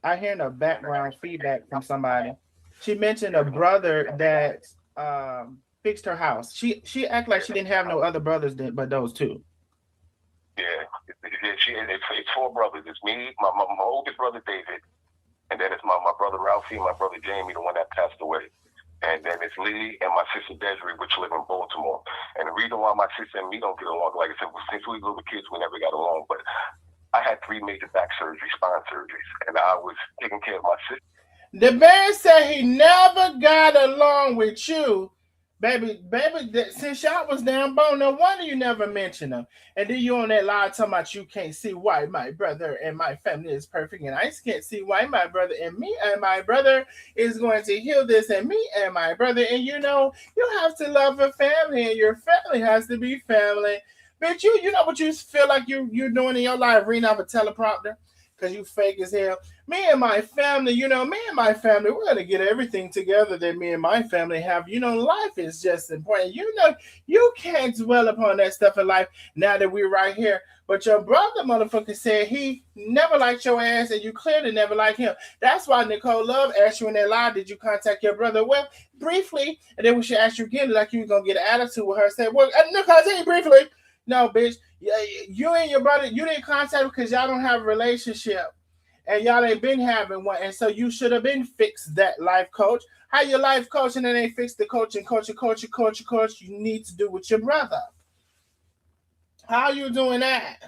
I hear in the background feedback from somebody. She mentioned a brother that fixed her house. She acted like she didn't have no other brothers but those two. Yeah, it's 4 brothers. It's me, my oldest brother David, and then it's my brother Ralphie, my brother Jamie, the one that passed away, and then it's Miss Lily and my sister Desiree, which live in Baltimore. And the reason why my sister and me don't get along, like I said, since we were little kids, we never got along. But I had 3 major back surgeries, spine surgeries, and I was taking care of my sister. The man said he never got along with you. Baby, since y'all was down bone, no wonder you never mentioned them. And then you on that lie talking about you can't see why my brother and my family is perfect, and I just can't see why my brother and me and my brother is going to heal this, and me and my brother. And you have to love a family, and your family has to be family. Bitch, you know what you feel like you're doing in your life, reading off a teleprompter? Because you fake as hell. Me and my family, we're going to get everything together that me and my family have. Life is just important. You can't dwell upon that stuff in life now that we're right here. But your brother, motherfucker, said he never liked your ass, and you clearly never liked him. That's why Nicole Love asked you in that live, did you contact your brother? Well, briefly, and then we should ask you again, like you were going to get an attitude with her. Say, well, Nicole, I tell you briefly. No, bitch. You and your brother, you didn't contact because y'all don't have a relationship. And y'all ain't been having one. And so you should have been fixed that life coach. How your life coach and then they fix the coach you need to do with your brother. How you doing that?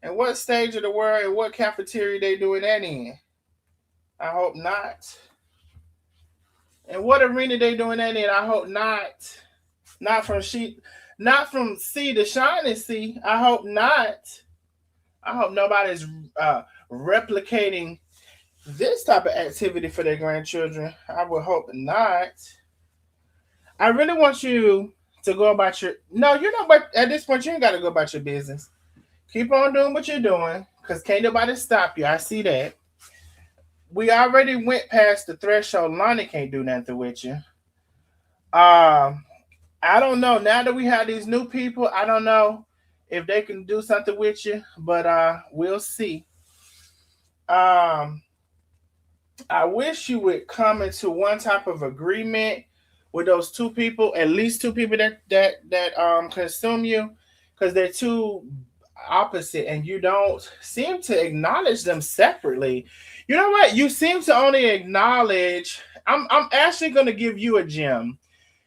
And what stage of the world and what cafeteria they doing that in? I hope not. And what arena they doing that in? I hope not. Not from sea to shining sea. I hope not. I hope nobody's replicating this type of activity for their grandchildren. I would hope not. I really want you to go about your... No, but at this point, you ain't got to go about your business. Keep on doing what you're doing, because can't nobody stop you. I see that. We already went past the threshold. Lonnie can't do nothing with you. I don't know. Now that we have these new people, I don't know if they can do something with you, but we'll see. I wish you would come into one type of agreement with those two people, at least two people that consume you, because they're too opposite, and you don't seem to acknowledge them separately. You know what? You seem to only acknowledge. I'm actually going to give you a gem.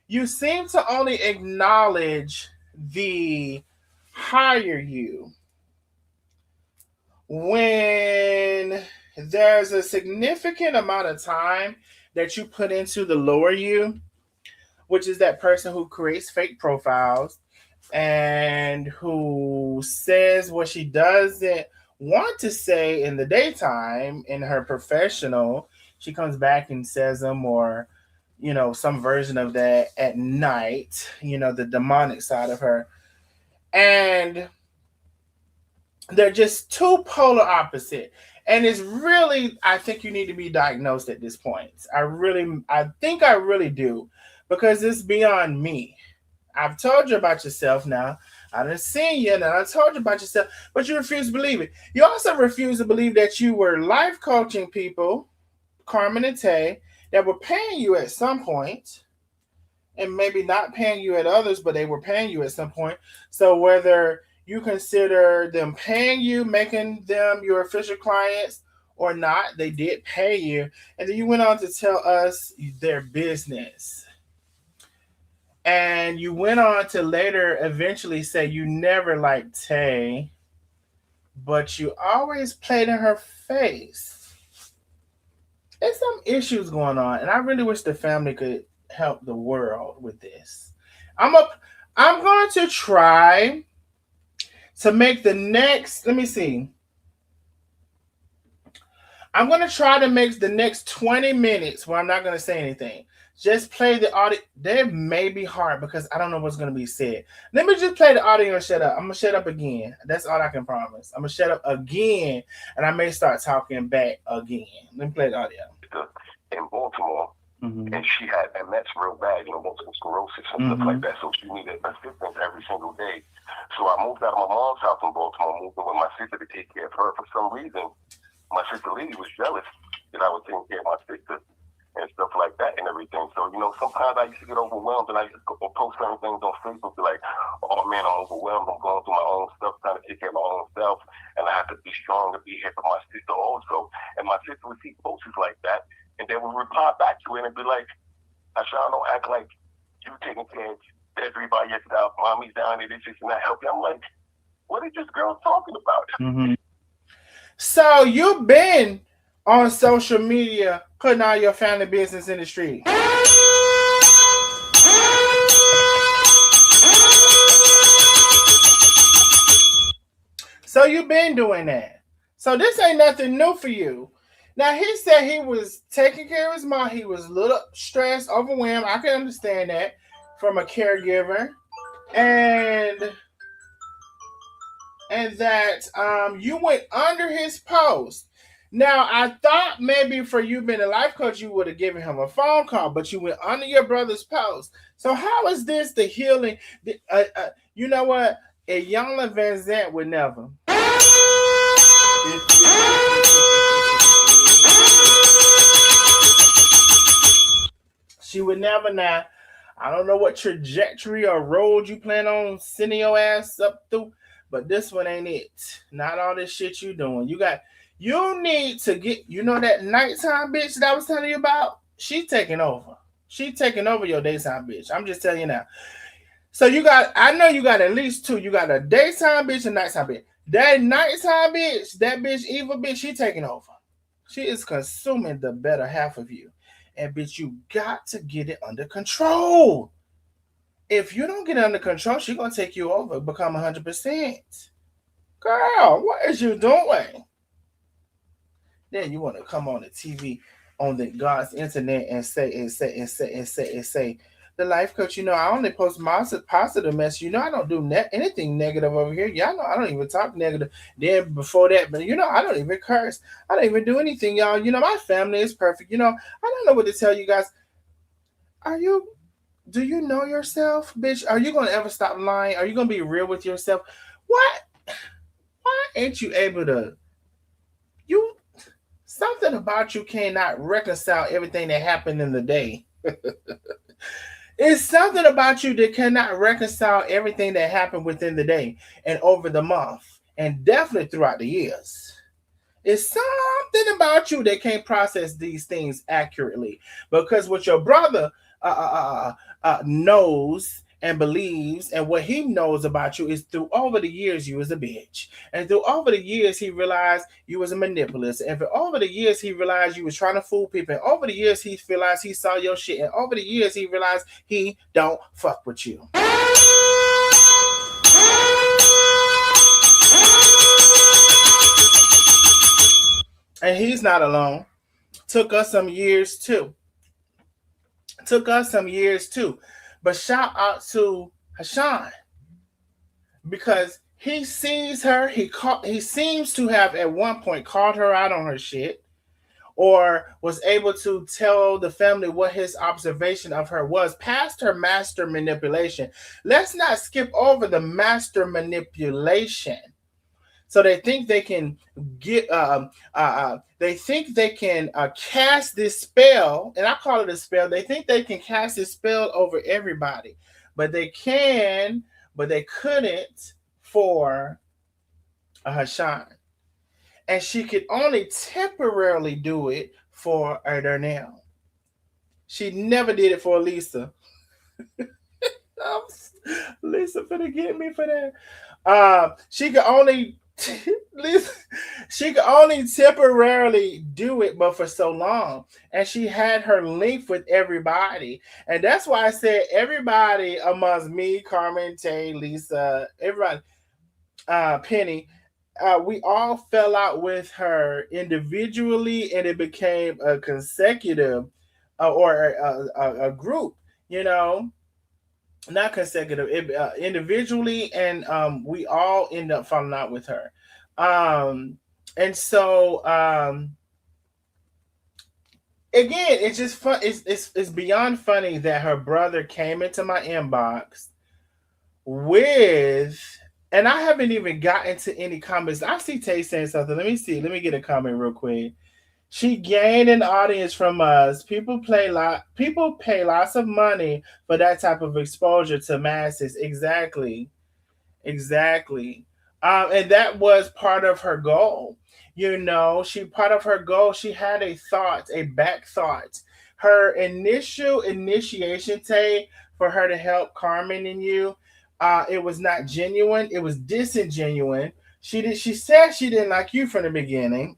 You seem to only acknowledge the higher you when there's a significant amount of time that you put into the lower you, which is that person who creates fake profiles and who says what she doesn't want to say in the daytime in her professional. She comes back and says them, or some version of that at night, the demonic side of her. And they're just two polar opposite. And it's really, I think you need to be diagnosed at this point. I think I really do, because it's beyond me. I've told you about yourself now. I done seen you, and I told you about yourself, but you refuse to believe it. You also refuse to believe that you were life coaching people, Carmen and Tay, that were paying you at some point, and maybe not paying you at others, but they were paying you at some point. So whether you consider them paying you, making them your official clients or not, they did pay you. And then you went on to tell us their business. And you went on to later eventually say you never liked Tay, but you always played in her face. There's some issues going on, and I really wish the family could help the world with this. I'm going to try to make the next, let me see. I'm going to try to make the next 20 minutes where I'm not going to say anything. Just play the audio. That may be hard because I don't know what's going to be said. Let me just play the audio and shut up. I'm going to shut up again. That's all I can promise. I'm going to shut up again, and I may start talking back again. Let me play the audio. In Baltimore, and she had MS real bad, multiple sclerosis and stuff like that. So she needed assistance every single day. So I moved out of my mom's house in Baltimore, moved in with my sister to take care of her. For some reason, my sister Lily was jealous that I was taking care of my sister and stuff like that and everything. So, sometimes I used to get overwhelmed, and I used to post certain things on Facebook, like, oh man, I'm overwhelmed. I'm going through my own stuff, trying to take care of my own self, and I have to be strong to be here for my sister also. And my sister would see posts like that, and they would reply back to it and be like, Ashawn, don't act like you taking care of everybody yourself. Mommy's down there, this and that help you. I'm like, what is this girl talking about? Mm-hmm. So you've been on social media putting all your family business in the street. So you've been doing that. So this ain't nothing new for you. Now he said he was taking care of his mom. He was a little stressed, overwhelmed. I can understand that from a caregiver, and that you went under his post. Now I thought maybe for you being a life coach, you would have given him a phone call, but you went under your brother's post. So how is this the healing? You know what? A young Van Zant would never. She would never. Now, I don't know what trajectory or road you plan on sending your ass up through, but this one ain't it. Not all this shit you doing. You need to get, that nighttime bitch that I was telling you about. She taking over. She taking over your daytime bitch. I'm just telling you now. So I know you got at least two. You got a daytime bitch and nighttime bitch. That nighttime bitch, that bitch, evil bitch, she taking over. She is consuming the better half of you. And bitch, you got to get it under control. If you don't get it under control, she gonna take you over, become 100%. Girl, what is you doing? Then you want to come on the TV, on the God's internet and say, the life coach, I only post positive message. I don't do anything negative over here. Y'all know I don't even talk negative. Then before that, but I don't even curse. I don't even do anything, y'all. My family is perfect. I don't know what to tell you guys. Do you know yourself, bitch? Are you gonna ever stop lying? Are you gonna be real with yourself? What? Why ain't you able to? Something about you cannot reconcile everything that happened in the day. It's something about you that cannot reconcile everything that happened within the day and over the month and definitely throughout the years. It's something about you that can't process these things accurately, because what your brother knows and believes, and what he knows about you, is through over the years you was a bitch, and through over the years he realized you was a manipulator, and for over the years he realized you was trying to fool people, and over the years he realized he saw your shit, and over the years he realized he don't fuck with you. And he's not alone. Took us some years too. But shout out to Hashan, because he sees her. He seems to have at one point called her out on her shit, or was able to tell the family what his observation of her was past her master manipulation. Let's not skip over the master manipulation. So they think they can get. They think they can cast this spell, and I call it a spell. They think they can cast this spell over everybody, but they can, but they couldn't for Hashan, and she could only temporarily do it for Erdernell. She never did it for Lisa. Lisa finna get me for that. She could only. She could only temporarily do it, but for so long, and she had her link with everybody, and that's why I said everybody amongst me, Carmen, Tay, Lisa, everybody, Penny, we all fell out with her individually, and it became a consecutive or a group, not consecutive, individually, and we all end up falling out with her, and so again, it's just fun. It's beyond funny that her brother came into my inbox with, and I haven't even gotten to any comments. I see Tay saying something. Let me get a comment real quick. She gained an audience from us. People pay lots of money for that type of exposure to masses. Exactly. And that was part of her goal. Part of her goal, she had a back thought her initial initiation tape for her to help Carmen and you, it was not genuine. It was disingenuine. She said she didn't like you from the beginning,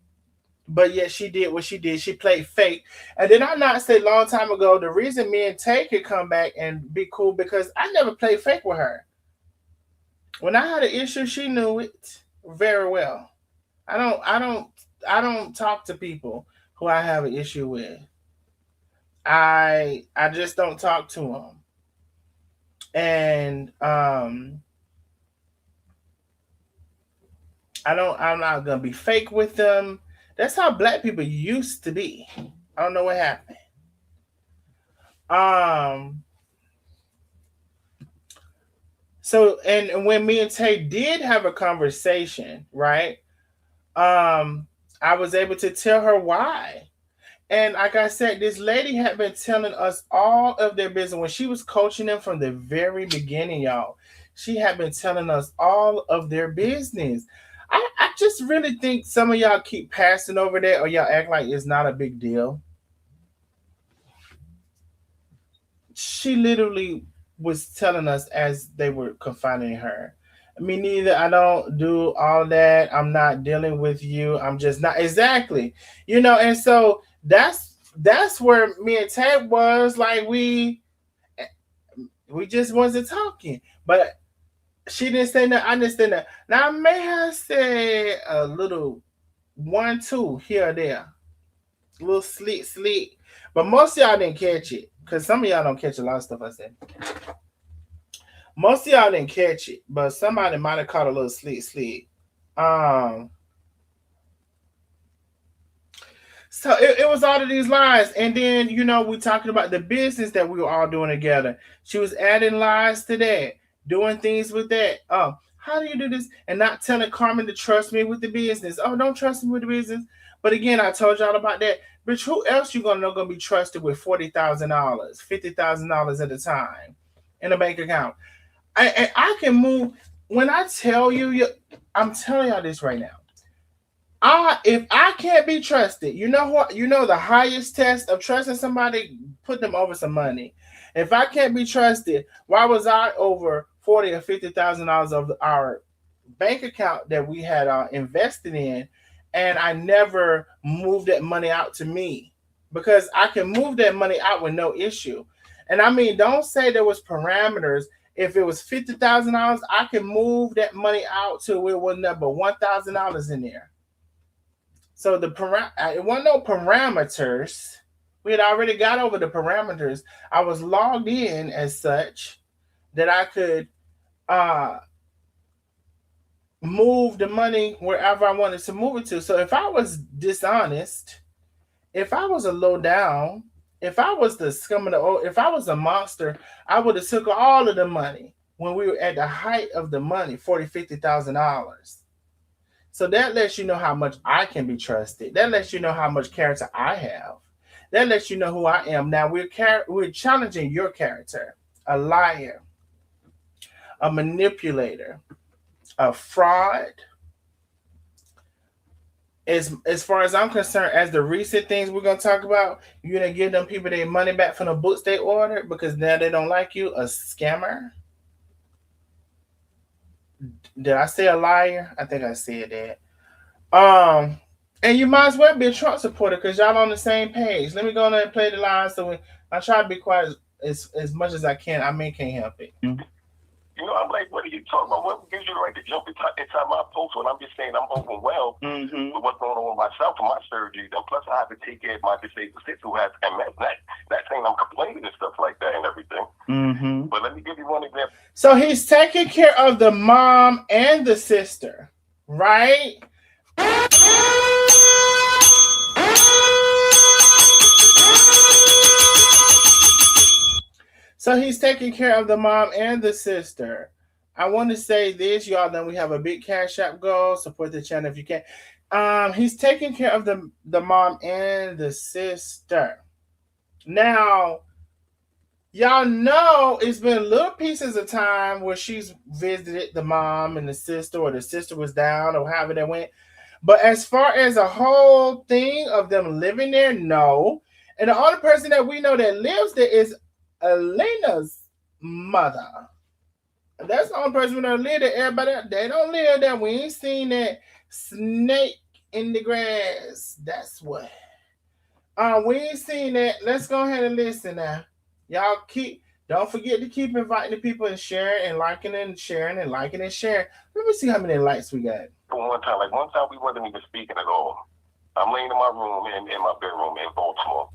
but yet she did what she did. She played fake. And then I not say long time ago the reason me and Tay could come back and be cool because I never played fake with her. When I had an issue, she knew it very well. I don't talk to people who I have an issue with. I just don't talk to them. And I'm not gonna be fake with them. That's how black people used to be. I don't know what happened. Um so and when me and Tay did have a conversation, right? I was able to tell her why. And like I said, this lady had been telling us all of their business when she was coaching them from the very beginning, y'all. She had been telling us all of their business. I just really think some of y'all keep passing over that or y'all act like it's not a big deal. She literally was telling us as they were confining her. Me neither. I don't do all that. I'm not dealing with you. I'm just not exactly, And so that's where me and Ted was like we just wasn't talking. But she didn't say that. I didn't say that. Now I may have said a little one, two here or there, a little sleep. But most of y'all didn't catch it because some of y'all don't catch a lot of stuff I said. Most of y'all didn't catch it, but somebody might have caught a little sleep. So it was all of these lies. And then, we talking about the business that we were all doing together. She was adding lies to that, doing things with that. How do you do this? And not telling Carmen to trust me with the business. Oh, don't trust me with the business. But again, I told y'all about that. Bitch, who else you gonna know gonna be trusted with $40,000, $50,000 at a time in a bank account? I can move. When I tell you, I'm telling y'all this right now. If I can't be trusted, you know what? The highest test of trusting somebody, put them over some money. If I can't be trusted, why was I over $40,000 or $50,000 of our bank account that we had invested in, and I never moved that money out to me? Because I can move that money out with no issue. And I mean, don't say there was parameters. If it was $50,000, I can move that money out to it was number $1,000 in there. So it wasn't no parameters. We had already got over the parameters. I was logged in as such that I could move the money wherever I wanted to move it to. So if I was dishonest, if I was a low down, if I was the scum of the old, if I was a monster, I would have took all of the money when we were at the height of the money, $40,000, $50,000. So that lets you know how much I can be trusted. That lets you know how much character I have. That lets you know who I am. Now we're challenging your character. A liar, a manipulator, a fraud. As far as I'm concerned, as the recent things we're gonna talk about, you're gonna give them people their money back from the books they ordered because now they don't like you. A scammer. Did I say a liar? I think I said that. And you might as well be a Trump supporter because y'all on the same page. Let me go on and play the line. I try to be quiet as much as I can. I mean, can't help it. I'm like, what are you talking about? What gives you the right to jump inside my post when I'm just saying I'm overwhelmed with what's going on with myself and my surgery? And plus, I have to take care of my disabled sister who has MS. Not saying I'm complaining and stuff like that and everything. But let me give you one example. So he's taking care of the mom and the sister, right? So he's taking care of the mom and the sister. I want to say this, y'all. Then we have a big Cash App goal. Support the channel if you can. He's taking care of the mom and the sister. Now, y'all know it's been little pieces of time where she's visited the mom and the sister, or the sister was down, or however that went. But as far as a whole thing of them living there, no. And the only person that we know that lives there is Elena's mother. That's the only person we don't live there. Everybody else, they don't live there. We ain't seen that snake in the grass. That's what. We ain't seen that. Let's go ahead and listen now. Y'all keep. Don't forget to keep inviting the people and sharing and liking and sharing and liking and sharing. Let me see how many likes we got. For one time we wasn't even speaking at all. I'm laying in my room in my bedroom in Baltimore,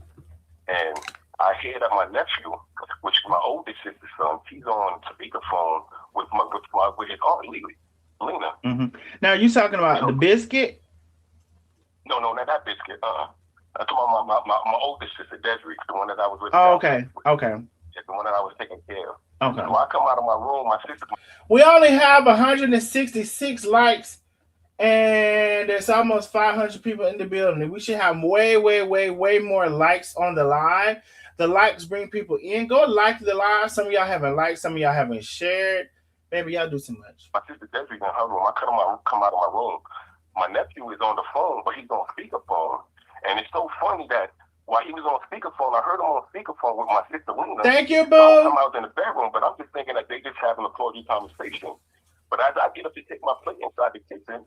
and I hear that my nephew, which is my oldest sister's son, he's on speakerphone with his aunt Lena. Mm-hmm. Now you talking about the biscuit? No, not that biscuit. I'm talking about my oldest sister, Desiree, the one that I was with. Oh, okay. The one that I was taking care of. Okay. So I come out of my room, my sister. We only have 166 likes, and there's almost 500 people in the building. We should have way more likes on the live. The likes bring people in. Go like the live. Some of y'all haven't liked, some of y'all haven't shared. Maybe y'all do too much. My sister Desiree's in her room. I come out of my room. My nephew is on the phone, but he's on speakerphone. And it's so funny that while he was on speakerphone, I heard him on speakerphone with my sister Lena. Thank you, boo. I was in the bedroom, but I'm just thinking that they just having a cordial conversation. But as I get up to take my plate inside the kitchen,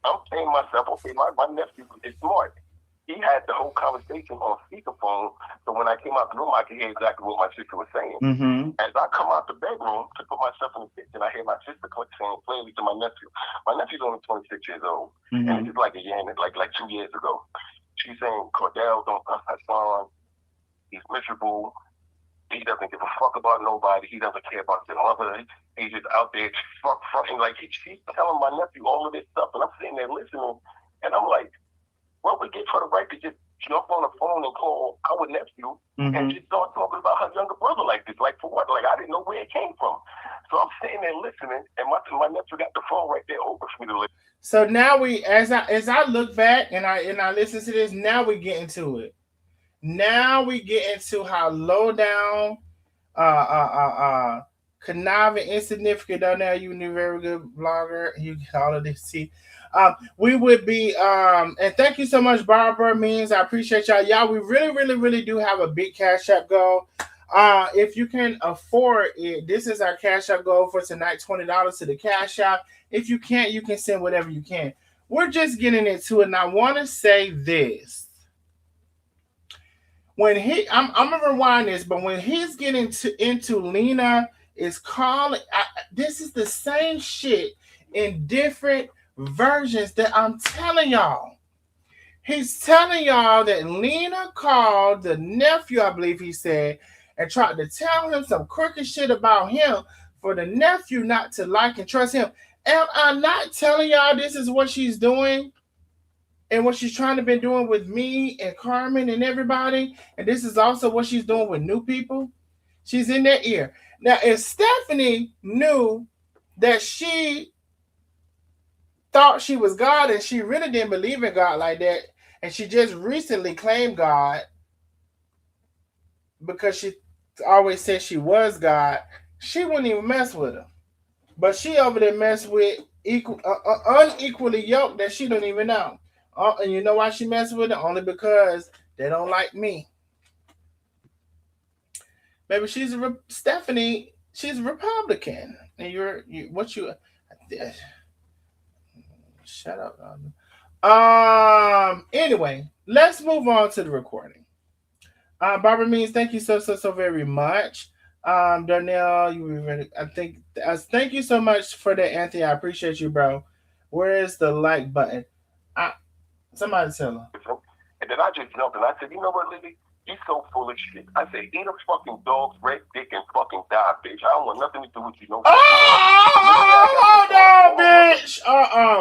I'm saying to myself, okay, my nephew is smart. He had the whole conversation on speakerphone, so when I came out the room, I could hear exactly what my sister was saying. Mm-hmm. As I come out the bedroom to put myself in the kitchen, I hear my sister saying clearly to my nephew. My nephew's only 26 years old, and this is like a year, like 2 years ago. She's saying, Cordell, don't touch my son. He's miserable. He doesn't give a fuck about nobody. He doesn't care about his mother. He's just out there fucking like she's telling my nephew all of this stuff, and I'm sitting there listening, and I'm like, what would give her the right to just jump on the phone and call our nephew and just start talking about her younger brother like this? Like for what? Like I didn't know where it came from. So I'm sitting there listening, and my nephew got the phone right there over for me to listen. So now as I look back and I listen to this, now we get into it. Now we get into how low down, conniving, insignificant. Don't know you a very good blogger. You all of this. See, we would be. And thank you so much, Barbara. Means I appreciate y'all. Y'all, we really do have a big Cash App goal. If you can afford it, this is our Cash App goal for tonight. $20 to the Cash App. If you can't, you can send whatever you can. We're just getting into it, and I want to say this. When I'm gonna rewind this, but when he's getting into Lena is calling, this is the same shit in different versions that I'm telling y'all. He's telling y'all that Lena called the nephew, I believe he said, and tried to tell him some crooked shit about him for the nephew not to like and trust him. Am I not telling y'all this is what she's doing? And what she's trying to be doing with me and Carmen and everybody. And this is also what she's doing with new people. She's in their ear. Now, if Stephanie knew that she thought she was God and she really didn't believe in God like that, and she just recently claimed God because she always said she was God, she wouldn't even mess with her. But she over there mess with unequally yoked that she don't even know. And you know why she messes with it? Only because they don't like me. Maybe Stephanie. She's a Republican, and shut up. Anyway, let's move on to the recording. Barbara Means, thank you so very much. Darnell, you were ready. Thank you so much for that, Anthony. I appreciate you, bro. Where is the like button? Somebody tell her. And then I just jumped and I said, you know what, Lily? You're so full of shit. I said, eat a fucking dog's red dick and fucking die, bitch. I don't want nothing to do with you. No. Oh, no, bitch.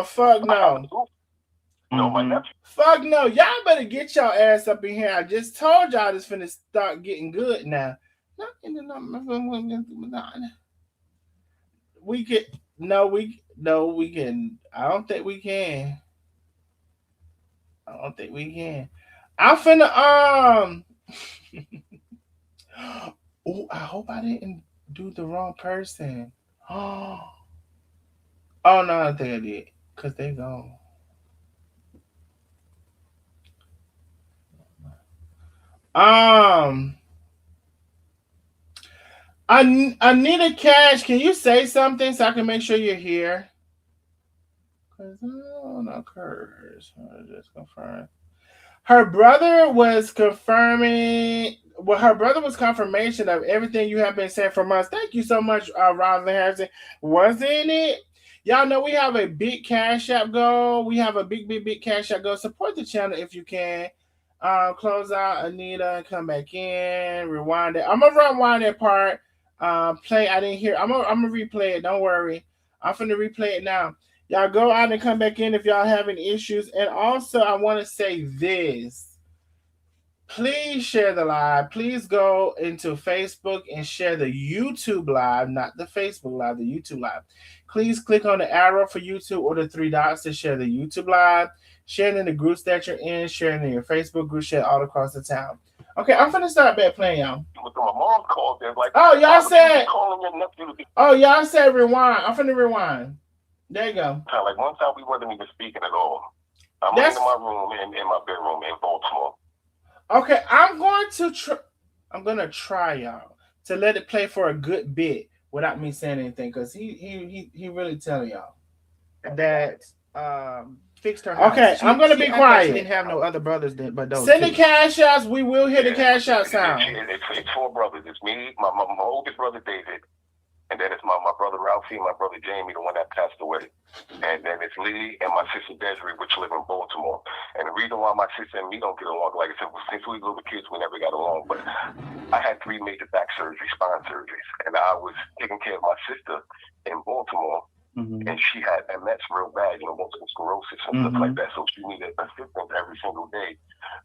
Fuck no. No, my nephew. Fuck no. Y'all better get your ass up in here. I just told y'all this finna start getting good now. We can. No, we can. I don't think we can. I'm finna oh, I hope I didn't do the wrong person. Oh no, I think I did. Cause they gone. Anita Cash, can you say something so I can make sure you're here? Because I don't know, curse. Just confirm. Her brother was confirming. Well, her brother was confirmation of everything you have been saying for months. Thank you so much, Rosalind Harrison. Wasn't it? Y'all know we have a big Cash App goal. We have a big Cash App goal. Support the channel if you can. Close out Anita and come back in. Rewind it. I'm gonna rewind that part. Play. I didn't hear. I'm gonna replay it. Don't worry. I'm finna replay it now. Y'all go out and come back in if y'all having issues. And also, I want to say this. Please share the live. Please go into Facebook and share the YouTube live, not the Facebook live, the YouTube live. Please click on the arrow for YouTube or the three dots to share the YouTube live. Share it in the groups that you're in. Share it in your Facebook group. Share it all across the town. Okay, I'm finna start back playing, y'all. My mom called there like, oh, y'all said. Oh, y'all said rewind. I'm finna rewind. There you go. Like one time we wasn't even speaking at all. I'm in my room in my bedroom in Baltimore. Okay, I'm gonna try, y'all, to let it play for a good bit without me saying anything, because he really telling y'all that fixed her house. Okay, I'm gonna be quiet. She didn't have no other brothers but those. Send the cash outs. We will hear the cash out sound. It's four brothers. It's me, my oldest brother David. And then it's my brother Ralphie, my brother Jamie, the one that passed away. And then it's Lee and my sister Desiree, which live in Baltimore. And the reason why my sister and me don't get along, like I said, since we were little kids, we never got along. But I had 3 major back surgeries, spine surgeries. And I was taking care of my sister in Baltimore. Mm-hmm. And she had MS real bad, multiple sclerosis and stuff like that. So she needed assistance every single day.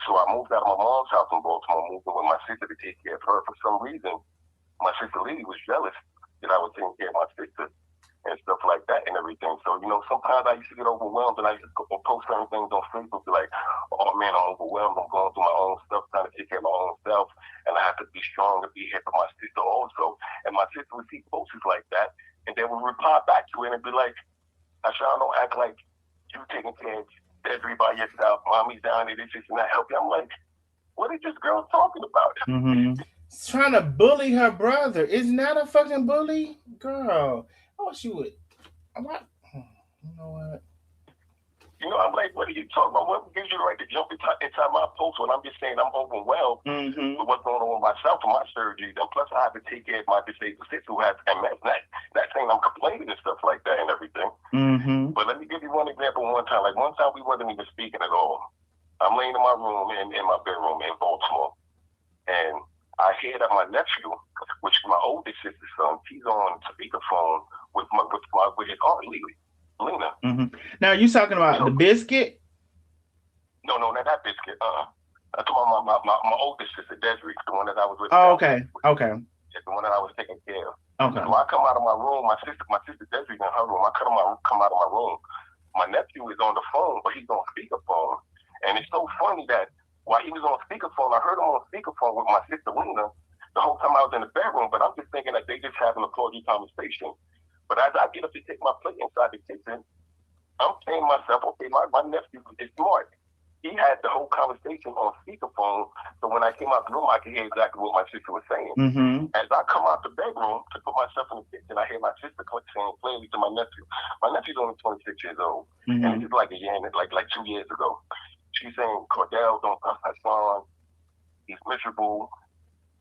So I moved out of my mom's house in Baltimore, moved in with my sister to take care of her. For some reason, my sister Lee was jealous that I was taking care of my sister and stuff like that and everything. So, sometimes I used to get overwhelmed and I used to post certain things on Facebook like, oh man, I'm overwhelmed. I'm going through my own stuff, trying to take care of my own self. And I have to be strong to be here for my sister also. And my sister would see posts like that. And they would reply back to it and be like, Asha, don't act like you taking care of everybody yourself. Mommy's down there, this and that, help you. I'm like, what is this girl talking about? Mm-hmm. Trying to bully her brother. Isn't that a fucking bully? Girl, I wish you would. What? You know what? I'm like, what are you talking about? What gives you the right to jump inside my post when I'm just saying I'm overwhelmed with what's going on with myself and my surgeries? And plus, I have to take care of my disabled sister who has MS. Not saying I'm complaining and stuff like that and everything. Mm-hmm. But let me give you one example one time. Like, one time we wasn't even speaking at all. I'm laying in my room, in my bedroom in Baltimore. And I hear that my nephew, which is my oldest sister's son, he's on speakerphone with his aunt Lena. Mm-hmm. Now you talking about the biscuit? No, not that biscuit. I'm talking about my oldest sister Desiree, the one that I was with. Oh, okay. It's the one that I was taking care of. Okay. So I come out of my room. My sister Desiree's in her room. I come out of my room. My nephew is on the phone, but he's on speakerphone, and it's so funny that. While he was on speakerphone, I heard him on speakerphone with my sister Lena the whole time I was in the bedroom, but I'm just thinking that they just having a cordial conversation. But as I get up to take my plate inside the kitchen, I'm saying to myself, okay, my nephew is smart. He had the whole conversation on speakerphone, so when I came out the room, I could hear exactly what my sister was saying. Mm-hmm. As I come out the bedroom to put myself in the kitchen, I hear my sister saying clearly to my nephew. My nephew's only 26 years old, and this is like a year, like 2 years ago. She's saying, Cordell, don't touch my son. He's miserable.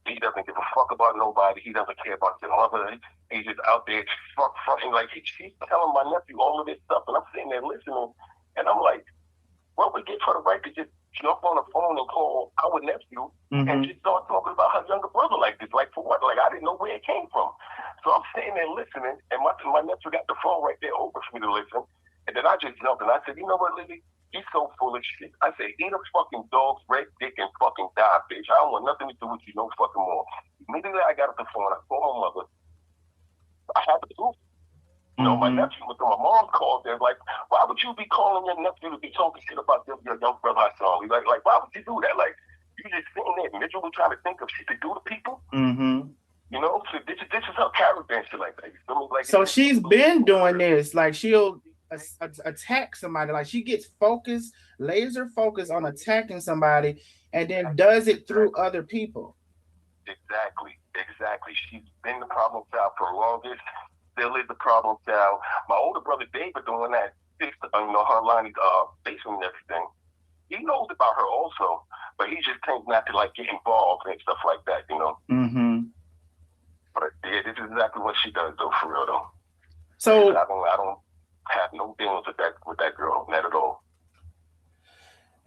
He doesn't give a fuck about nobody. He doesn't care about your mother. He's just out there fronting. Like, she's telling my nephew all of this stuff, and I'm sitting there listening, and I'm like, what would give her the right to just jump on the phone and call our nephew and just start talking about her younger brother like this? Like, for what? Like, I didn't know where it came from. So I'm sitting there listening, and my nephew got the phone right there over for me to listen, and then I just jumped, and I said, you know what, Lily? He's so full of shit. I said, eat a fucking dog's red dick and fucking die, bitch. I don't want nothing to do with you no fucking more. Immediately I got off the phone. I called my mother. I had to do it. My nephew, my mom called there, like, why would you be calling your nephew to be talking shit about your young brother I saw? Like, why would you do that? Like, you just sitting there miserable trying to think of shit to do to people? Mm-hmm. So this is her character and shit like that. You feel me? Like, so she's been doing this. Like, she'll attack somebody. Like she gets focused, laser focused on attacking somebody, and then does it through other people. Exactly. She's been the problem child for the longest. Still is the problem child. My older brother David, the one that fixed, her Lonnie's basement and everything. He knows about her also, but he just tends not to like get involved and stuff like that, Mm-hmm. But yeah, this is exactly what she does though, for real though. So I don't have no dealings with that girl, not at all.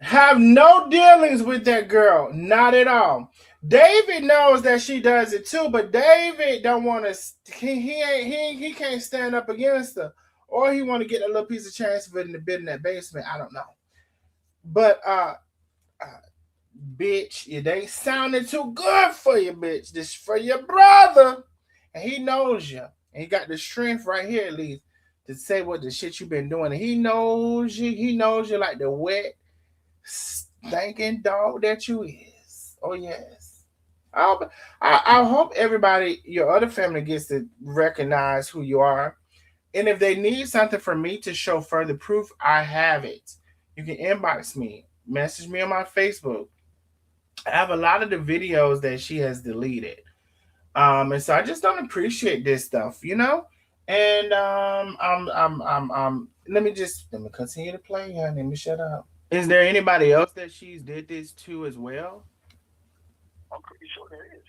Have no dealings with that girl, not at all. David knows that she does it too, but David don't want to. He can't stand up against her, or he want to get a little piece of chance for it in the bed in that basement. I don't know, but bitch, it ain't sounding too good for you, bitch. This for your brother, and he knows you, and he got the strength right here at least to say what the shit you been doing. And he knows you. He knows you like the wet stinking dog that you is. Oh yes. I hope everybody, your other family, gets to recognize who you are. And if they need something from me to show further proof, I have it. You can inbox me, message me on my Facebook. I have a lot of the videos that she has deleted. And so I just don't appreciate this stuff, And let me continue to play here. Let me shut up. Is there anybody else that she's did this to as well? I'm pretty sure there is.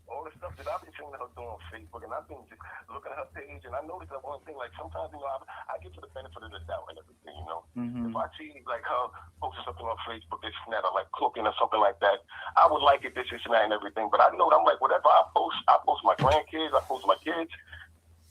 All the stuff that I've been seeing her doing on Facebook, and I've been just looking at her page, and I noticed that one thing, like sometimes, I give her the benefit of the doubt and everything, Mm-hmm. If I see like her posting something on Facebook, this and that, or like cooking or something like that, I would like it, this and that and everything. But I know that I'm like, whatever I post my grandkids, I post my kids,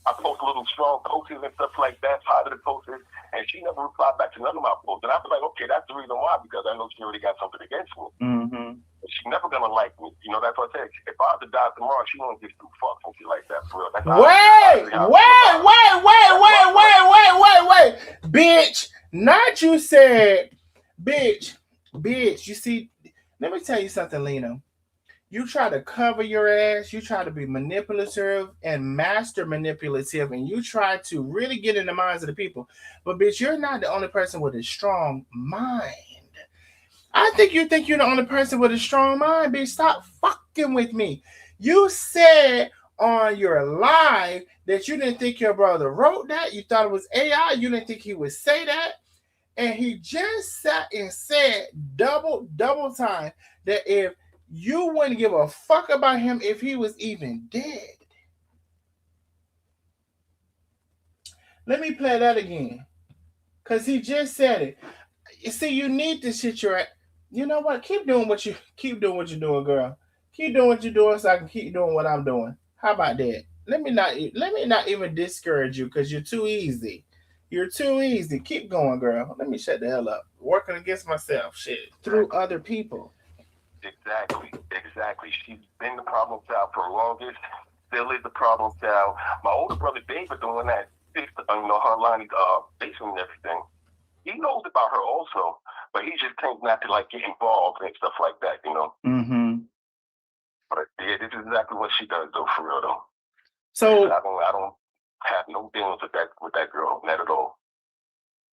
I post little strong posts and stuff like that, positive posts, and she never replied back to none of my posts. And I was like, okay, that's the reason why, because I know she already got something against me. Mm-hmm. She's never gonna like me. That's what I said. If I was to die tomorrow, she won't give two fucks and shit like that, for real. That's Wait. Bitch, not you said, bitch. You see, let me tell you something, Lena. You try to cover your ass, you try to be manipulative and master manipulative, and you try to really get in the minds of the people. But bitch, you're not the only person with a strong mind. I think you're the only person with a strong mind, bitch. Stop fucking with me. You said on your live that you didn't think your brother wrote that. You thought it was AI. You didn't think he would say that. And he just sat and said double time that if you wouldn't give a fuck about him if he was even dead. Let me play that again. Because he just said it. You see, you need to shit your ass. You know what? Keep doing what you're doing, girl. Keep doing what you're doing so I can keep doing what I'm doing. How about that? Let me not even discourage you because you're too easy. You're too easy. Keep going, girl. Let me shut the hell up. Working against myself, shit. Through other people. Exactly. She's been the problem child for the longest. Still is the problem child. My older brother David, the one that fixed, her Lonnie's basement and everything. He knows about her also, but he just tends not to like get involved and stuff like that, Mm-hmm. But yeah, this is exactly what she does though, for real though. So I don't have no dealings with that girl, not at all.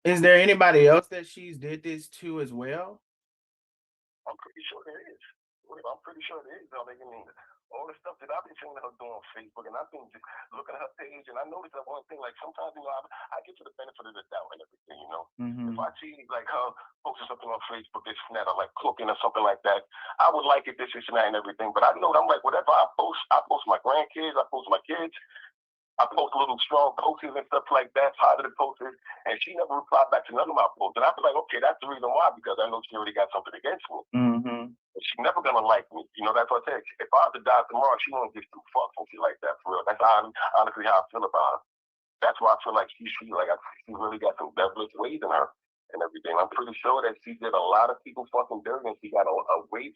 Is there anybody else that she's did this to as well? I'm pretty sure there is. All the stuff that I've been seeing her doing on Facebook, and I've been just looking at her page, and I noticed that one thing, like sometimes, I give her the benefit of the doubt and everything, Mm-hmm. If I see like her posting something on Facebook, this and that, or like cooking or something like that, I would like it, this and that and everything. But I know that I'm like, whatever I post my grandkids, I post my kids, I post little strong posts and stuff like that, positive posts, and she never replied back to none of my posts. And I was like, okay, that's the reason why, because I know she already got something against me. Mm-hmm. She's never gonna like me. That's what I said. If I was to die tomorrow, she won't give two fucks and shit like that, for real. That's honestly how I feel about her. That's why I feel like she really got some devilish ways in her and everything. I'm pretty sure that she did a lot of people fucking dirty, and she got away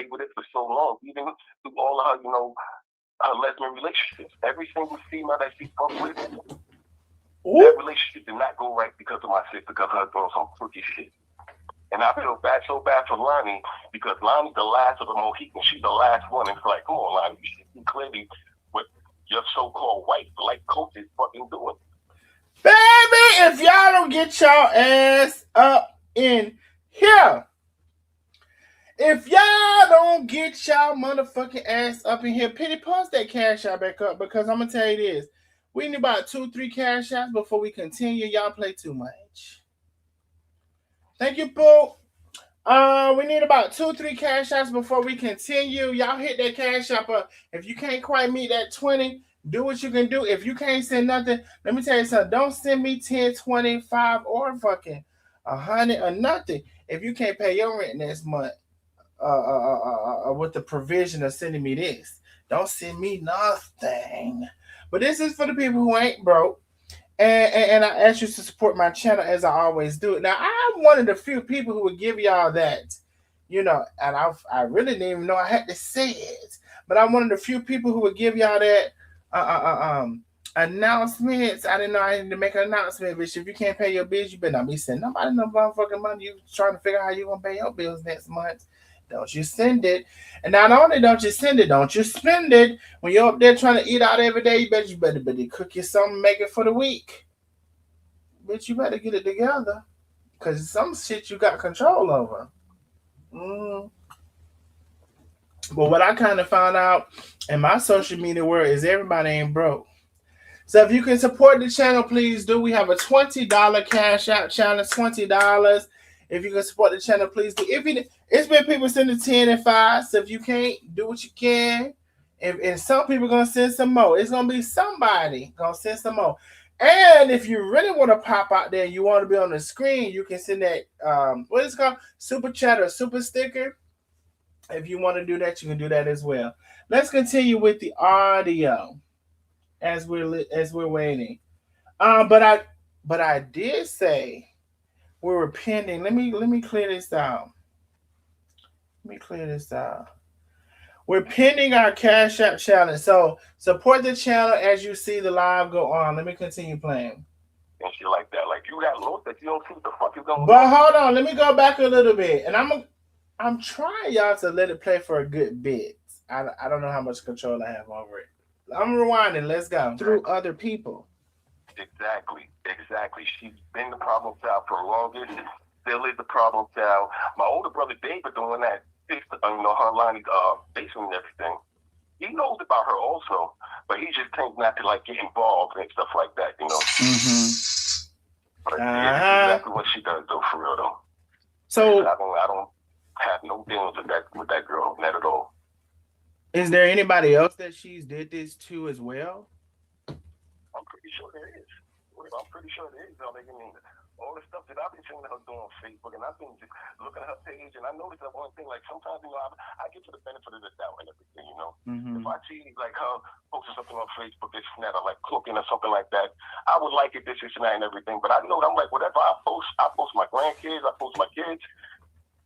with it for so long, even through all of her, lesbian relationships. Every single female that she fucked with, that relationship did not go right because of my sister, because of her doing some freaky shit. And I feel so bad for Lonnie, because Lonnie's the last of the Mohicans. She's the last one. And it's like, come on, Lonnie, you see clearly what your so-called white life coach is fucking doing. Baby, if y'all don't get y'all ass up in here, if y'all don't get y'all motherfucking ass up in here, Penny, post that cash out back up, because I'm gonna tell you this. We need about 2-3 cash outs before we continue. Y'all play too much. Thank you, Pooh. We need about 2-3 cash outs before we continue. Y'all hit that cash out up. If you can't quite meet that 20, do what you can do. If you can't send nothing, let me tell you something. Don't send me 10, 25, or fucking 100 or nothing. If you can't pay your rent next month, with the provision of sending me this, don't send me nothing. But this is for the people who ain't broke. And I ask you to support my channel as I always do. Now, I'm one of the few people who would give y'all that, and I really didn't even know I had to say it, but I'm one of the few people who would give y'all that announcements. I didn't know I had to make an announcement, bitch. If you can't pay your bills, you better not be sending nobody no motherfucking money. You trying to figure out how you gonna pay your bills next month. Don't you send it. And not only don't you send it, don't you spend it. When you're up there trying to eat out every day, you better cook you something, make it for the week. Bitch, you better get it together. Because some shit you got control over. But what I kind of found out in my social media world is everybody ain't broke. So if you can support the channel, please do. We have a $20 cash out challenge, $20. If you can support the channel, please do. It's been people sending 10 and 5. So if you can't, do what you can. And some people gonna send some more. It's gonna be somebody gonna send some more. And if you really want to pop out there, you want to be on the screen, you can send that what is it called? Super chat or super sticker. If you want to do that, you can do that as well. Let's continue with the audio as we're waiting. But I did say we were pending. Let me clear this out. We're pending our Cash App challenge. So support the channel as you see the live go on. Let me continue playing. And shit like that. Like you got lost that you don't see what the fuck is going on. But hold on, let me go back a little bit. And I'm trying y'all to let it play for a good bit. I don't know how much control I have over it. I'm rewinding. Let's go. Through other people. Exactly. She's been the problem child for the longest. Still is the problem child. My older brother David, the one that fixed, her line, basement and everything. He knows about her also, but he just tends not to like get involved and stuff like that, Mm-hmm. But yeah, exactly what she does though, for real though. So I don't have no dealings with that girl, not at all. Is there anybody else that she's did this to as well? I'm pretty sure there is. All the stuff that I've been seeing her doing on Facebook, and I've been just looking at her page, and I noticed that one thing, like sometimes, I get to the benefit of the doubt and everything, Mm-hmm. If I see, like, her posting something on Facebook, this and that, or like cooking or something like that, I would like it, this and that, and everything, but I know that I'm like, whatever I post my grandkids, I post my kids,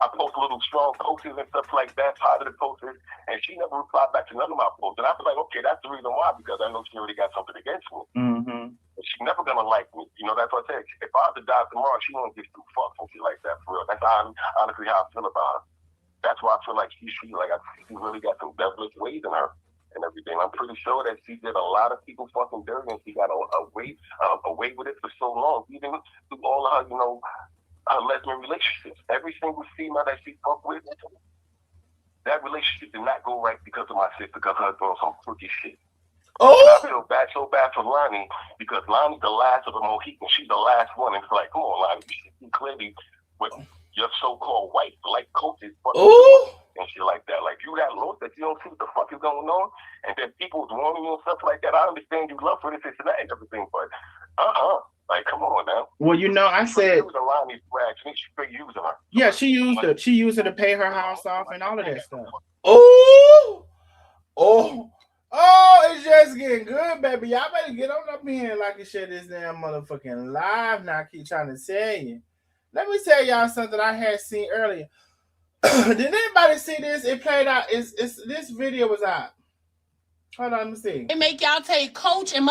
I post little strong posters and stuff like that, positive posters, and she never replied back to none of my posts. And I feel like, okay, that's the reason why, because I know she already got something against me. Mm-hmm. She's never gonna like me. That's what I said. If I had to die tomorrow, she won't give two fucks and shit like that for real. That's honestly how I feel about her. That's why I feel like she really got some devilish ways in her and everything. I'm pretty sure that she did a lot of people fucking dirty, and she got away with it for so long, even through all of her, her lesbian relationships. Every single female that she fucked with, that relationship did not go right because of my sister, because of her doing some freaky shit. Oh! And I feel so bad for Lonnie, because Lonnie's the last of the Mohicans. She's the last one. And it's like, come on, Lonnie, you see clearly what your so-called white like coaches and shit like that. Like, you got lost that you don't see what the fuck is going on, and then people warning you and stuff like that. I understand you love for this and that and everything, but like, come on now. Well, I said yeah, she used it. She used it to pay her house off and all of that stuff. It's just getting good, baby. Y'all better get on up here and like and share this damn motherfucking live. Now I keep trying to tell you. Let me tell y'all something I had seen earlier. Did anybody see this? It played out. This video was out. Hold on, let me see. They make y'all take coach and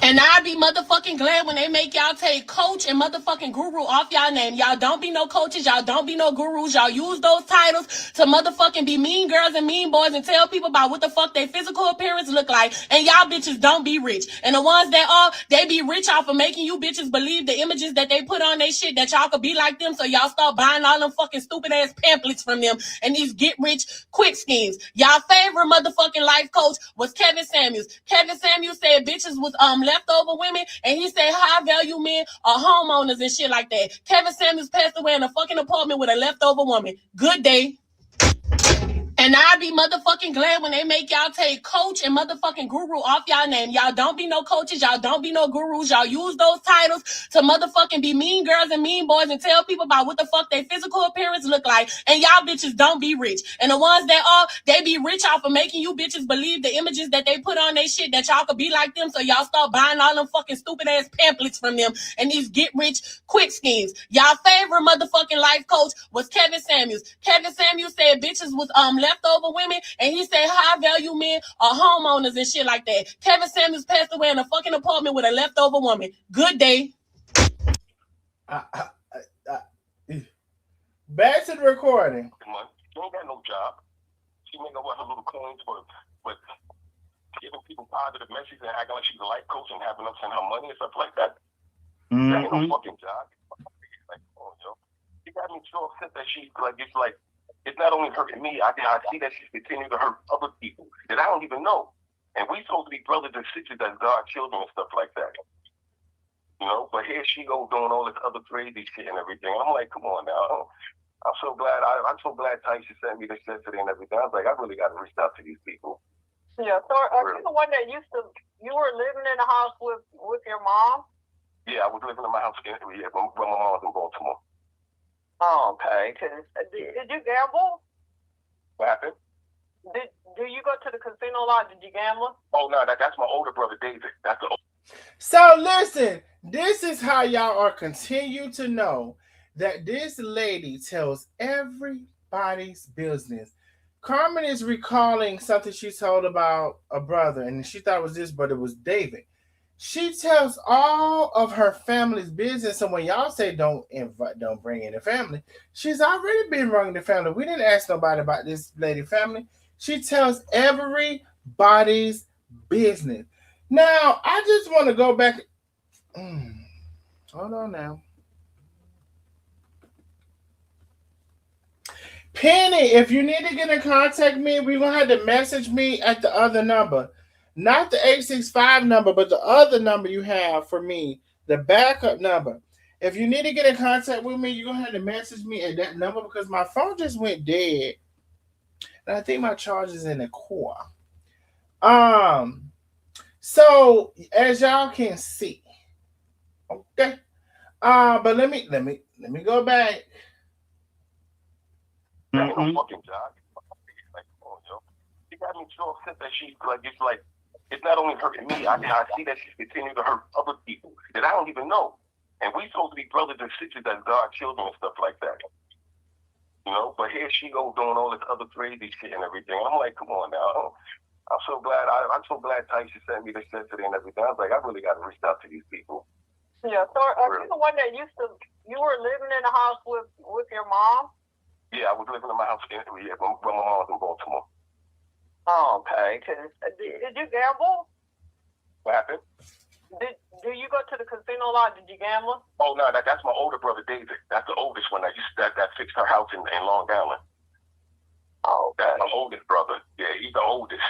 And I be motherfucking glad when they make y'all take coach and motherfucking guru off y'all name. Y'all don't be no coaches. Y'all don't be no gurus. Y'all use those titles to motherfucking be mean girls and mean boys and tell people about what the fuck their physical appearance look like. And y'all bitches don't be rich. And the ones that are, they be rich off of making you bitches believe the images that they put on their shit that y'all could be like them. So y'all start buying all them fucking stupid ass pamphlets from them and these get rich quick schemes. Y'all favorite motherfucking life coach was Kevin Samuels. Kevin Samuels said bitches was leftover women, and he said high value men are homeowners and shit like that. Kevin Samuels passed away in a fucking apartment with a leftover woman. Good day. And I be motherfucking glad when they make y'all take coach and motherfucking guru off y'all name. Y'all don't be no coaches. Y'all don't be no gurus. Y'all use those titles to motherfucking be mean girls and mean boys and tell people about what the fuck their physical appearance look like. And y'all bitches don't be rich. And the ones that are, they be rich off of making you bitches believe the images that they put on their shit that y'all could be like them. So y'all start buying all them fucking stupid ass pamphlets from them and these get rich quick schemes. Y'all favorite motherfucking life coach was Kevin Samuels. Kevin Samuels said bitches was leftover women, and he said high value men are homeowners and shit like that. Kevin Samuels passed away in a fucking apartment with a leftover woman. Good day. Back to the recording. She ain't got no job. She make up her little coins for giving people positive messages and acting like she's a life coach and having them send her money and stuff like that. That ain't no fucking job. Like, oh, yo. She got me so upset that she's like, it's not only hurting me, I see that she's continuing to hurt other people that I don't even know. And we supposed to be brothers and sisters as God's children and stuff like that. You know, but here she goes doing all this other crazy shit and everything. I'm like, come on now. I'm so glad Tyson sent me this yesterday and everything. I was like, I really got to reach out to these people. Yeah, so are you the one that you were living in a house with your mom? Yeah, I was living in my house when my mom was in Baltimore. Oh, okay. Did you gamble? What happened? Do you go to the casino a lot? Did you gamble? Oh, no, that's my older brother, David. That's the So listen, this is how y'all are continue to know that this lady tells everybody's business. Carmen is recalling something she told about a brother, and she thought it was this, but it was David. She tells all of her family's business, and when y'all say don't bring in the family, she's already been bringing the family. We didn't ask nobody about this lady family. She tells everybody's business. Now, I just want to go back. Hold on now. Penny, if you need to get in contact me, we're going to have to message me at the other number. Not the 865 number, but the other number you have for me, the backup number. If you need to get in contact with me, you're going to have to message me at that number because my phone just went dead. And I think my charge is in the core. So as y'all can see, okay. But let me go back. That ain't no fucking job. Like, oh, yo. She got me so upset that she's like, it's not only hurting me, I see that she's continuing to hurt other people that I don't even know. And we supposed to be brothers and sisters as God's children and stuff like that. You know, but here she goes doing all this other crazy shit and everything. I'm like, come on now. I'm so glad Tyson sent me this yesterday and everything. I was like, I really got to reach out to these people. Yeah, so are you the one that you were living in a house with your mom? Yeah, I was living in my house when my mom was in Baltimore. Oh, okay. Did you gamble? What happened? Do you go to the casino a lot? Did you gamble? Oh, no, that's my older brother, David. That's the oldest one that fixed her house in Long Island. Oh, okay. That's my oldest brother. Yeah, he's the oldest.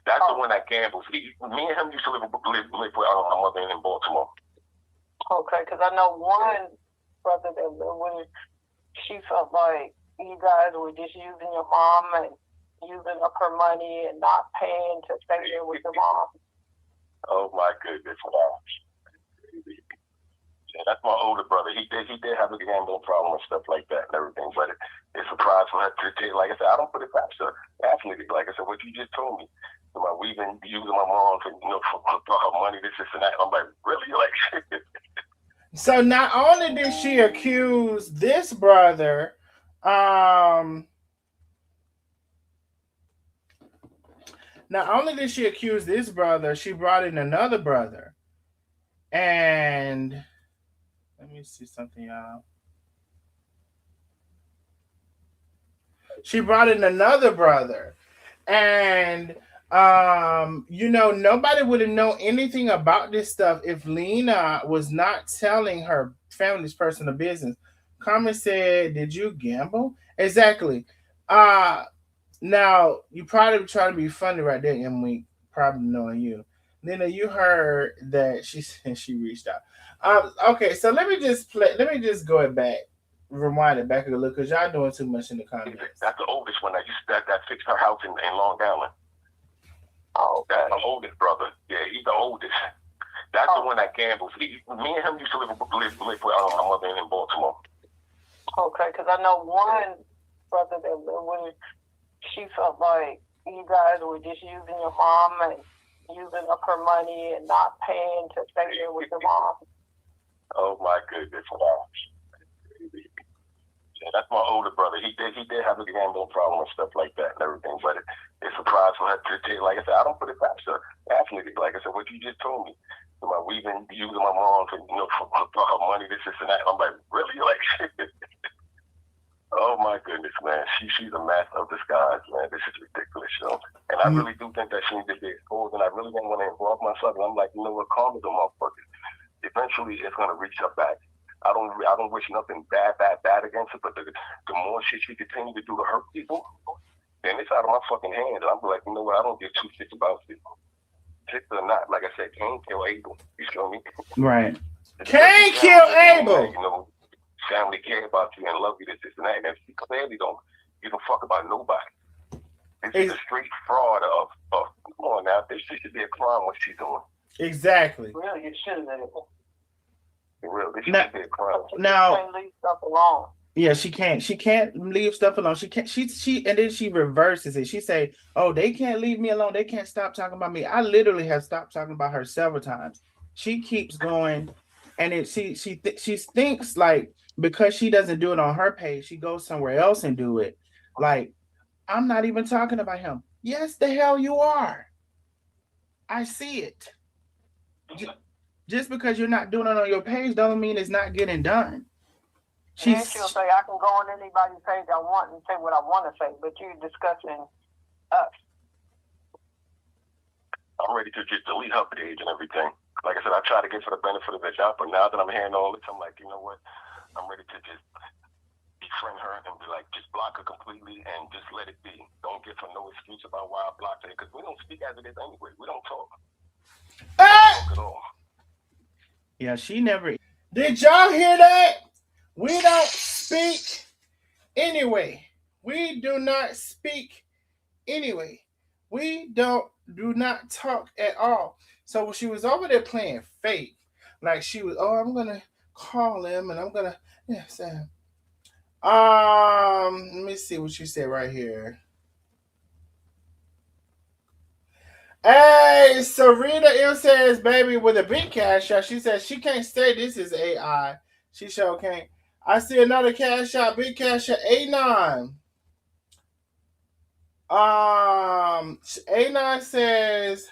That's the one that gambles. Me and him used to live with my mother in Baltimore. Okay, because I know one brother that when she felt like you guys were just using your mom and using up her money and not paying to stay there with your mom. Oh my goodness! Wow. Yeah, that's my older brother. He did have a gambling problem and stuff like that and everything, but it's a surprise for her to take. Like I said, I don't put it past her. Definitely, like I said, what you just told me. We've been using my mom for her money, this and that. I'm like, really? Like. So not only did she accuse this brother, Not only did she accuse this brother, she brought in another brother. And let me see something, y'all. She brought in another brother. And nobody would have known anything about this stuff if Lena was not telling her family's personal business. Carmen said, "Did you gamble?" Exactly. Now you probably try to be funny right there, Emily, probably knowing you. Lena, you heard that she said she reached out. Okay, so let me just play. Let me just go it back, rewind it back a little, because y'all doing too much in the comments. That's the oldest one that fixed her house in Long Island. Oh, that's the oldest brother. Yeah, he's the oldest. That's the one that gambles. Me and him used to live with my mother in Baltimore. Okay, because I know one brother that when she felt like you guys were just using your mom and using up her money and not paying to stay there with your mom. Oh my goodness! Wow. Yeah, that's my older brother. He did have a gambling problem and stuff like that and everything. But it's a surprise for her to take. Like I said, I don't put it past her. Definitely, like I said, what you just told me. We've been using my mom for her money, this and that. I'm like, really? Like, oh my goodness, man. She's a master of disguise, man. This is ridiculous, And I really do think that she needs to be exposed, and I really don't want to involve myself. And I'm like, what? Calm as a motherfucker. Eventually, it's gonna reach her back. I don't wish nothing bad against her, but the more shit she continue to do to hurt people, then it's out of my fucking hands. And I'm like, what? I don't give two shits about people. Shit or not, like I said, Cain kill Abel. You feel me? Right. Cain kill Abel. Family care about you and love you, this and that. And she clearly don't give a fuck about nobody. This is a straight fraud of come on now. This should be a crime what she's doing. Exactly. Really, it shouldn't. This should be a crime. Now, she can't leave stuff alone. Yeah, she can't. She can't leave stuff alone. She can't. She and then she reverses it. She say, "Oh, they can't leave me alone. They can't stop talking about me." I literally have stopped talking about her several times. She keeps going, and she thinks like because she doesn't do it on her page, she goes somewhere else and do it. Like, I'm not even talking about him. Yes, the hell you are. I see it. Just because you're not doing it on your page doesn't mean it's not getting done. She'll say, I can go on anybody's page I want and say what I want to say, but you're discussing us. I'm ready to just delete her page and everything. Like I said, I try to get for the benefit of the doubt, but now that I'm hearing all this, I'm like, you know what? I'm ready to just befriend her and be like, just block her completely and just let it be. Don't give her no excuse about why I blocked her, because we don't speak as it is anyway. We don't talk. We don't talk at all. Yeah, she never. Did y'all hear that? We don't speak anyway. We do not speak anyway. We do not talk at all. So when she was over there playing fake, like she was, I'm gonna call him and I'm gonna let me see what she said right here. Hey, Sarita M says, baby, with a big cash out. She says she can't say this is AI. She sure can't. I see another cash out, big cash out, A9. A9 says,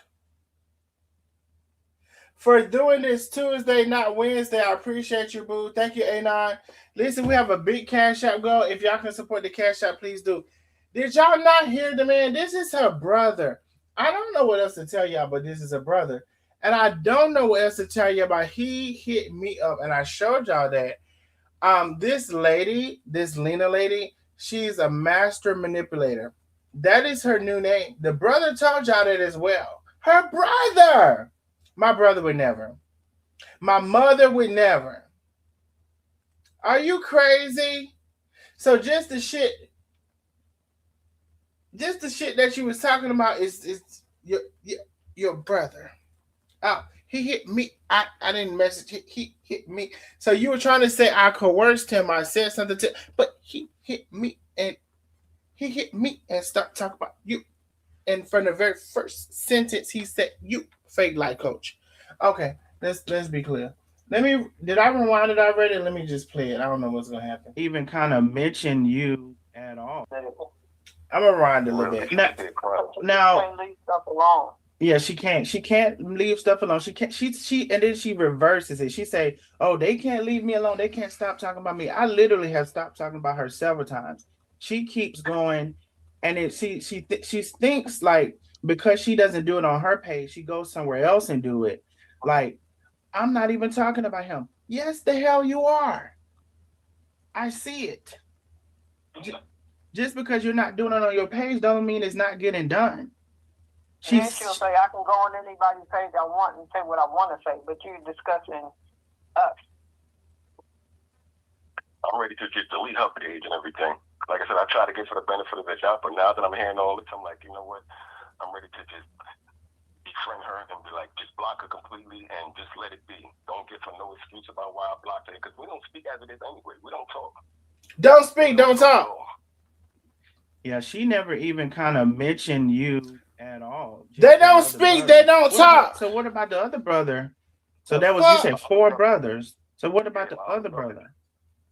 for doing this Tuesday, not Wednesday. I appreciate you, boo. Thank you, A9. Listen, we have a big cash out go. If y'all can support the cash out, please do. Did y'all not hear the man? This is her brother. I don't know what else to tell y'all, but this is a brother. And I don't know what else to tell you about. He hit me up, and I showed y'all that. This lady, this Lena lady, she's a master manipulator. That is her new name. The brother told y'all that as well. Her brother. My brother would never. My mother would never. Are you crazy? So just the shit that you was talking about is your brother. Oh, he hit me. I didn't message. He hit me. So you were trying to say I coerced him. I said something to, but he hit me and stopped talking about you. And from the very first sentence, he said you fake life coach. Okay, let's be clear. Did I rewind it already? Let me just play it. I don't know what's gonna happen. Even kind of mention you at all. I'm around a little Really, bit. Now, She now can't leave stuff alone. yeah, she can't. She can't leave stuff alone. She can't. She and then she reverses it. She say, "Oh, they can't leave me alone. They can't stop talking about me." I literally have stopped talking about her several times. She keeps going, and it she thinks like because she doesn't do it on her page, she goes somewhere else and do it. Like I'm not even talking about him. Yes, the hell you are. I see it. Just because you're not doing it on your page, don't mean it's not getting done. And then she'll say, I can go on anybody's page I want and say what I want to say, but you're discussing us. I'm ready to just delete her page and everything. Like I said, I try to get for the benefit of the doubt, but now that I'm hearing all this, I'm like, you know what? I'm ready to just befriend her and be like, just block her completely and just let it be. Don't give her no excuse about why I blocked her, because we don't speak as it is anyway. We don't talk. Don't speak, don't talk. Yeah, she never even kind of mentioned you at all. They don't speak, they don't talk. So what about the other brother? So that was, you said 4 brothers. So what about the other brother?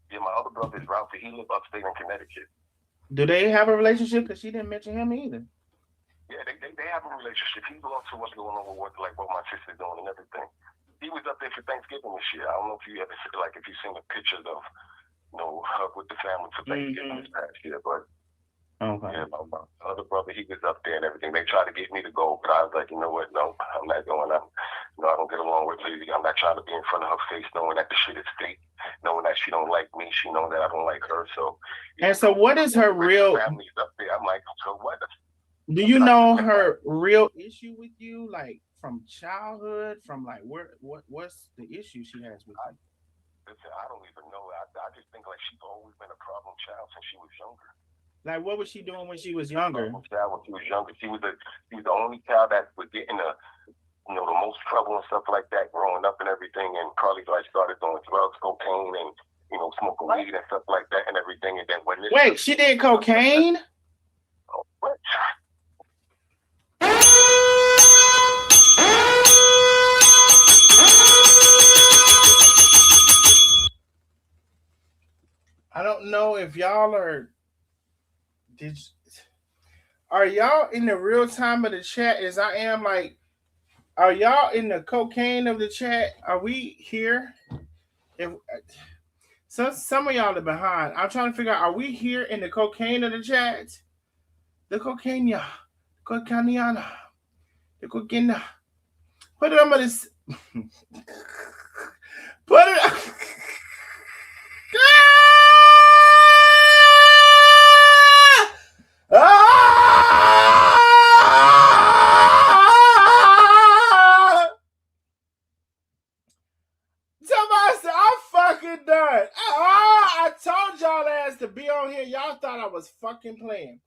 Yeah, my other brother is Ralphie. He lives upstate in Connecticut. Do they have a relationship? Because she didn't mention him either. Yeah, they have a relationship. He belongs to what's going on with what my sister's doing and everything. He was up there for Thanksgiving this year. I don't know if you ever if you've seen the pictures of her with the family for Thanksgiving this past year, but yeah, my other brother, he was up there and everything. They tried to get me to go, but I was like, you know what? No, I'm not going. I don't get along with Lizzie. I'm not trying to be in front of her face, knowing that the shit is fake, knowing that she don't like me, she knows that I don't like her. So, and so what is her real? Family's up there. I'm like, so what? Do you know her real issue with you, like from childhood, from like what's the issue she has with you? Listen, I don't even know. I just think like she's always been a problem child since she was younger. Like, what was she doing when she was younger? When she was younger, she was the only child that was getting the most trouble and stuff like that growing up and everything. And probably like started doing drugs, cocaine, and smoking weed and stuff like that and everything. And then when wait, she did cocaine? Oh, what? I don't know if y'all are. Are y'all in the real time of the chat as I am? Like, are y'all in the cocaine of the chat? Are we here? If some of y'all are behind. I'm trying to figure out, are we here in the cocaine of the chat? The cocaine, cocainiana, the cocaine. Put it on this. Put it. I'm fucking done. I told y'all ass to be on here. Y'all thought I was fucking playing.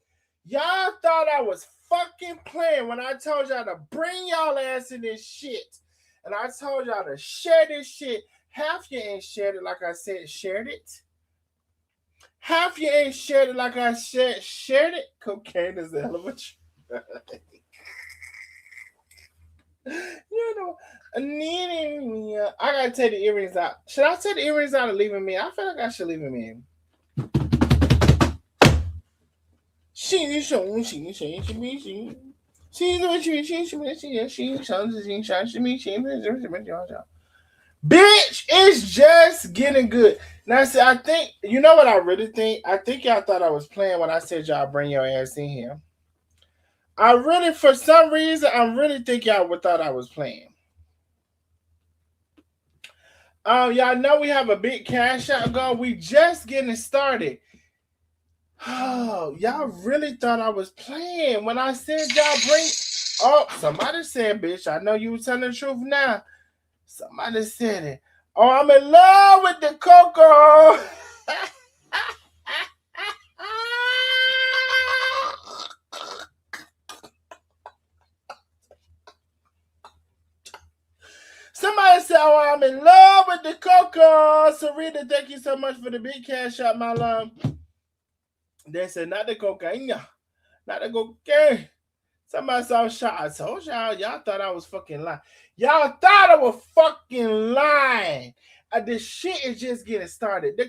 Y'all thought I was fucking playing when I told y'all to bring y'all ass in this shit. And I told y'all to share this shit. Half you ain't shared it like I said shared it. Half you ain't shared it like I said shared it. Cocaine is a hell of a drug. I gotta take the earrings out. Should I take the earrings out or leave them in? I feel like I should leave them in. Bitch, it's just getting good. Now, see, I think, you know what I really think? I think y'all thought I was playing when I said y'all bring your ass in here. For some reason, I really think y'all thought I was playing. Y'all know we have a big cash out going. We just getting started. Oh, y'all really thought I was playing when I said y'all bring. Oh, somebody said, bitch, I know you were telling the truth now. Somebody said it. Oh, I'm in love with the cocoa. Somebody said, oh, I'm in love with the cocoa. Serena, thank you so much for the big cash out, my love. They said, not the cocaine. Not the cocaine. Somebody saw shot. I told y'all thought I was fucking lying. Y'all thought I was fucking lying. This shit is just getting started.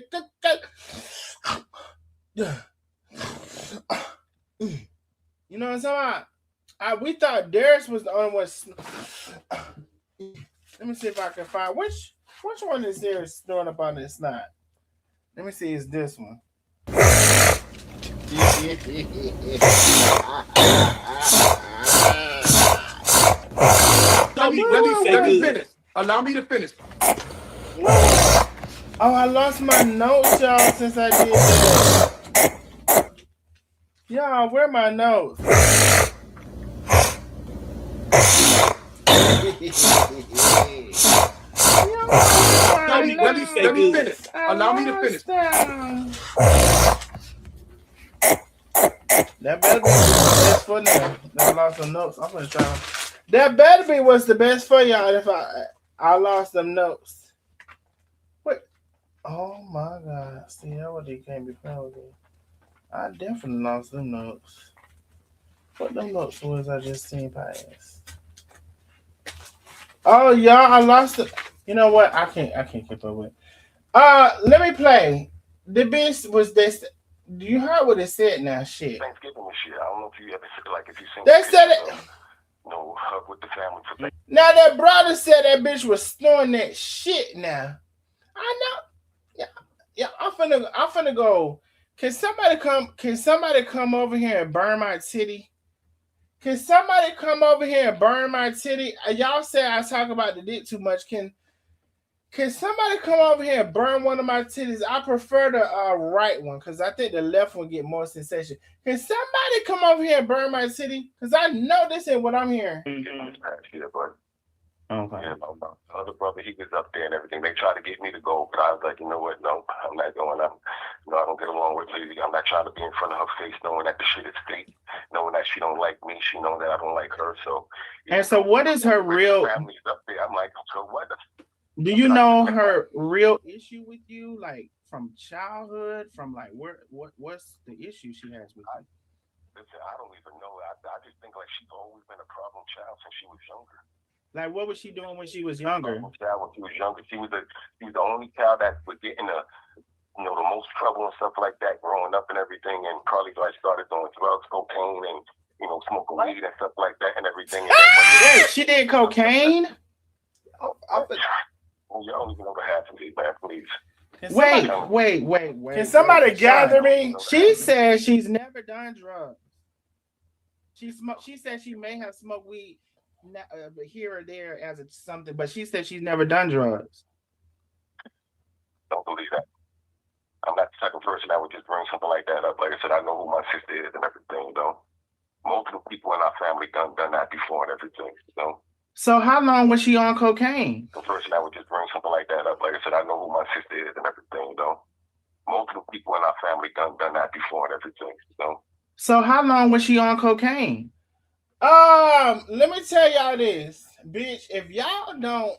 You know what I'm talking about? We thought Darius was the only one. Let me see if I can find which one is there snoring up on this snot. Let me see, it's this one. Let me finish. Allow me to finish. Oh, I lost my notes, y'all, since I did that. Y'all, where are my notes? Let me finish. Allow me to finish. That better be the best for now. I lost some notes. I'm gonna try. That better be what's the best for y'all if I lost some notes. Wait. Oh my God. See, that what they can't be playing with me. I definitely lost them notes. What them notes was I just seen past? Oh y'all, I lost it. You know what? I can't keep up with. Let me play. The beast was this. Do you heard what it said now? Shit. Thanksgiving this year. I don't know if you ever if you seen. They said it. Hug with the family for Thanksgiving. Now that brother said that bitch was snoring that shit. Now, I know. Yeah. I'm finna go. Can somebody come over here and burn my titty? Can somebody come over here and burn my titty? Y'all say I talk about the dick too much. Can somebody come over here and burn one of my titties? I prefer the right one because I think the left one get more sensation. Can somebody come over here and burn my titty? Because I know this ain't what I'm hearing. Okay. Yeah, my other brother, he was up there and everything. They tried to get me to go, but I was like, you know what? No, I'm not going. I don't get along with Lizzie. I'm not trying to be in front of her face, knowing that the shit is fake, knowing that she don't like me. She knows that I don't like her. So. And so, what is her real? Family's up there. I'm like, so what? Do you know her real issue with you, like from childhood? From like what's the issue she has with you? Listen, I don't even know. I just think like she's always been a problem child since she was younger. Like, what was she doing when she was younger? When she was younger, she was the only child that would get in the most trouble and stuff like that growing up and everything. And probably like started doing drugs, cocaine, and smoking weed and stuff like that and everything. And wait, she did cocaine? You don't even know what happened to you, man. Please. Wait. Can somebody gather me? She said she's never done drugs. She said she may have smoked weed here or there as something, but she said she's never done drugs. Don't believe that. I'm not the second person that would just bring something like that up. Like I said, I know who my sister is and everything, Multiple people in our family done that before and everything, So how long was she on cocaine? The person that would just bring something like that up. Like I said, I know who my sister is and everything, Multiple people in our family done that before and everything, So how long was she on cocaine? Let me tell y'all this, bitch. If y'all don't,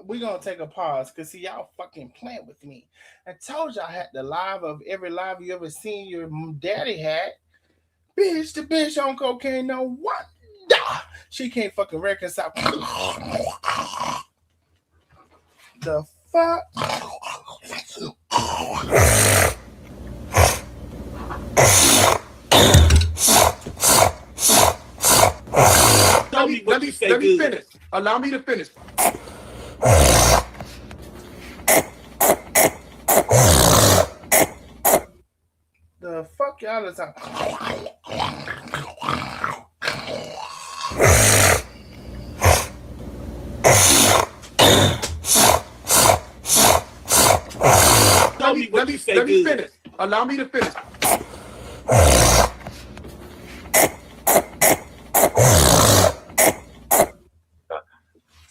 we gonna take a pause because see y'all fucking playing with me. I told y'all I had the live of every live you ever seen your daddy had. Bitch, the bitch on cocaine, no wonder she can't fucking reconcile. The fuck? Let me finish. Allow me to finish. The fuck y'all is on? Let me finish. Allow me to finish.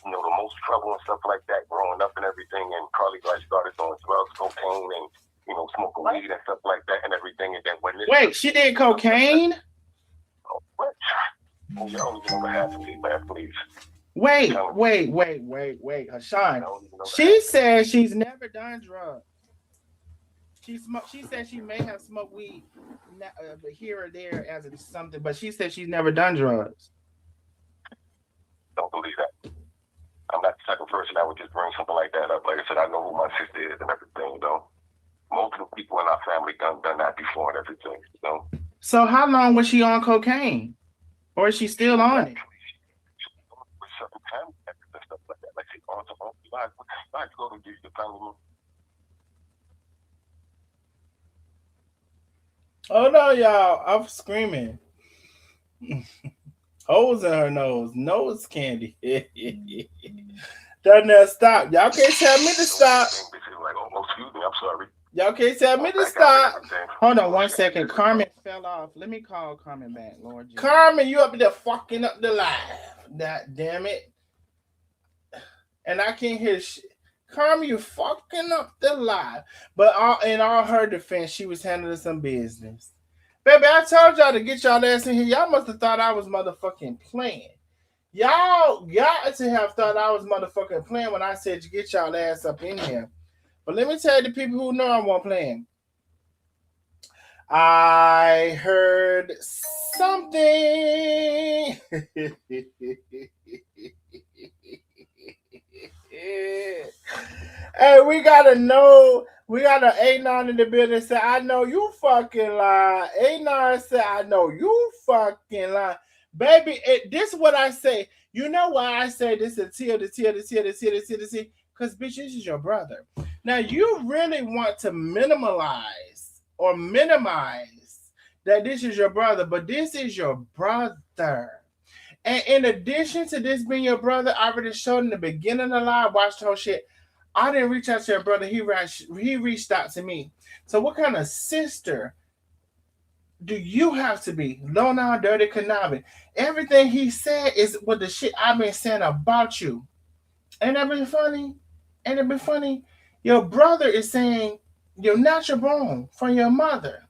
The most trouble and stuff like that growing up and everything, and probably like started doing drugs, cocaine, and smoking weed and stuff like that and everything. And then when wait, she did cocaine? What? You don't even know what happened to you, man. Please. Wait, Hashan. She said she's never done drugs. She said she may have smoked weed here or there as something, but she said she's never done drugs. Don't believe that. I'm not the second person that would just bring something like that up. Like I said, I know who my sister is and everything, Multiple people in our family done that before and everything, So how long was she on cocaine? Or is she still on it? With certain family members and stuff like that. Like, she on some live. Like, go and get your family. Oh no, y'all. I'm screaming. Holes in her nose candy. Doesn't stop. Y'all can't tell me to stop. Like, oh, excuse me, I'm sorry. Y'all can't tell me to stop. Hold on 1 second. Carmen fell off. Let me call Carmen back, Lord Jesus. Carmen, you up there fucking up the live. God damn it. And I can't hear shit. Carmen, you fucking up the live. But in all her defense, she was handling some business. Baby, I told y'all to get y'all ass in here. Y'all must have thought I was motherfucking playing. Y'all got to have thought I was motherfucking playing when I said you get y'all ass up in here. But let me tell you the people who know I wasn't playing. I heard something. Hey, we got a A9 in the building say, I know you fucking lie. A9 said, I know you fucking lie. Baby, this is what I say. You know why I say this is T. Because, bitch, this is your brother. Now, you really want to minimize that this is your brother, but this is your brother. And in addition to this being your brother, I already showed in the beginning of the live, watched the whole shit. I didn't reach out to your brother. He reached out to me. So what kind of sister do you have to be? Low now, dirty, conniving. Everything he said is what the shit I've been saying about you. Ain't that been funny? Ain't it been funny? Your brother is saying you're natural born from your mother.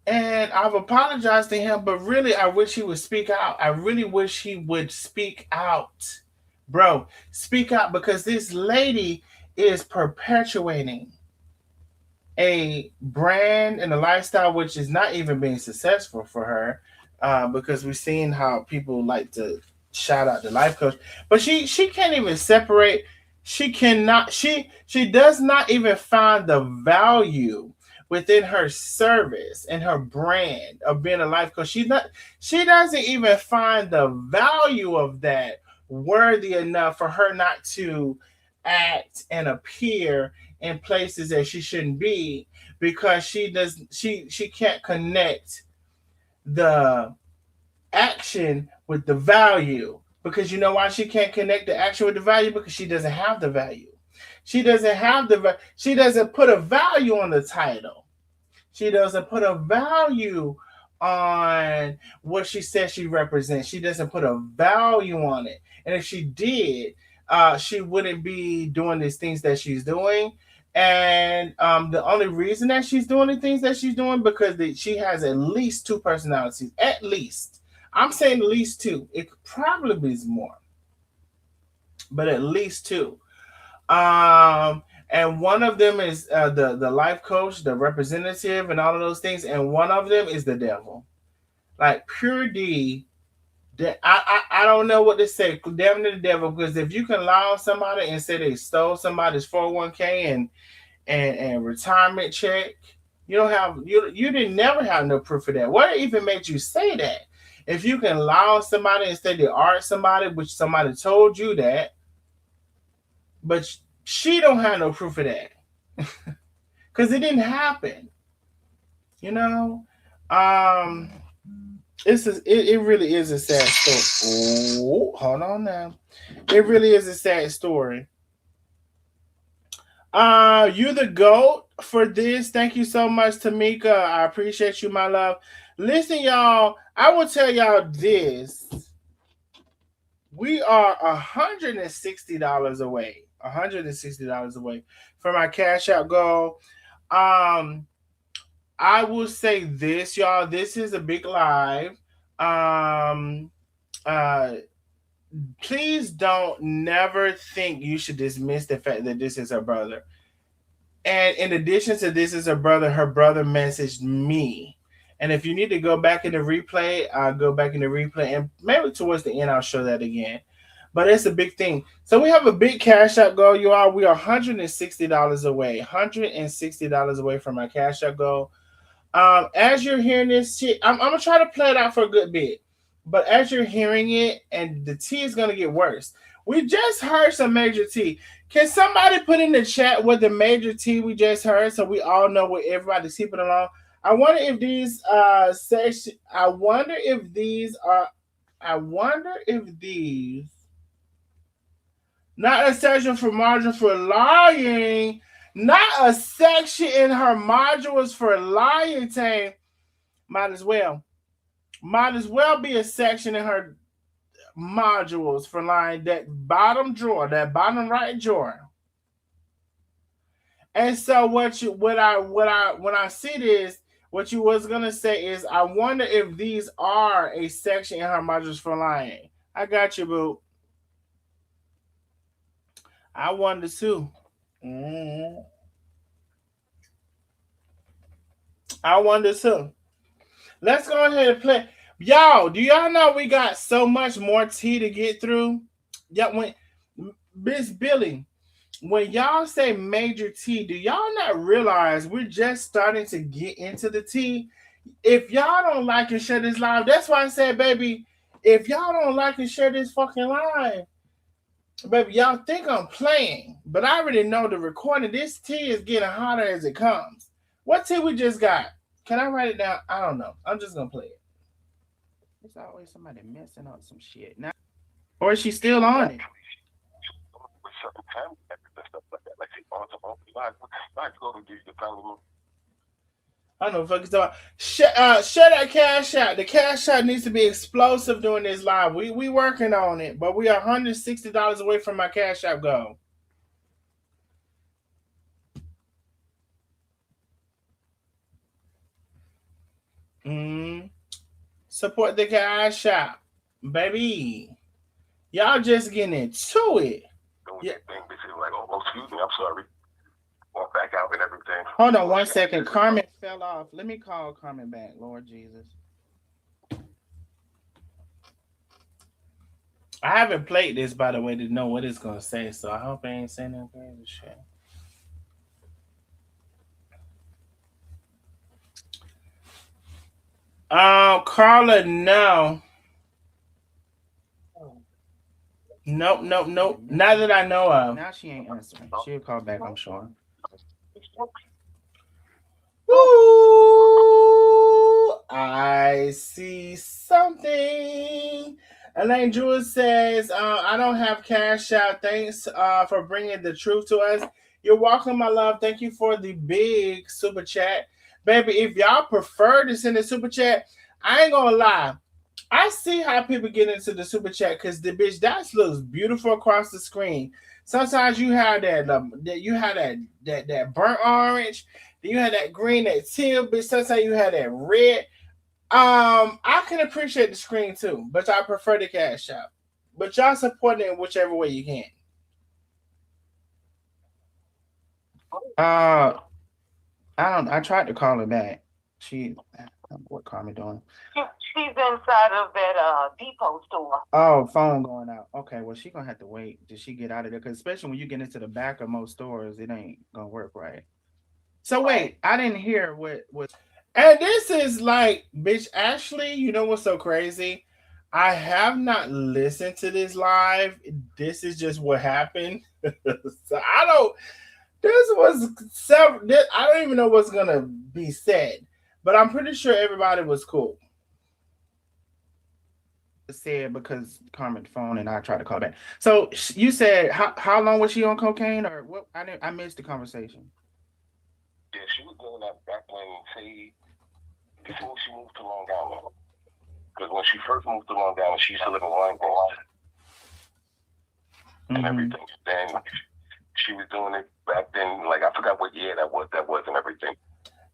And I've apologized to him, but really, I wish he would speak out. I really wish he would speak out. Bro, speak out, because this lady is perpetuating a brand and a lifestyle which is not even being successful for her, because we've seen how people like to shout out the life coach. But she can't even separate. She does not even find the value within her service and her brand of being a life coach. She doesn't even find the value of that worthy enough for her not to act and appear in places that she shouldn't be, because she can't connect the action with the value. Because you know why she can't connect the action with the value? Because she doesn't have the value. She doesn't put a value on the title. She doesn't put a value on what she says she represents. She doesn't put a value on it. And if she did, she wouldn't be doing these things that she's doing. And the only reason that she's doing the things that she's doing, because she has at least two personalities. At least. I'm saying at least two. It probably is more. But at least two. And one of them is the life coach, the representative, and all of those things. And one of them is the devil. Like pure D. I don't know what to say. Damn the devil, because if you can lie on somebody and say they stole somebody's 401k and retirement check, you didn't never have no proof of that. What even made you say that? If you can lie on somebody and say they are somebody, which somebody told you that, but she don't have no proof of that. Because it didn't happen. It really is a sad story. Oh, hold on now. It really is a sad story. You the GOAT for this. Thank you so much, Tamika. I appreciate you, my love. Listen, y'all, I will tell y'all this. We are $160 away. $160 away from our cash out goal. I will say this, y'all. This is a big live. Please don't never think you should dismiss the fact that this is her brother. And in addition to this is her brother messaged me. And if you need to go back in the replay, I'll go back in the replay. And maybe towards the end, I'll show that again. But it's a big thing. So we have a big cash out goal, you all. We are $160 away. $160 away from my cash out goal. As you're hearing this shit, I'm gonna try to play it out for a good bit. But as you're hearing it, and the tea is gonna get worse. We just heard some major tea. Can somebody put in the chat what the major tea we just heard so we all know what everybody's keeping along? I wonder if these I wonder if these not a section for module for lying. Not a section in her modules for lying, Tay. Might as well. Might as well be a section in her modules for lying. That bottom drawer, that bottom right drawer. And so when I see this, what you was gonna say is, I wonder if these are a section in her modules for lying. I got you, boo. I wonder too. I wonder too. Let's go ahead and play. Y'all, do y'all know we got so much more tea to get through? Yeah, when Miss Billy, when y'all say major tea, do y'all not realize we're just starting to get into the tea? If y'all don't like and share this live, that's why I said, baby, if y'all don't like and share this fucking live, baby, y'all think I'm playing, but I already know the recording. This tea is getting hotter as it comes. What tea we just got? Can I write it down? I don't know. I'm just gonna play it. There's always somebody messing up some shit now, or is she still on it? I don't know what the fuck is talking. Share that cash out. The cash out needs to be explosive during this live. We working on it, but we are $160 away from my cash out goal. Support the cash out, baby. Y'all just getting into it. Yeah. Like, oh, excuse me, I'm sorry. Walk back out and everything. Hold on 1 second. Carmen fell off. Let me call Carmen back. Lord Jesus. I haven't played this, by the way, to know what it's gonna say, so I hope I ain't saying no crazy shit. Carla, no. Nope. Not that I know of. Now she ain't answering. She'll call back, I'm sure. Ooh, I see something. Elaine Jewell says, I don't have cash out. Thanks for bringing the truth to us. You're welcome, my love. Thank you for the big super chat. Baby, if y'all prefer to send a super chat, I ain't gonna lie. I see how people get into the super chat because the bitch that looks beautiful across the screen. Sometimes you have that burnt orange, then you have that green, that teal, bitch. Sometimes you have that red. I can appreciate the screen too, but I prefer the cash out. But y'all support it in whichever way you can. I tried to call her back. What Carmen doing? She's inside of that depot store. Oh, phone going out. Okay, well, she gonna have to wait till she get out of there, because especially when you get into the back of most stores, it ain't gonna work right. So wait, I didn't hear what was. And this is like, bitch, Ashley, you know what's so crazy? I have not listened to this live. This is just what happened. So I don't. I don't even know what's gonna be said, but I'm pretty sure everybody was cool. Said because Carmen phone and I tried to call back. So you said how long was she on cocaine, or what? I missed the conversation. Yeah, she was doing that back when, say, before she moved to Long Island. Because when she first moved to Long Island, she used to live in Wine and everything. Then she was doing it back then, like I forgot what year that was and everything.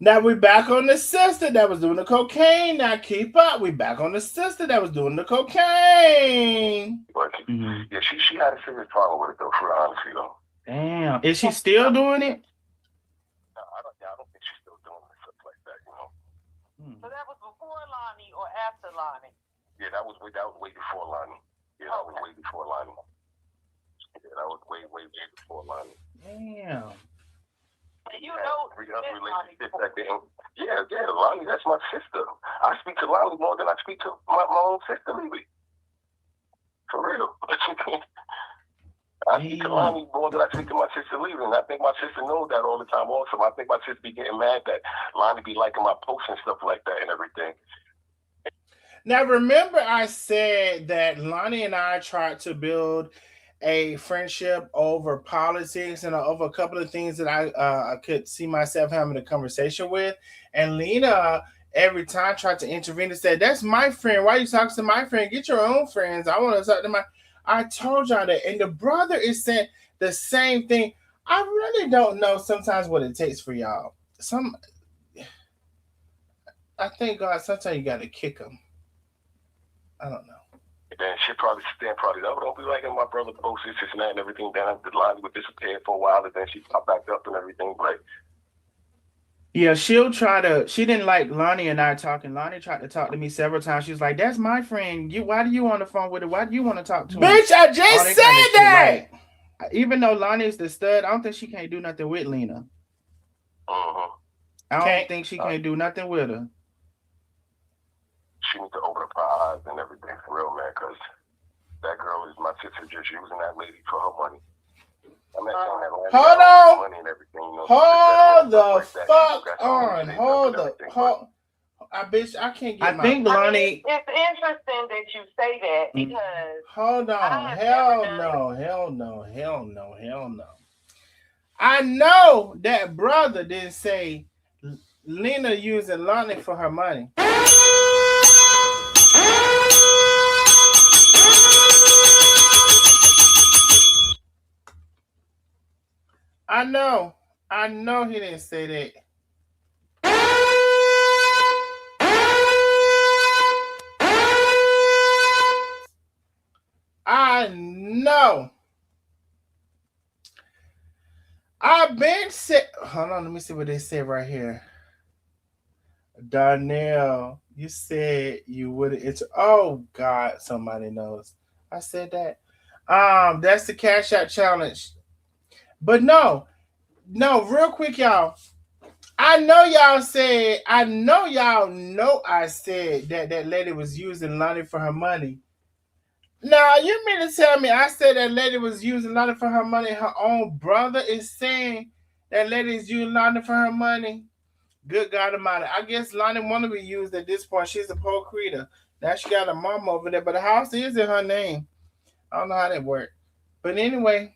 Now we back on the sister that was doing the cocaine. Now keep up. We back on the sister that was doing the cocaine. But yeah, she had a serious problem with it though, for honesty though. Damn. Is she still doing it? No, I don't think she's still doing it, stuff like that, you know. So that was before Lonnie or after Lonnie? Yeah, that was way before Lonnie. Yeah, that was way before Lonnie. Yeah, that was way before Lonnie. Damn. You know, relationship back then. Yeah, Lonnie, that's my sister. I speak to Lonnie more than I speak to my own sister, Lily. For real. I speak to Lonnie more than I speak to my sister Lily, and I think my sister knows that all the time also. I think my sister be getting mad that Lonnie be liking my posts and stuff like that and everything. Now, remember I said that Lonnie and I tried to build a friendship over politics and over a couple of things that I could see myself having a conversation with. And Lena, every time, tried to intervene and said, "That's my friend. Why are you talking to my friend? Get your own friends. I want to talk to my..." I told y'all that. And the brother is saying the same thing. I really don't know sometimes what it takes for y'all. I thank God sometimes you got to kick them. I don't know. Then she probably stand up. Don't be liking my brother posts this and that and everything. Then the line would disappear for a while, and then she pop back up and everything. But yeah, she'll try to. She didn't like Lonnie and I talking. Lonnie tried to talk to me several times. She was like, "That's my friend. Why do you on the phone with her? Why do you want to talk to her?" Bitch, I just said that. Like, even though Lonnie's the stud, I don't think she can't do nothing with Lena. I don't think she can't do nothing with her. She needs to open up her eyes and everything for real, man, because that girl is my sister just using that lady for her money. I'm not saying that lady hold on money and everything. You know, hold the fuck on. Hold the I can't get. I think Lonnie. It's interesting that you say that because. Hold on. Hell no. I know that brother didn't say Lena using Lonnie for her money. I know he didn't say that. I know. I've been said. Hold on, let me see what they said right here. Darnell, you said you would. It's oh God, somebody knows. I said that. That's the cash out challenge. But no, real quick, y'all. I know y'all know I said that lady was using Lonnie for her money. Now, you mean to tell me I said that lady was using Lonnie for her money? Her own brother is saying that lady is using Lonnie for her money? Good God Almighty. I guess Lonnie want to be used at this point. She's a poor creator. Now she got a mom over there, but the house is in her name. I don't know how that worked. But anyway,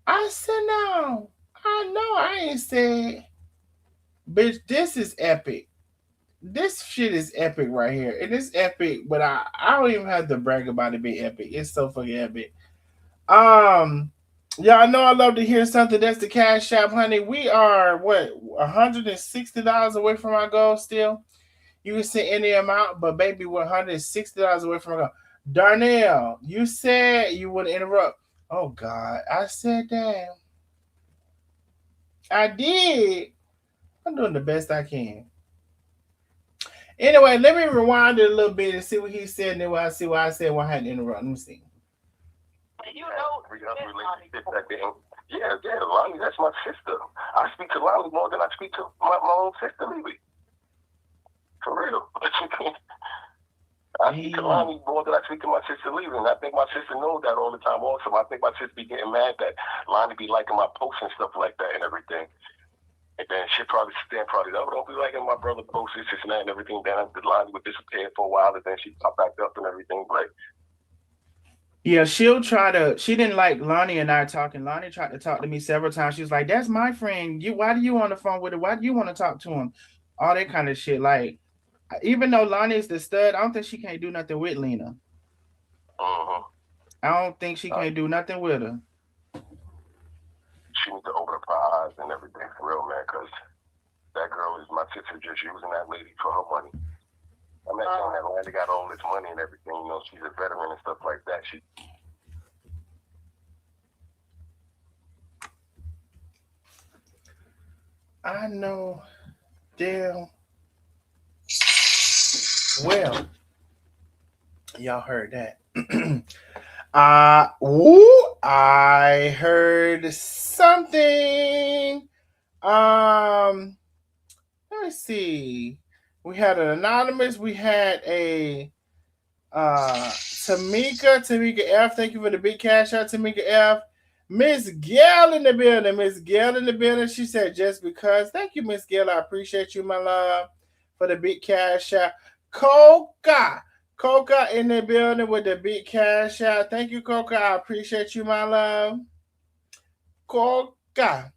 I said no. I know I ain't said. Bitch, this is epic. This shit is epic right here. And it's epic, but I don't even have to brag about it being epic. It's so fucking epic. Y'all know I love to hear something. That's the Cash App, honey. We are, what, $160 away from our goal still? You can say any amount, but baby, we're $160 away from our goal. Darnell, you said you would interrupt. Oh, God. I said that. I did. I'm doing the best I can. Anyway, let me rewind it a little bit and see what he said, and then I'll see what I said. Why I had to interrupt. Let me see. You know, relationship back then. Yeah, Lonnie, that's my sister. I speak to Lonnie more than I speak to my own sister, Lily. For real. I speak to Lonnie more than I speak to my sister Lily, and I think my sister knows that all the time also. I think my sister be getting mad that Lonnie be liking my posts and stuff like that and everything. And then she probably stand up. Don't be liking my brother posts this and that and everything. Then the Lonnie would disappear for a while, and then she pop back up and everything. Like, yeah, she'll try to. She didn't like Lonnie and I talking. Lonnie tried to talk to me several times. She was like, "That's my friend. Why do you on the phone with her? Why do you want to talk to him?" All that kind of shit. Like, even though Lonnie's the stud, I don't think she can't do nothing with Lena. I don't think she can't do nothing with her. She needs to open up her eyes and everything for real, man, because that girl is my sister just using that lady for her money. I'm not saying that lady got all this money and everything. You know, she's a veteran and stuff like that. I know damn well Y'all heard that. I heard something. Let me see. We had an anonymous. We had a Tamika F. Thank you for the big cash out, Tamika F. Miss Gail in the building. Miss Gail in the building. She said just because. Thank you, Miss Gail. I appreciate you, my love, for the big cash out. Coca in the building with the big cash out. Thank you, Coca. I appreciate you, my love. Coca.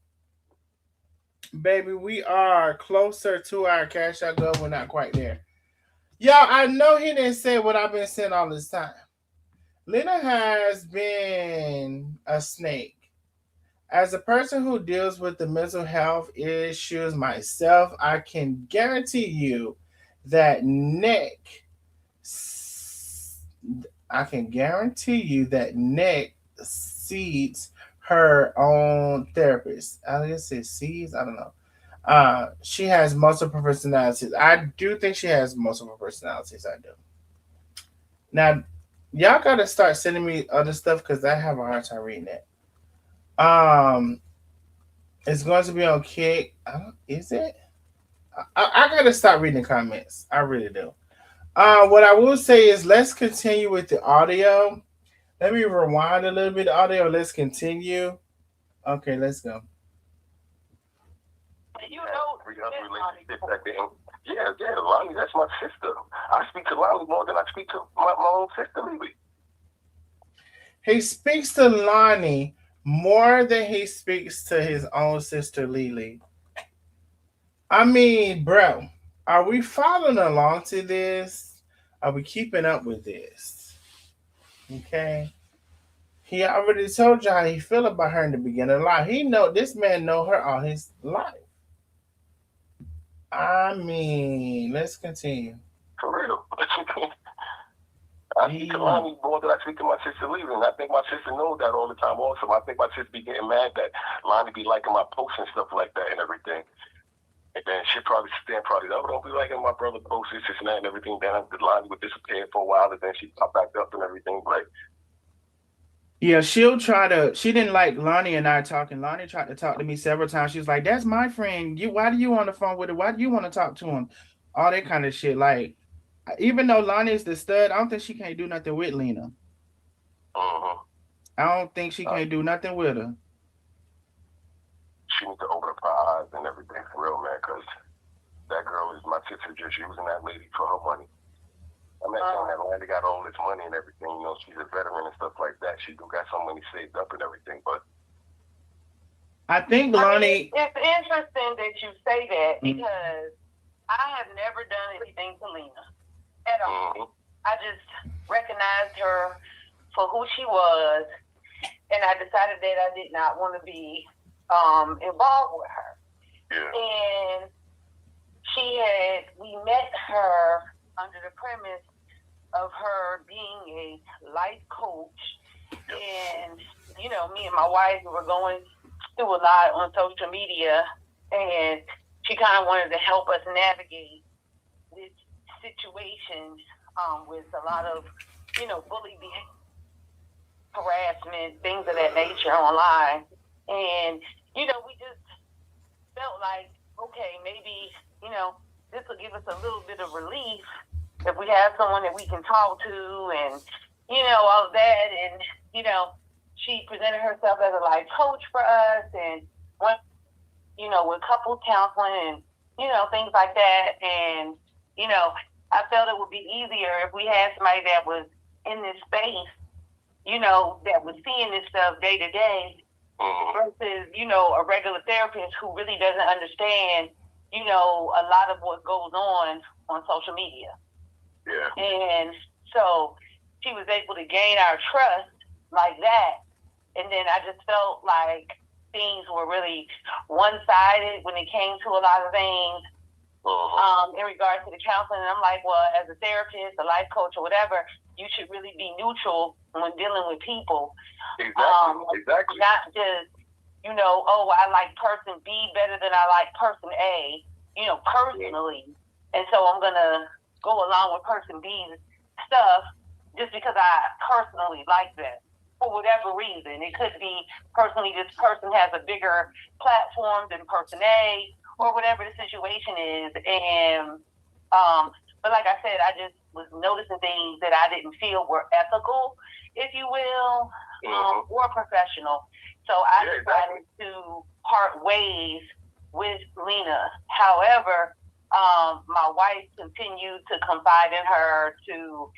Baby, we are closer to our cash out goal. We're not quite there. Y'all, I know he didn't say what I've been saying all this time. Lena has been a snake. As a person who deals with the mental health issues myself, I can guarantee you that Nick sees her own therapist. I guess it sees, I don't know. She has multiple personalities. I do think she has multiple personalities. I do. Now, y'all gotta start sending me other stuff because I have a hard time reading it. It's going to be on Kick. Is it? I gotta start reading the comments. I really do. What I will say is let's continue with the audio. Let me rewind a little bit of audio. Let's continue. Okay, let's go. You know, relationship back then. Yeah, Lonnie, that's my sister. I speak to Lonnie more than I speak to my own sister, Lily. He speaks to Lonnie more than he speaks to his own sister, Lily. I mean, bro, are we following along to this? Are we keeping up with this? Okay. He already told you how he feel about her in the beginning of life. This man know her all his life. I mean, let's continue. For real. I speak to Lonnie more than I speak to my sister Lily, and I think my sister knows that all the time also. I think my sister be getting mad that Lonnie be liking my posts and stuff like that and everything. And then she probably don't be liking my brother posts, this and that and everything. Then Lonnie would disappear for a while, and then she pop back up and everything. Like, yeah, she didn't like Lonnie and I talking. Lonnie tried to talk to me several times. She was like, that's my friend. Why do you on the phone with her? Why do you want to talk to him? All that kind of shit. Like, even though Lonnie is the stud, I don't think she can't do nothing with Lena. I don't think she can't do nothing with her. She needs to open up her eyes and everything for real, man, because that girl is my sister just using that lady for her money. I'm not saying that Lonnie got all this money and everything, you know, she's a veteran and stuff like that. She do got some money saved up and everything, but I think Lonnie... it's interesting that you say that because I have never done anything to Lena at all. I just recognized her for who she was, and I decided that I did not want to be involved with her. Yeah. And we met her under the premise of her being a life coach. And, you know, me and my wife were going through a lot on social media, and she kind of wanted to help us navigate this situation with a lot of, you know, bully behavior, harassment, things of that nature online. And, you know, we just felt like, okay, maybe, you know, this will give us a little bit of relief if we have someone that we can talk to and, you know, all of that. And, you know, she presented herself as a life coach for us and went, you know, with couples counseling and, you know, things like that. And, you know, I felt it would be easier if we had somebody that was in this space, you know, that was seeing this stuff day to day versus, you know, a regular therapist who really doesn't understand, you know, a lot of what goes on social media. Yeah. And so she was able to gain our trust like that. And then I just felt like things were really one-sided when it came to a lot of things in regards to the counseling. And I'm like, well, as a therapist, a life coach, or whatever, you should really be neutral when dealing with people. Exactly. Not just, you know, oh, I like person B better than I like person A, you know, personally. And so I'm going to go along with person B's stuff just because I personally like them for whatever reason. It could be personally this person has a bigger platform than person A or whatever the situation is. And but like I said, I just was noticing things that I didn't feel were ethical, if you will, or professional. So I decided to part ways with Lena. However, my wife continued to confide in her to,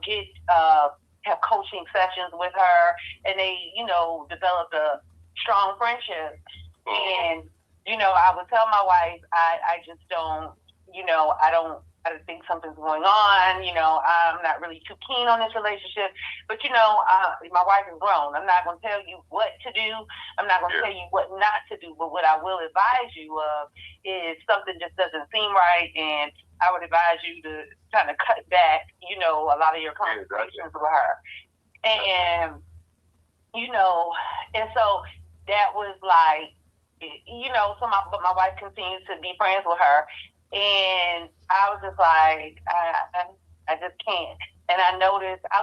get have coaching sessions with her, and they, developed a strong friendship. And I would tell my wife, I just don't, I think something's going on. I'm not really too keen on this relationship. But, my wife is grown. I'm not going to tell you what to do. I'm not going to tell you what not to do. But what I will advise you of is something just doesn't seem right. And I would advise you to kind of cut back, a lot of your conversations with her. And, and so that was like, but my wife continues to be friends with her. And I was just like, I just can't. And I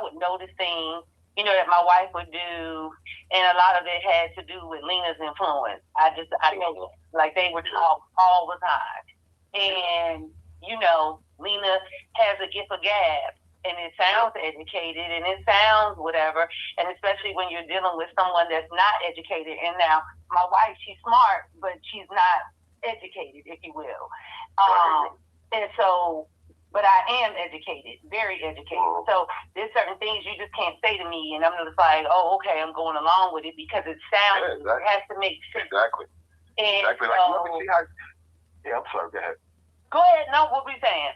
would notice things, that my wife would do, and a lot of it had to do with Lena's influence. I know, like they would talk all the time. And, Lena has a gift of gab, and it sounds educated, and it sounds whatever, and especially when you're dealing with someone that's not educated. And now, my wife, she's smart, but she's not educated, if you will. And so, but I am educated, very educated. So there's certain things you just can't say to me, and I'm just like, oh, okay, I'm going along with it because it sounds, it has to make sense. Exactly. And exactly. So, like, let me see how. Yeah, I'm sorry. Go ahead. Go ahead. No, what were you saying?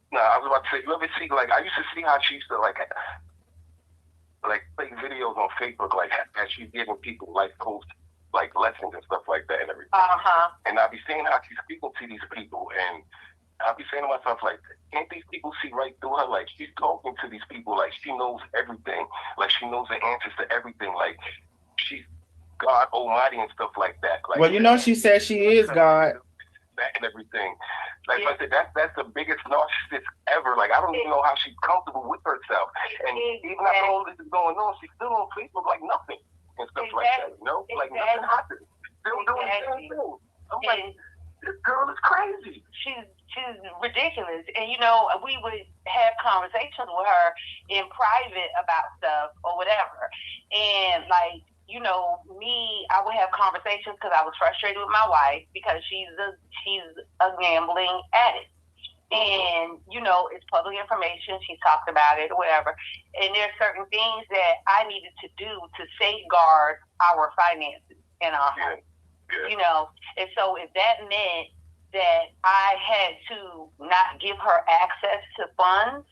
No, I was about to say, let me see. Like, I used to see how she used to like play videos on Facebook, like as she's giving people life coach, like lessons and stuff like that and everything. And I'd be seeing how she's speaking to these people, and I'd be saying to myself, like, can't these people see right through her? Like, she's talking to these people like she knows everything, like she knows the answers to everything, like she's God Almighty and stuff like that. Like, well, she said she is God. That and everything. Like I said, that's the biggest narcissist ever. Like, I don't even know how she's comfortable with herself. And even after all this is going on, she's still on Facebook like nothing and stuff like that. Like nothing happened. Still doing the same thing. I'm like, this girl is crazy. She's ridiculous. And we would have conversations with her in private about stuff or whatever. And like, I would have conversations because I was frustrated with my wife because she's a gambling addict. And, it's public information. She talked about it or whatever. And there's certain things that I needed to do to safeguard our finances in our home. And so if that meant that I had to not give her access to funds,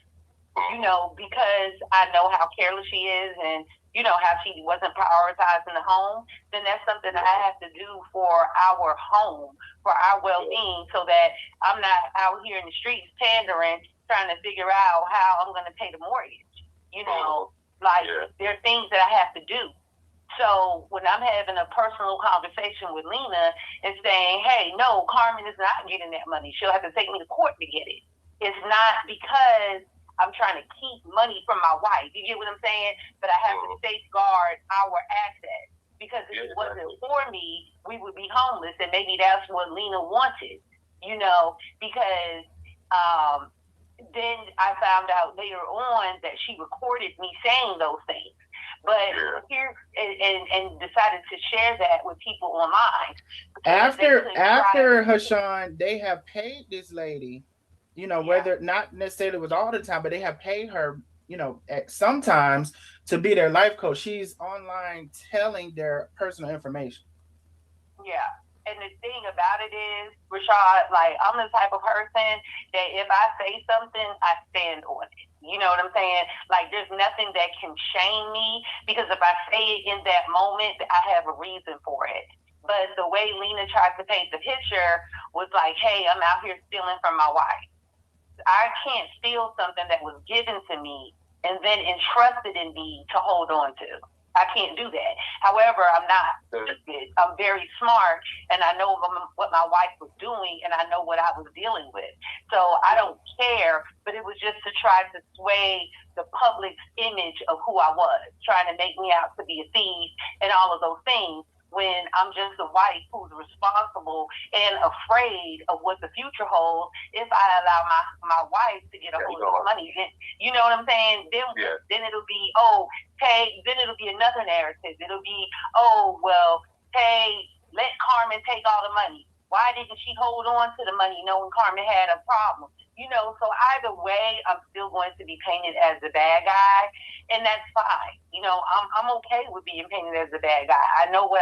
because I know how careless she is and how she wasn't prioritizing the home, then that's something that I have to do for our home, for our well-being, so that I'm not out here in the streets pandering, trying to figure out how I'm going to pay the mortgage. There are things that I have to do. So when I'm having a personal conversation with Lena and saying, hey, no, Carmen is not getting that money. She'll have to take me to court to get it. It's not because I'm trying to keep money from my wife. You get what I'm saying? But I have to safeguard our assets, because if it wasn't for me, we would be homeless. And maybe that's what Lena wanted, because then I found out later on that she recorded me saying those things. But here and decided to share that with people online. After Hashan, they have paid this lady, whether not necessarily was all the time, but they have paid her, at sometimes to be their life coach. She's online telling their personal information. Yeah. And the thing about it is, Rashad, like, I'm the type of person that if I say something, I stand on it. You know what I'm saying? Like, there's nothing that can shame me, because if I say it in that moment, I have a reason for it. But the way Lena tried to paint the picture was like, hey, I'm out here stealing from my wife. I can't steal something that was given to me and then entrusted in me to hold on to. I can't do that. However, I'm not stupid. I'm very smart, and I know what my wife was doing, and I know what I was dealing with. So I don't care but it was just to try to sway the public's image of who I was, trying to make me out to be a thief and all of those things, when I'm just a wife who's responsible and afraid of what the future holds if I allow my wife to get a hold of money. You know what I'm saying? Then it'll be, then it'll be another narrative. It'll be, let Carmen take all the money. Why didn't she hold on to the money knowing Carmen had a problem? You know, so either way, I'm still going to be painted as the bad guy, and that's fine. You know, I'm okay with being painted as the bad guy. I know why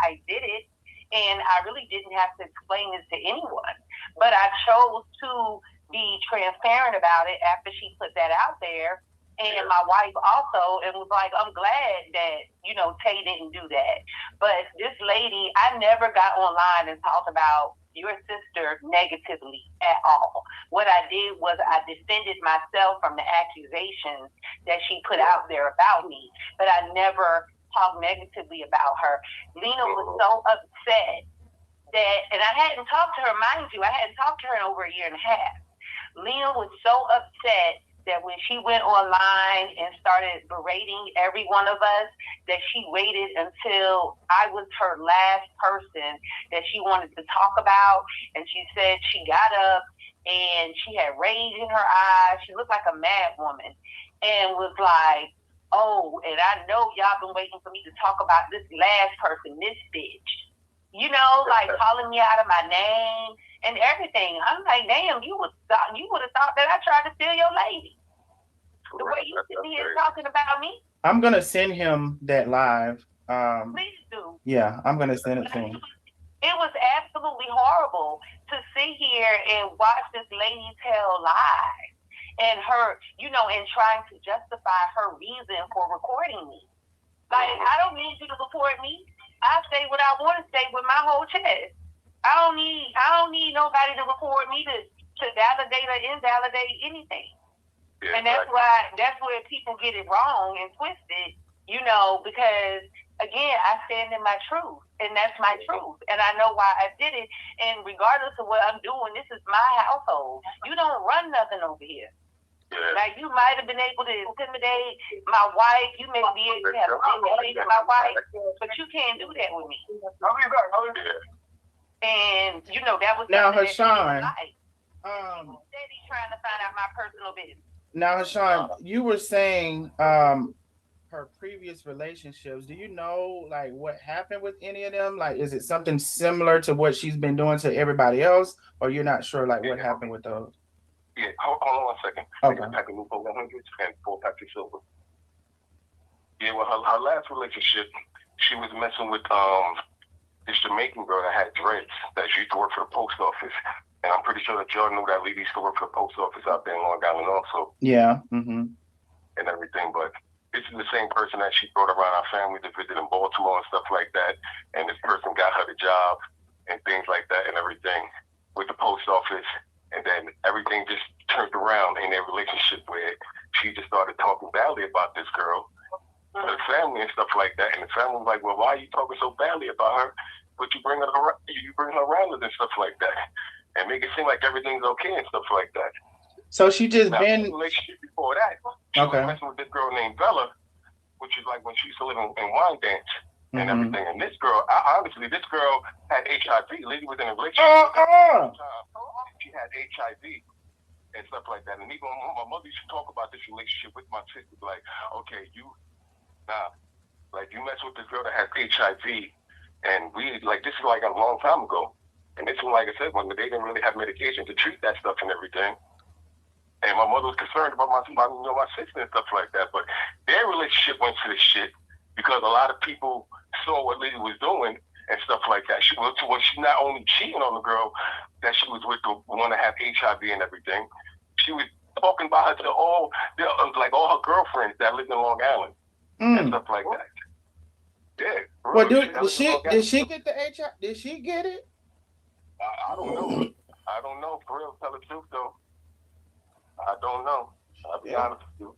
I did it, and I really didn't have to explain this to anyone. But I chose to be transparent about it after she put that out there. And my wife also, and was like, I'm glad that, you know, Tay didn't do that. But this lady, I never got online and talked about your sister negatively at all. What I did was I defended myself from the accusations that she put out there about me, but I never talked negatively about her. Lena was so upset that, and I hadn't talked to her, mind you, I hadn't talked to her in over a year and a half. Lena was so upset that when she went online and started berating every one of us, that she waited until I was her last person that she wanted to talk about. And she said she got up and she had rage in her eyes. She looked like a mad woman and was like, and I know y'all been waiting for me to talk about this last person, this bitch. You know, like calling me out of my name and everything. I'm like, damn, you would have thought that I tried to steal your lady. The way you sit here talking about me. I'm gonna send him that live. Please do. Yeah, I'm gonna send it to him. It was absolutely horrible to sit here and watch this lady tell lies and her, you know, and trying to justify her reason for recording me. Like, I don't need you to record me. I say what I want to say with my whole chest. I don't need nobody to record me to validate or invalidate anything. Yeah, and that's where people get it wrong and twisted, you know, because again, I stand in my truth, and that's my truth, and I know why I did it. And regardless of what I'm doing, this is my household. You don't run nothing over here. Yeah. Like, you might have been able to intimidate my wife. You may be able to have intimidated my wife, but you can't do that with me. And you know that was now Hashan. Steady trying to find out my personal business. Now, Hashan, you were saying her previous relationships. Do you know, like, what happened with any of them? Like, is it something similar to what she's been doing to everybody else, or you're not sure, like, what happened with those? Yeah, hold on 1 second. Okay. Pack of Lupo 100s and 4 packs of silver. Yeah, well, her last relationship, she was messing with this Jamaican girl that had dreads that she used to work for the post office. And I'm pretty sure that y'all knew that lady used to work for the post office out there in Long Island also. Yeah. Mm-hmm. And everything. But this is the same person that she brought around our family to visit in Baltimore and stuff like that. And this person got her the job and things like that and everything with the post office. And then everything just turned around in their relationship where she just started talking badly about this girl to the family and stuff like that. And the family was like, well, why are you talking so badly about her? But you bring her around and stuff like that. And make it seem like everything's okay and stuff like that. So she just been relationship before that. She was messing with this girl named Bella, which is like when she used to live in Wine Dance and everything. And this girl, obviously, this girl had HIV. Lady was in a relationship. She had HIV and stuff like that. And even my mother used to talk about this relationship with my sister, like, okay, you mess with this girl that has HIV, and we like this is like a long time ago. And this one, like I said, when they didn't really have medication to treat that stuff and everything. And my mother was concerned about my sister and stuff like that. But their relationship went to the shit because a lot of people saw what Lily was doing and stuff like that. She was not only cheating on the girl that she was with, the one that had HIV and everything. She was talking about her to all her girlfriends that lived in Long Island and stuff like that. Yeah. Well, did she get the HIV? Did she get it? I don't know. I don't know. For real, tell the truth though. I don't know. I'll be honest with you.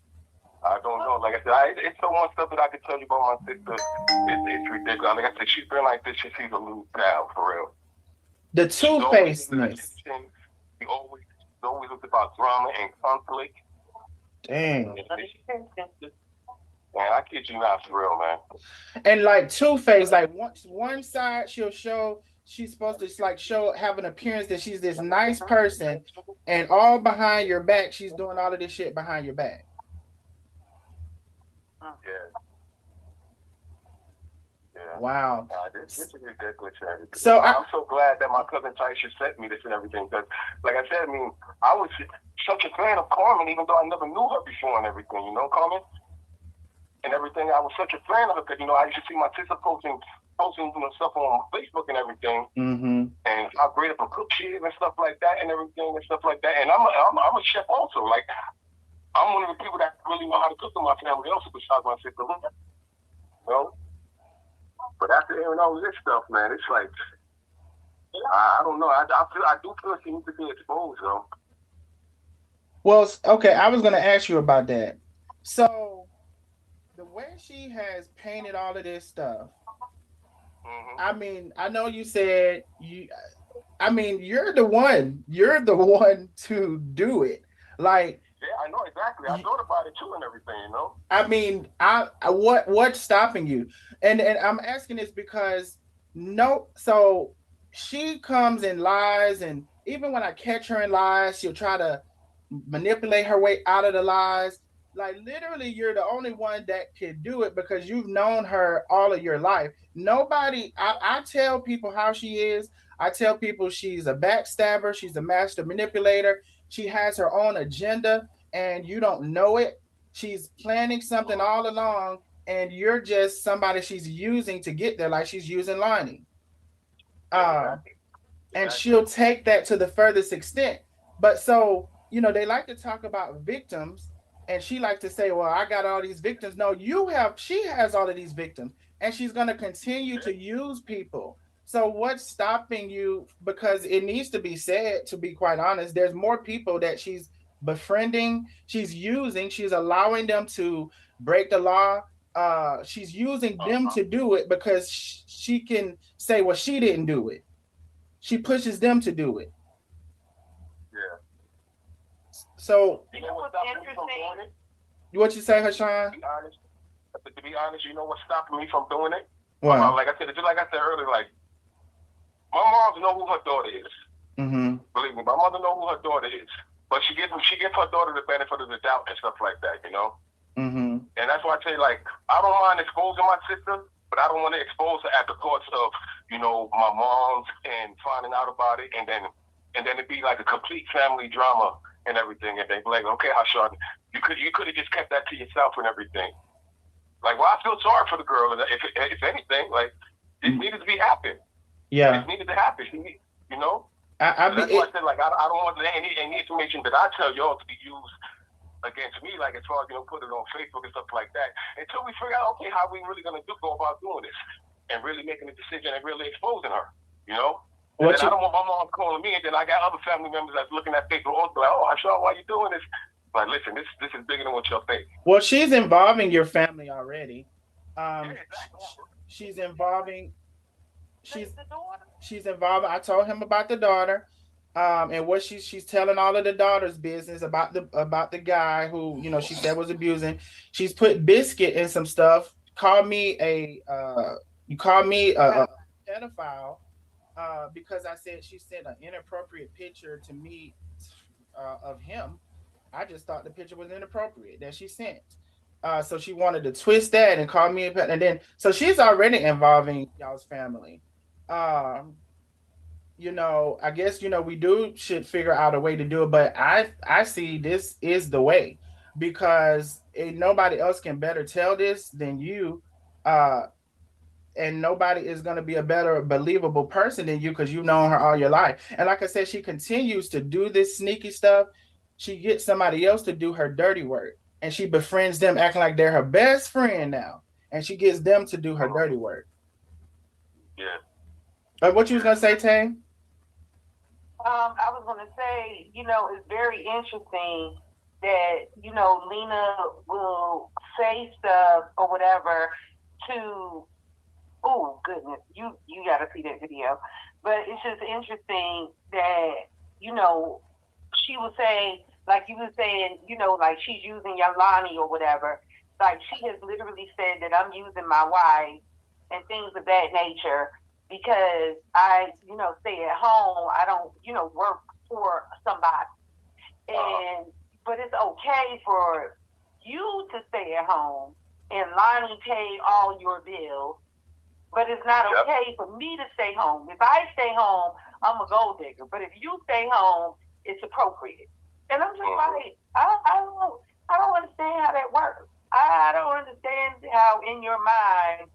I don't know. Like I said, it's so much stuff that I could tell you about my sister. It's ridiculous. Like I said, she's been like this since she's a little child, for real. The two-facedness. She always always was about drama and conflict. Dang. Man, I kid you not, for real, man. And like Two-Face, like one side she'll show she's supposed to like have an appearance that she's this nice person, and all behind your back she's doing all of this shit behind your back. Yeah. Wow. This is ridiculous. So I'm so glad that my cousin Taisha sent me this and everything. Because, like I said, I mean, I was such a fan of Carmen, even though I never knew her before and everything. You know, Carmen and everything. I was such a fan of her because, you know, I used to see my sister posting stuff on Facebook and everything, and how great of a cook she is and stuff like that and everything and stuff like that. And I'm a chef also. Like, I'm one of the people that really know how to cook in my family also, besides my sister. You know? But after hearing all this stuff, man, it's like, I don't know. I do feel she needs to be exposed, though. Well, okay, I was going to ask you about that. So, the way she has painted all of this stuff, I mean, I know you said you're the one to do it. Like, yeah, I know exactly. I thought about it too and everything, you know. I mean, what's stopping you? And I'm asking this because so she comes and lies, and even when I catch her in lies, she'll try to manipulate her way out of the lies. Like, literally, you're the only one that can do it because you've known her all of your life. Nobody, I tell people how she is. I tell people she's a backstabber. She's a master manipulator. She has her own agenda, and you don't know it. She's planning something all along, and you're just somebody she's using to get there, like she's using Lonnie. And she'll take that to the furthest extent. But so, you know, they like to talk about victims, and she likes to say, well, I got all these victims. No, she has all of these victims, and she's going to continue to use people. So what's stopping you? Because it needs to be said, to be quite honest, there's more people that she's befriending, she's using, she's allowing them to break the law. She's using them to do it because she can say, well, she didn't do it. She pushes them to do it. Yeah. So, you know what's stopping me from doing it? What you say, Hashan? To be honest, you know what's stopping me from doing it? What? Like I said earlier, like, my mom know who her daughter is. Believe me, my mother know who her daughter is. But she gives her daughter the benefit of the doubt and stuff like that, you know? And that's why I say, like, I don't mind exposing my sister, but I don't want to expose her at the cost of, you know, my mom's and finding out about it, and then it'd be like a complete family drama and everything, and they'd be like, okay, Hashan, you could have just kept that to yourself and everything. Like, well, I feel sorry for the girl. If anything, like, it needed to be happen. Yeah. It needed to happen. You know? That's why I said, like, I don't want any information that I tell y'all to be used against me, like, as far as, you know, put it on Facebook and stuff like that, until we figure out, okay, how we really going to go about doing this and really making a decision and really exposing her, you know? And then I don't want my mom calling me, and then I got other family members that's looking at Facebook also like, oh, Hashan, why you doing this? Like, listen, this is bigger than what y'all think. Well, she's involving your family already. She's involving. She's involved. I told him about the daughter, and what she's telling all of the daughter's business about the guy who, you know, she said was abusing. She's put Biscuit in some stuff. Called me a pedophile because I said she sent an inappropriate picture to me of him. I just thought the picture was inappropriate that she sent. So she wanted to twist that and call me a pet, and then so she's already involving y'all's family. You know, I guess, you know, we should figure out a way to do it, but I see this is the way, because nobody else can better tell this than you, and nobody is going to be a better believable person than you because you've known her all your life. And like I said, she continues to do this sneaky stuff. She gets somebody else to do her dirty work, and she befriends them, acting like they're her best friend now, and she gets them to do her dirty work. Yeah. What you was gonna say, Tay? I was gonna say, you know, it's very interesting that, you know, Lena will say stuff or whatever to, oh goodness, you gotta see that video. But it's just interesting that, you know, she would say, like you were saying, you know, like she's using Yolani or whatever. Like she has literally said that I'm using my wife and things of that nature because I, you know, stay at home. I don't, you know, work for somebody. And but it's okay for you to stay at home and Lonnie pay all your bills. But it's not okay for me to stay home. If I stay home, I'm a gold digger. But if you stay home, it's appropriate. And I'm just like, I don't understand how that works. I don't understand how in your mind,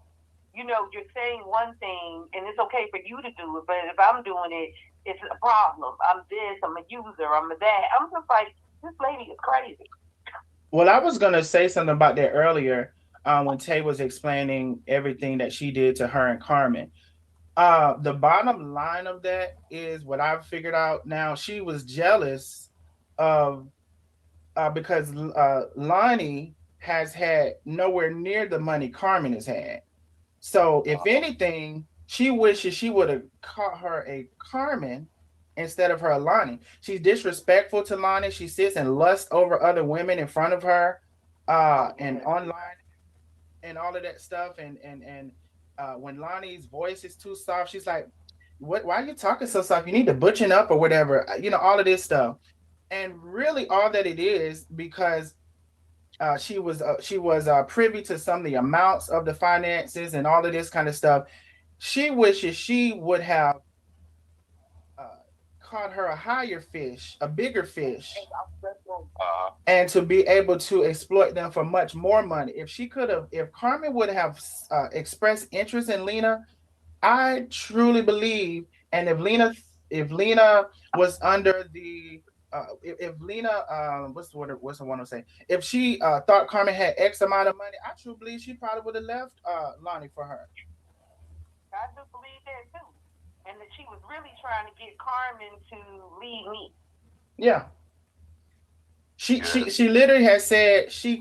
you know, you're saying one thing and it's okay for you to do it, but if I'm doing it, it's a problem. I'm this, I'm a user, I'm a that. I'm just like, this lady is crazy. Well, I was gonna say something about that earlier when Tay was explaining everything that she did to her and Carmen. The bottom line of that is what I've figured out now. She was jealous of because Lonnie has had nowhere near the money Carmen has had. So if anything, she wishes she would have caught her a Carmen instead of her a Lonnie. She's disrespectful to Lonnie. She sits and lusts over other women in front of her and online and all of that stuff. And when Lonnie's voice is too soft, she's like, "What? Why are you talking so soft? You need to butchen up or whatever." You know, all of this stuff. And really, all that it is because she was privy to some of the amounts of the finances and all of this kind of stuff. She wishes she would have caught her a higher fish, a bigger fish, and to be able to exploit them for much more money. If she could have, if Carmen would have expressed interest in Lena, I truly believe, and if Lena was under the if Lena, what's the one I'm saying? If she thought Carmen had X amount of money, I truly believe she probably would have left Lonnie for her. I do believe that too, and that she was really trying to get Carmen to leave me. Yeah. She literally has said she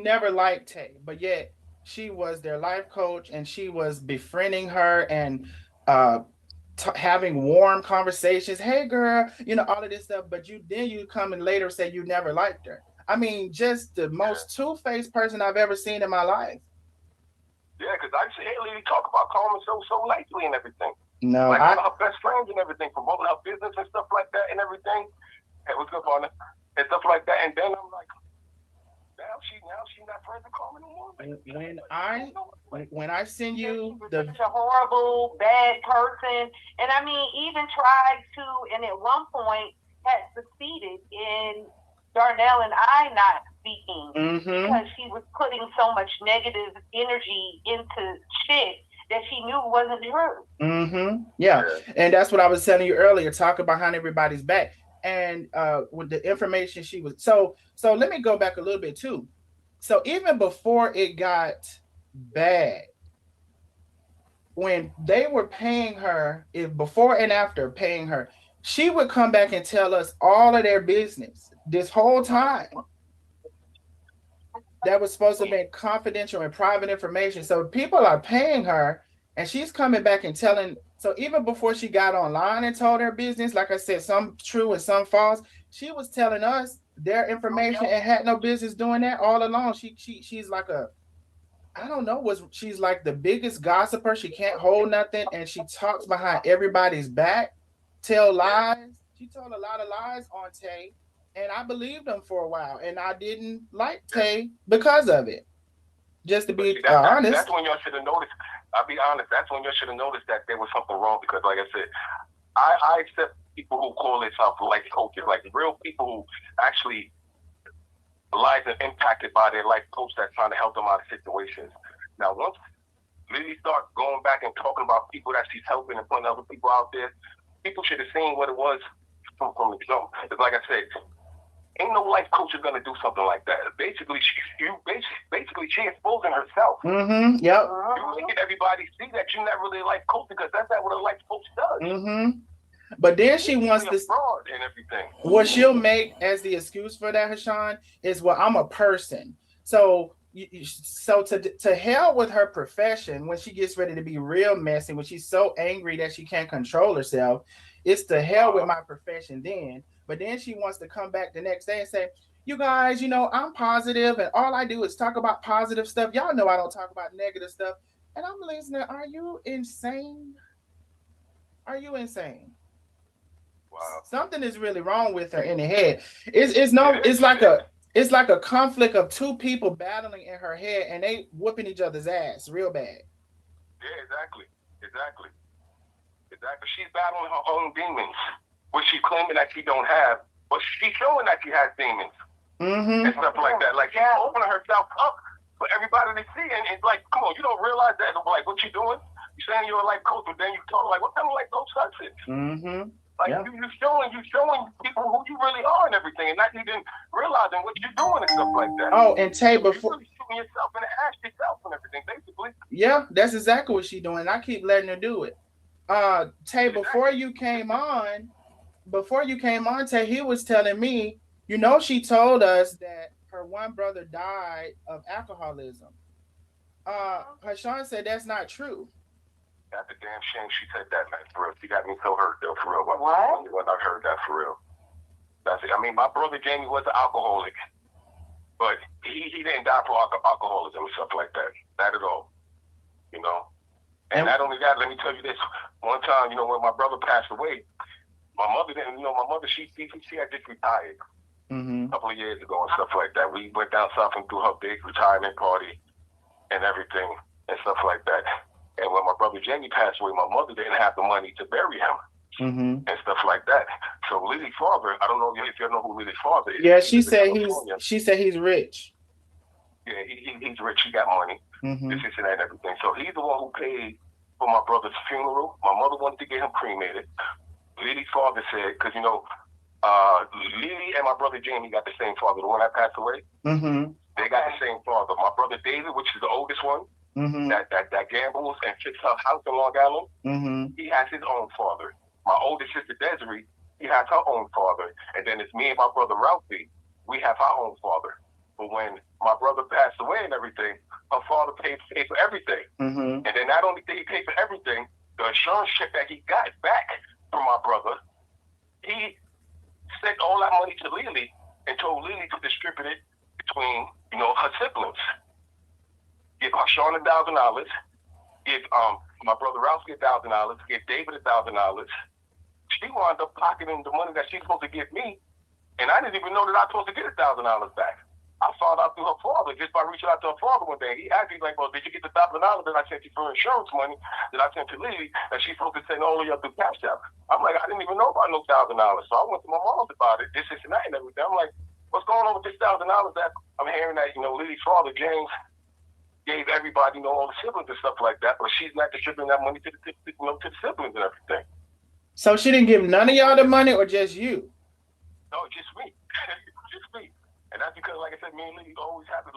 never liked Tay, but yet she was their life coach and she was befriending her and having warm conversations. Hey girl, you know, all of this stuff, but you come in later say you never liked her. I mean, just the most two-faced person I've ever seen in my life. Yeah, because I see Haley talk about Carmen so lightly and everything. No, like one of her best friends and everything, promoting her business and stuff like that and everything. It was good on it and stuff like that. And then I'm like, now she's not friends with Carmen anymore. When I send you such a horrible, bad person, and I mean, even tried to, and at one point had succeeded in Darnell and I not speaking because she was putting so much negative energy into shit that she knew wasn't true. Yeah, and that's what I was telling you earlier. Talking behind everybody's back, and with the information she was. So let me go back a little bit too. So even before it got bad, when they were paying her, before and after paying her, she would come back and tell us all of their business this whole time. That was supposed to be confidential and private information. So people are paying her and she's coming back and telling. So even before she got online and told her business, like I said, some true and some false, she was telling us their information and had no business doing that all along. She's like I don't know, she's like the biggest gossiper. She can't hold nothing and she talks behind everybody's back, tell lies. She told a lot of lies on Tay. And I believed them for a while, and I didn't like Tay because of it. Just to be honest. That's when y'all should have noticed. I'll be honest. That's when y'all should have noticed that there was something wrong because, like I said, I accept people who call themselves life coaches, like real people who actually lives are impacted by their life coach that's trying to help them out of situations. Now, once Lily starts going back and talking about people that she's helping and putting other people out there, people should have seen what it was from the jump. It's like I said. Ain't no life coach is gonna do something like that. Basically, she's exposing herself. Yep. You're making everybody see that you're not really a life coach because that's not what a life coach does. But then she wants to fraud and everything. What she'll make as the excuse for that, Hashan, is, well, I'm a person. So to hell with her profession when she gets ready to be real messy, when she's so angry that she can't control herself, it's to hell with my profession then. But then she wants to come back the next day and say, you guys, I'm positive and all I do is talk about positive stuff. Y'all know I don't talk about negative stuff. And I'm listening. Are you insane? Are you insane? Wow. Something is really wrong with her in the head. It's like a conflict of two people battling in her head and they whooping each other's ass real bad. Yeah, exactly. She's battling her own demons, which she's claiming that she don't have, but she's showing that she has demons and stuff like that. Like she's opening herself up for everybody to see, and it's like, come on, you don't realize that? Like what you doing? You saying you're a life coach, but then you talk like, what kind of life coach sucks it? Like you're showing people who you really are and everything, and not even realizing what you're doing and stuff like that. Oh, and Tay, before you're really shooting yourself in the ass yourself and everything, basically. Yeah, that's exactly what she's doing. I keep letting her do it. Tay, before you came on, Tay, he was telling me, she told us that her one brother died of alcoholism. Hashan said that's not true. That's a damn shame she said that, man. For real. She got me so hurt, though, for real. When I heard that, for real. That's it. I mean, my brother Jamie was an alcoholic, but he didn't die for alcoholism and stuff like that. Not at all. And not only that, let me tell you this. One time, when my brother passed away, my mother didn't, my mother, she had just retired a couple of years ago and stuff like that. We went down south and threw her big retirement party and everything and stuff like that. And when my brother Jamie passed away, my mother didn't have the money to bury him and stuff like that. So Lily's father, I don't know if you know who Lily's father is. Yeah, she said he's rich. Yeah, he's rich. He got money. This and that and everything. So he's the one who paid for my brother's funeral. My mother wanted to get him cremated. Lily's father said, because Lily and my brother Jamie got the same father. The one that passed away, they got the same father. My brother David, which is the oldest one, that gambles and fixes her house in Long Island, he has his own father. My oldest sister Desiree, he has her own father. And then it's me and my brother Ralphie, we have our own father. But when my brother passed away and everything, her father paid for everything. And then not only did he pay for everything, the insurance check that he got back from my brother, he sent all that money to Lily and told Lily to distribute it between, her siblings. Give Sean $1,000, give my brother Ralph $1,000, give David $1,000. She wound up pocketing the money that she's supposed to give me, and I didn't even know that I was supposed to get $1,000 back. I found out through her father, just by reaching out to her father one day. He asked me, like, well, did you get the $1,000 that I sent you for insurance money that I sent to Lily that she's supposed to send all of you through Cash App? I'm like, I didn't even know about no $1,000. So I went to my mom's about it, this and that and everything. I'm like, what's going on with this $1,000 that I'm hearing that, Lily's father, James, gave everybody, all the siblings and stuff like that, but she's not distributing that money to the siblings and everything. So she didn't give none of y'all the money, or just you? No, just me. Just me. And that's because, like I said, me and Lily always had a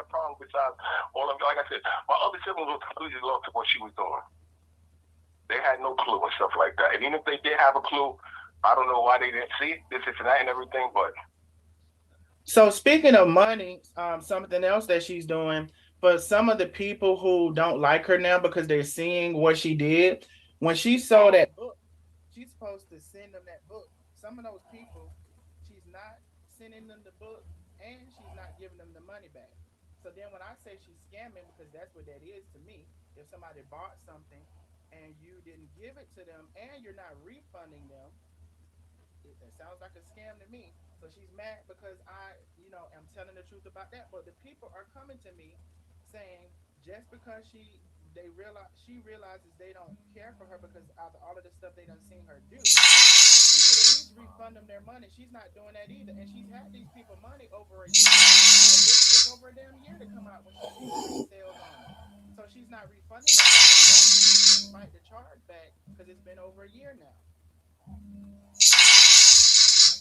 problem besides all of them. Like I said, my other siblings were completely lost to what she was doing. They had no clue and stuff like that. And even if they did have a clue, I don't know why they didn't see it, this and that and everything, but. So speaking of money, something else that she's doing, for some of the people who don't like her now because they're seeing what she did, when she sold that book, she's supposed to send them that book. Some of those people, she's not sending them the book, and she's not giving them the money back. So then when I say she's scamming, because that's what that is to me, if somebody bought something and you didn't give it to them and you're not refunding them, that sounds like a scam to me. So she's mad because I, am telling the truth about that. But the people are coming to me saying just because she realizes they don't care for her because of all of the stuff they done seen her do, she should at least refund them their money. She's not doing that either, and she's had these people money over a year. That book took over a damn year to come out when she did sales on it. So she's not refunding them because most people can't fight the charge back because it's been over a year now.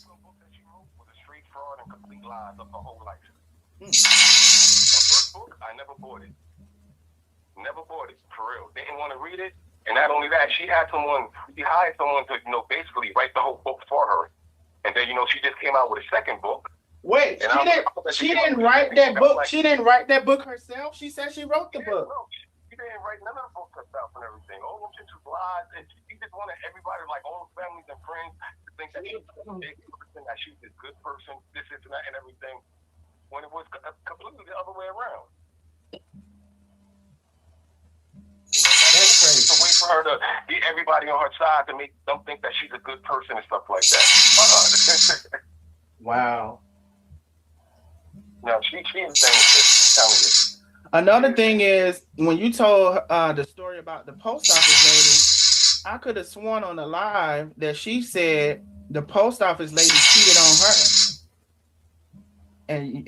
The book that she wrote was a straight fraud and complete lies of her whole life. The first book, I never bought it. Never bought it, for real. Didn't want to read it. And not only that, she hired someone to, basically write the whole book for her. And then, she just came out with a second book. Wait, she didn't write that book. She didn't write that book herself. She said she wrote the book. No, she didn't write none of the books herself and everything. All them shit was lies. And she just wanted everybody, like all the families and friends, to think that she's a big person, that she's a good person, this and that and everything, when it was completely the other way around. That's crazy. It's a way for her to get everybody on her side to make them think that she's a good person and stuff like that. Wow. No, she's dangerous. I'm telling you. Another thing is when you told the story about the post office lady, I could have sworn on the live that she said the post office lady cheated on her. And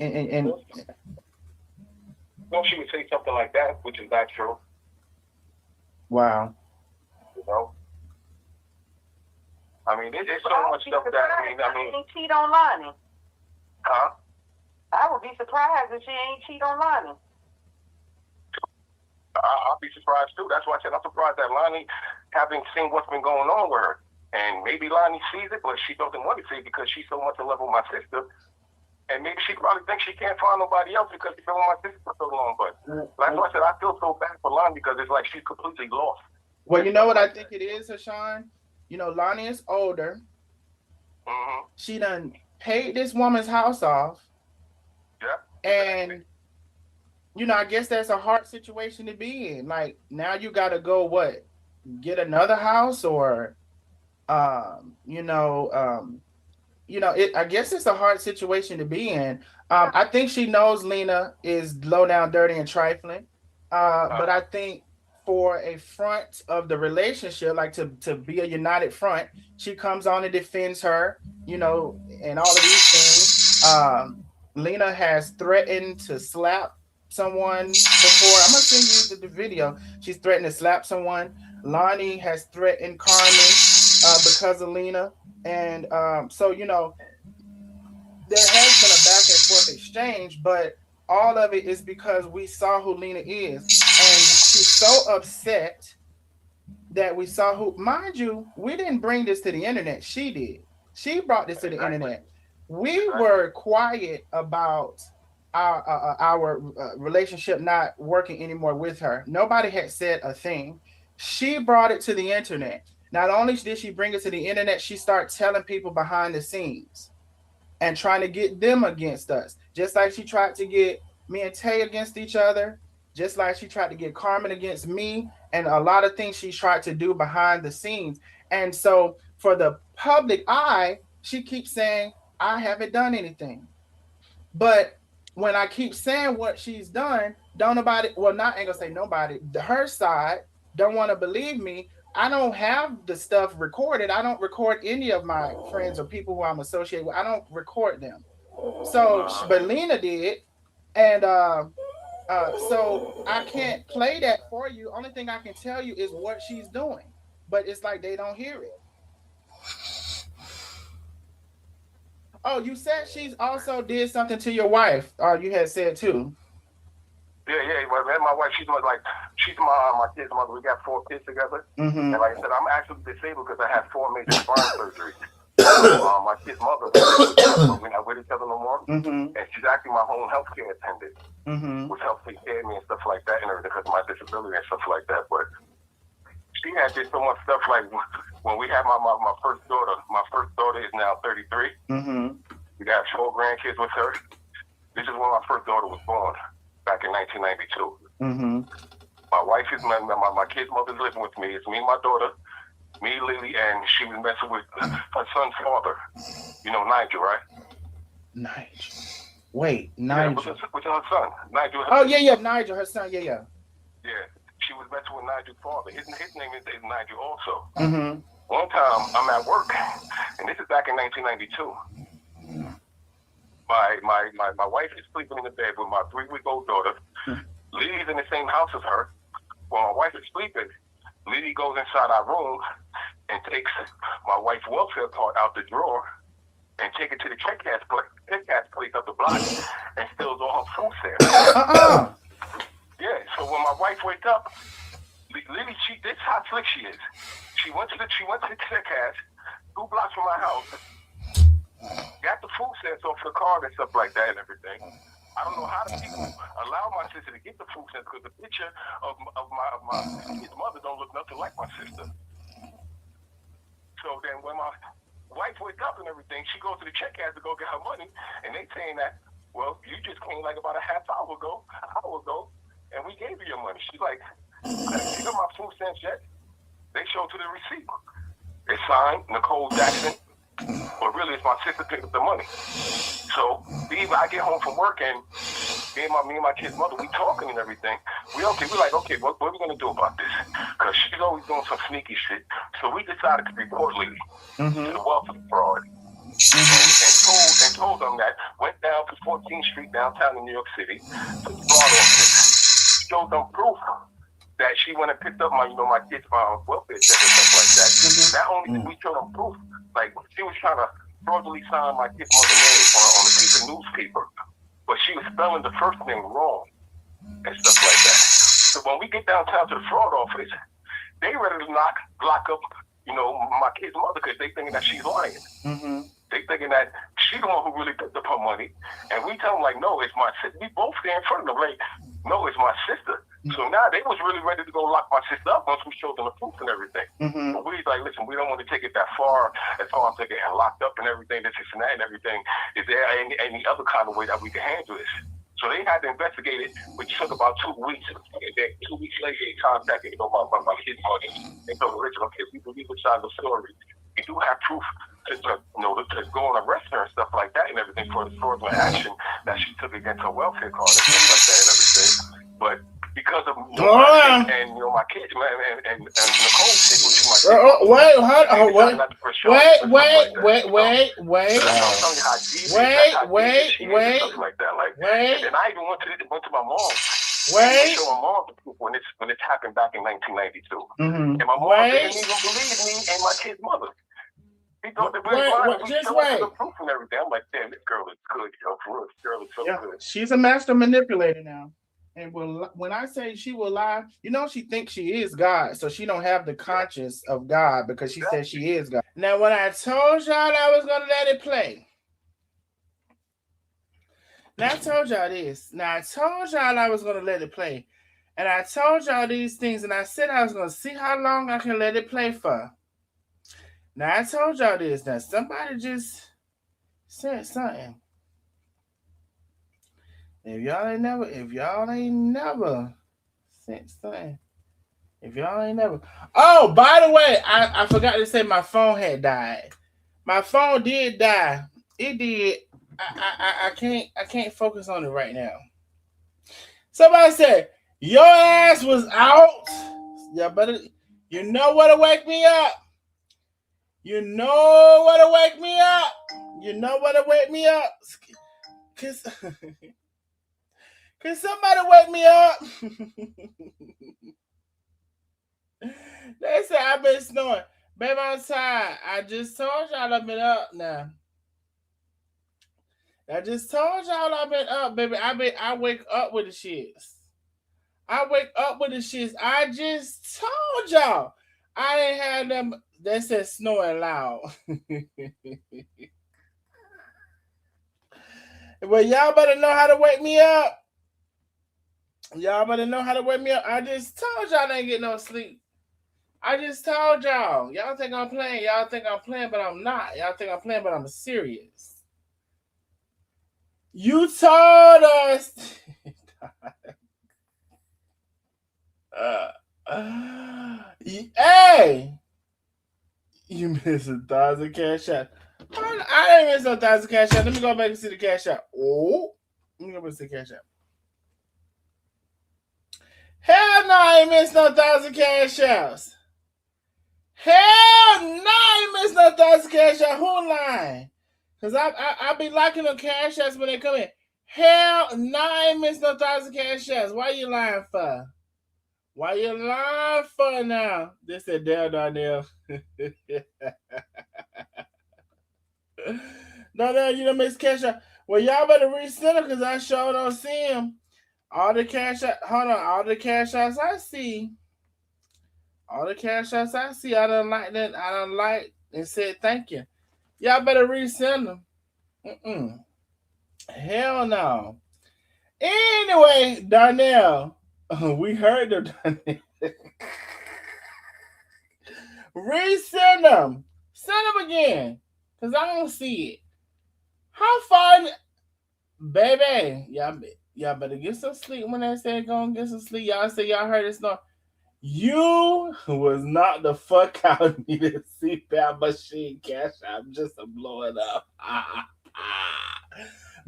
No, she would say something like that, which is not true. wow. You know, I mean, there's so much stuff that I mean, ain't cheat on Lonnie. huh? I would be surprised if she ain't cheat on Lonnie. I'll be surprised too. That's why I said I'm surprised that Lonnie, having seen what's been going on with her, and maybe Lonnie sees it, but she doesn't want to see it because she's so much in love with my sister. And maybe she probably thinks she can't find nobody else because she's been with my sister for so long. But that's why I said I feel so bad for Lonnie because it's like she's completely lost. Well, you know what I think it is, Hashan? You know, Lonnie is older. Mm-hmm. She done paid this woman's house off. Yeah. And, you know, I guess that's a hard situation to be in. Like, now you got to go, what, get another house or, I guess it's a hard situation to be in. I think she knows Lena is low down, dirty, and trifling. But I think for a front of the relationship, like to be a united front, she comes on and defends her, you know, and all of these things. Lena has threatened to slap someone before. I'm gonna send you the video. She's threatened to slap someone. Lonnie has threatened Carmen because of Lena. And so, you know, there has been a back and forth exchange, but all of it is because we saw who Lena is. And she's so upset that we saw who, mind you, we didn't bring this to the internet. She did. She brought this to the internet. We were quiet about our relationship not working anymore with her. Nobody had said a thing. She brought it to the internet. Not only did she bring it to the internet, she started telling people behind the scenes and trying to get them against us. Just like she tried to get me and Tay against each other, just like she tried to get Carmen against me, and a lot of things she tried to do behind the scenes. And so for the public eye, she keeps saying, I haven't done anything. But when I keep saying what she's done, don't nobody, well, not ain't gonna say nobody, her side don't want to believe me. I don't have the stuff recorded. I don't record any of my friends or people who I'm associated with. I don't record them. So, but Lena did. And so I can't play that for you. Only thing I can tell you is what she's doing. But it's like they don't hear it. Oh, you said she's also did something to your wife. You had said too. Yeah. Well, my wife, she's my kid's mother. We got 4 kids together. Mm-hmm. And like I said, I'm actually disabled because I had 4 major spine surgeries. My kid's mother, we're not with each other no more. Mm-hmm. And she's actually my home health care attendant, Mm-hmm. which helps take care of me and stuff like that, and everything because of my disability and stuff like that. But she had did so much stuff like when we had my first daughter. My first daughter is now 33. Mm-hmm. We got 4 grandkids with her. This is when my first daughter was born, back in 1992. Mm-hmm. My wife is my kid's mother's living with me. It's me and my daughter, me, Lily, and she was messing with her son's father. You know Nigel, right? Nigel. Wait, Nigel. Yeah, with her son, Nigel. Oh yeah, Nigel, her son. Yeah. Yeah, she was messing with Nigel's father. His name is Nigel also. Mm-hmm. One time, I'm at work, and this is back in 1992. My wife is sleeping in the bed with my 3-week-old daughter. Lily's in the same house as her. While my wife is sleeping, Lily goes inside our room and takes my wife's welfare card out the drawer and take it to the Kick-Ass place up the block and steals all her food stamps. Yeah, so when my wife wakes up, Lily, this is how slick she is. She went to the Kick-Ass 2 blocks from my house, got the food stamps off the card and stuff like that and everything. I don't know how the people allow my sister to get the food stamps because the picture of my kid's mother don't look nothing like my sister. So then when wife wakes up and everything. She goes to the check ass to go get her money, and they saying that, well, you just came like about a half hour ago, and we gave you your money. She's like, I didn't give her my food stamps yet. They showed to the receipt. It's signed, Nicole Jackson, but really it's my sister picked up the money. So I get home from work and me and my kid's mother, we talking and everything. We're like, okay, what are we gonna do about this? Because she's always doing some sneaky shit. So we decided to report Lily to the welfare fraud. And told them that, went down to 14th Street downtown in New York City to the fraud office, showed them proof that she went and picked up my kid's welfare check and stuff like that. Not only did we show them proof, like she was trying to fraudulently sign my kid's mother's name on a piece of newspaper, but she was spelling the first name wrong and stuff like that. So when we get downtown to the fraud office, they ready to lock up, my kid's mother because they thinking that she's lying. They thinking that she's the one who really picked up her money, and we tell them like, no, it's my sister. We both stand in front of them like, no, it's my sister. So now they was really ready to go lock my sister up once we showed them the proof and everything. But we was like, listen, we don't want to take it that far as far as getting locked up and everything, this and that and everything. Is there any other kind of way that we can handle this? So they had to investigate it, which took about 2 weeks. And then 2 weeks later, they contacted my kid's mother and told them, listen, okay, we believe the side of the story. We do have proof to go and arrest her and stuff like that and everything for the fraudulent action that she took against her welfare card and stuff like that and everything. But because of my kid and Nicole shit, which is my kid. And then I even went to my mom. Show my mom the proof when it happened back in 1992. And my mom didn't even believe me and my kid's mother. He thought that we showed the proof and everything. I'm like, damn, this girl is good, for real. This girl is so good. She's a master manipulator now. And when I say she will lie, she thinks she is God. So she don't have the conscience of God because she says she is God. Now, when I told y'all I was going to let it play. Now, I told y'all this. Now, I told y'all I was going to let it play. And I told y'all these things. And I said I was going to see how long I can let it play for. Now, I told y'all this. Now, somebody just said something. If y'all ain't never said something. Oh, by the way, I forgot to say my phone had died. My phone did die. It did. I can't focus on it right now. Somebody said, your ass was out. Y'all better, you know what to wake me up. You know what to wake me up. You know what to wake me up. Can somebody wake me up? They say I've been snoring. Baby, I'm tired. I just told y'all I've been up now. I just told y'all I've been up, baby. I wake up with the shits. I just told y'all. I ain't had them. They said snoring loud. Well, y'all better know how to wake me up. I just told y'all I ain't get no sleep. I just told y'all. Y'all think I'm playing. Y'all think I'm playing, but I'm not. Y'all think I'm playing, but I'm serious. You told us. Hey, you missed 1,000 cash out. I didn't miss 1,000 cash out. Let me go back and see the cash out. Oh, let me go back and see the cash out. Hell no, I ain't missed no 1,000 cash outs. Hell no, I ain't missed no 1,000 cash outs. Who lying? Because I be liking the cash outs when they come in. Hell no, I ain't missed no 1,000 cash outs. Why you lying for? Why you lying for now? This is Dale Darnell. No, you don't miss cash out. Well, y'all better resend them because I sure don't see them. All the cash out. Hold on. All the cash outs I see. I done liked it. I done liked and said thank you. Y'all better resend them. Hell no. Anyway, Darnell. We heard them. Resend them. Send them again. Because I don't see it. How far, baby? Y'all better get some sleep when I say go and get some sleep. Y'all say y'all heard it snore. You was not the fuck out me to CPAP machine cash out just to blow it up.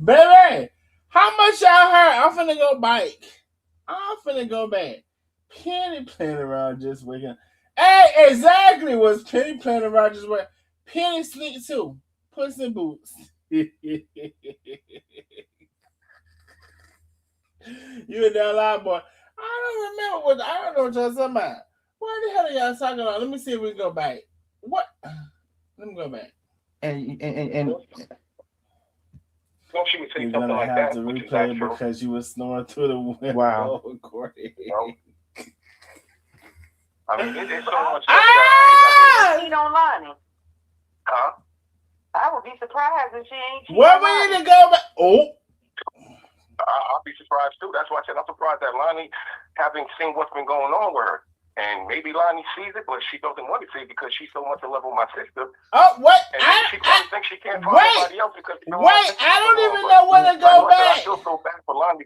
Baby, how much y'all heard? I'm finna go bike. I'm finna go back. Penny playing around just waking up. Hey, exactly. Was Penny playing around just waking up? Penny sleep too. Puss in Boots. You a damn loud boy. I don't know what y'all talking about. What the hell are y'all talking about? Let me see if we can go back. What? Let me go back. And Well, she would say you're something gonna like have that, to which is replay it natural. because you were snoring through the window. Wow. Courtney. I mean, it's so much. Cheat on Lonnie. Huh? I would be surprised if she ain't cheating Where on we Lonnie. need to go back? Oh. I'll be surprised too. That's why I said I'm surprised that Lonnie, having seen what's been going on with her, and maybe Lonnie sees it, but she doesn't want to see it because she's so much in love with my sister. Oh, what? And she probably thinks she can't find nobody else because she I don't even know where to go back. I feel so bad for Lonnie.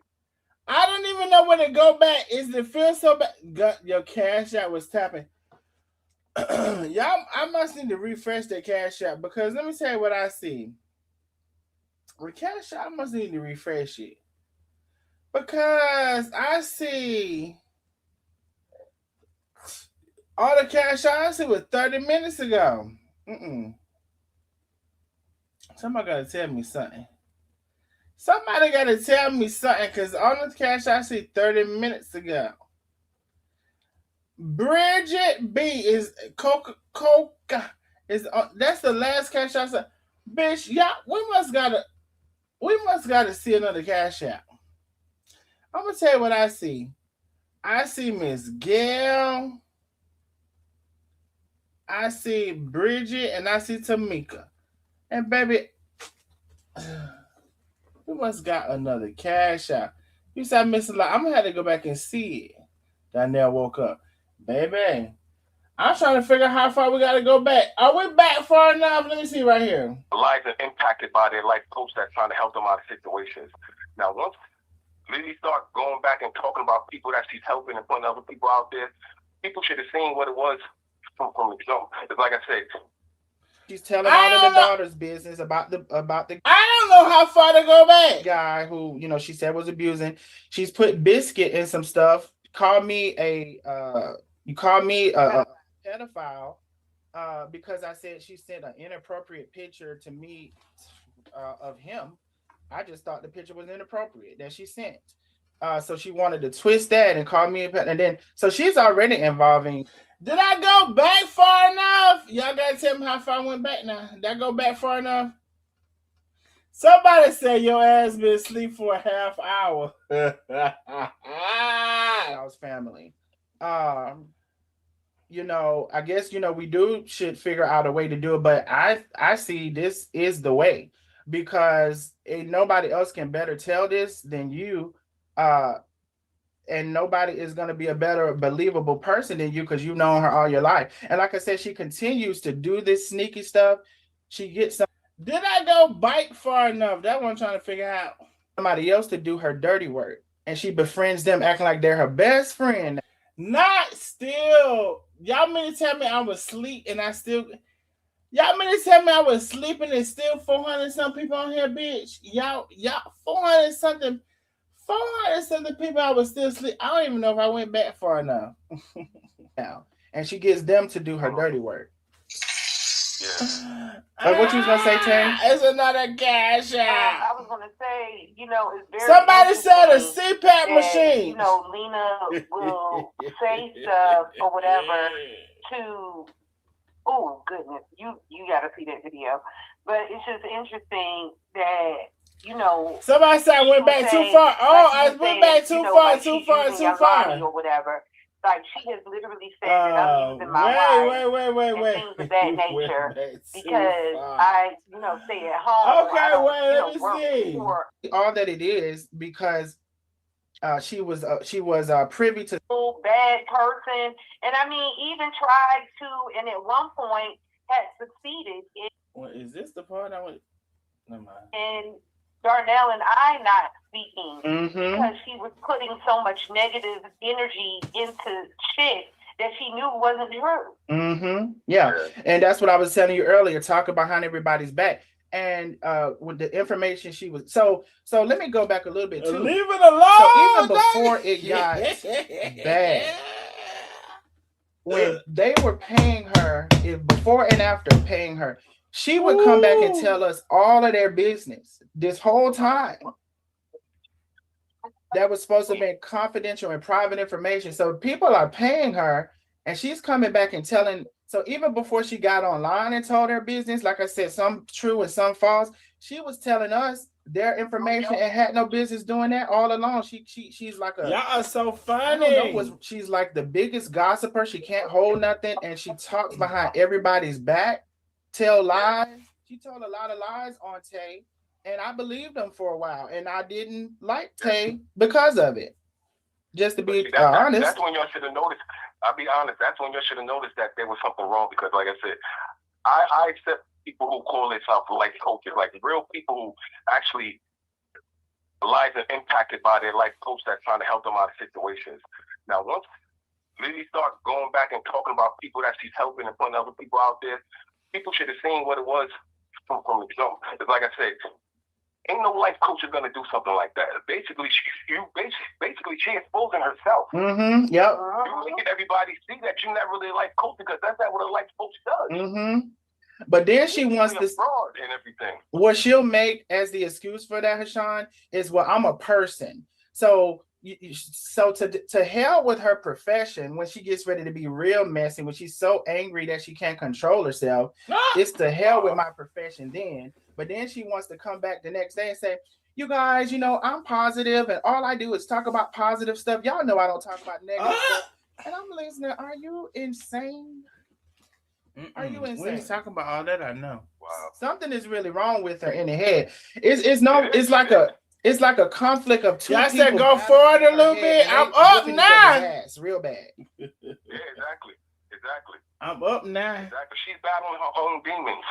I don't even know where to go back. Is it feel so bad? Your cash app was tapping. Y'all, I must need to refresh that cash app because let me tell you what I see. With cash app, I must need to refresh it because I see all the cash I see was 30 minutes ago. Somebody gotta tell me something. Somebody gotta tell me something because all the cash I see 30 minutes ago. Bridget B is Coca is that's the last cash I saw. Bitch, yeah, we must gotta see another cash app. I'm gonna tell you what I see. I see Miss Gail, I see Bridget, and I see Tamika. And baby, we must got another cash app. You said I missed a lot. I'm gonna have to go back and see it. Danielle woke up. Baby, I'm trying to figure out how far we gotta go back. Are we back far enough? Let me see right here. Lives are impacted by their life coach that's trying to help them out of situations. Now, once Lily starts going back and talking about people that she's helping and putting other people out there, people should have seen what it was from the jump. It's like I said, she's telling all of the daughter's business about the. I don't know how far to go back. Guy who she said was abusing. She's put Biscuit in some stuff. Called me a pedophile because I said she sent an inappropriate picture to me of him. I just thought the picture was inappropriate that she sent. So she wanted to twist that and call me a pet, and then so she's already involving. Did I go back far enough? Y'all gotta tell me how far I went back now. Did I go back far enough? Somebody said your ass been asleep for a half hour. That was family. I guess we should figure out a way to do it, but I see this is the way because nobody else can better tell this than you. And nobody is going to be a better believable person than you because you've known her all your life. And like I said, she continues to do this sneaky stuff. She gets some. Did I go bite far enough? That's what I'm trying to figure out. Somebody else to do her dirty work. And she befriends them acting like they're her best friend. Not still. Y'all mean to tell me I was asleep and I still. Y'all mean to tell me I was sleeping and still 400 some people on here, bitch? Y'all 400 something. 400 something people I was still asleep. I don't even know if I went back far enough. And she gets them to do her dirty work. yeah. What you was gonna say, Tay? It's another cash out. I was gonna say, it's very. Somebody said a CPAP machine. Lena will say stuff or whatever to. Oh goodness, you gotta see that video. But it's just interesting that. Somebody said I went back too far. Oh, I went back too far. Or whatever. Like she has literally said that I'm using my wife and things of that nature because I, stay at home. Okay, let me see. All that it is because she was privy to bad person, and I mean even tried to, and at one point had succeeded in. Well, is this the part I would? Never mind. And Darnell and I not speaking Mm-hmm. because she was putting so much negative energy into shit that she knew wasn't true. Mm-hmm. Yeah. And that's what I was telling you earlier, talking behind everybody's back. And with the information she was so let me go back a little bit too. Leave it alone. So even before it got bad, when they were paying her, before and after paying her, she would come back and tell us all of their business this whole time. That was supposed to be confidential and private information. So people are paying her, and she's coming back and telling. So even before she got online and told her business, like I said, some true and some false, she was telling us their information and had no business doing that all along. She's like a, y'all are so funny. I don't know, she's like the biggest gossiper. She can't hold nothing, and she talks behind everybody's back, tell lies. She told a lot of lies on Tay, and I believed them for a while, and I didn't like Tay because of it. Just to be honest. That's when y'all should have noticed. I'll be honest. That's when y'all should have noticed that there was something wrong, because, like I said, I accept people who call themselves life coaches, like real people who actually lives are impacted by their life coach that's trying to help them out of situations. Now, once Lily starts going back and talking about people that she's helping and putting other people out there, people should have seen what it was from the jump. It's like I said, ain't no life coach is gonna do something like that. Basically, she exposing herself. Mm-hmm. Yep. You making everybody see that you're not really a life coach, because that's not what a life coach does. Mm-hmm. But then she wants to fraud and everything. What she'll make as the excuse for that, Hashan, is, well, I'm a person. So to hell with her profession when she gets ready to be real messy, when she's so angry that she can't control herself. It's to hell with my profession then. But then she wants to come back the next day and say, you guys, I'm positive and all I do is talk about positive stuff. Y'all know I don't talk about negative stuff. And I'm listening. Are you insane? Are you insane? We ain't talking about all that, I know. Wow. Something is really wrong with her in the head. It's like a conflict of two. Y'all said go forward a little bit. I'm up now. Real bad. Yeah, exactly. I'm up now. Exactly. She's battling her own demons,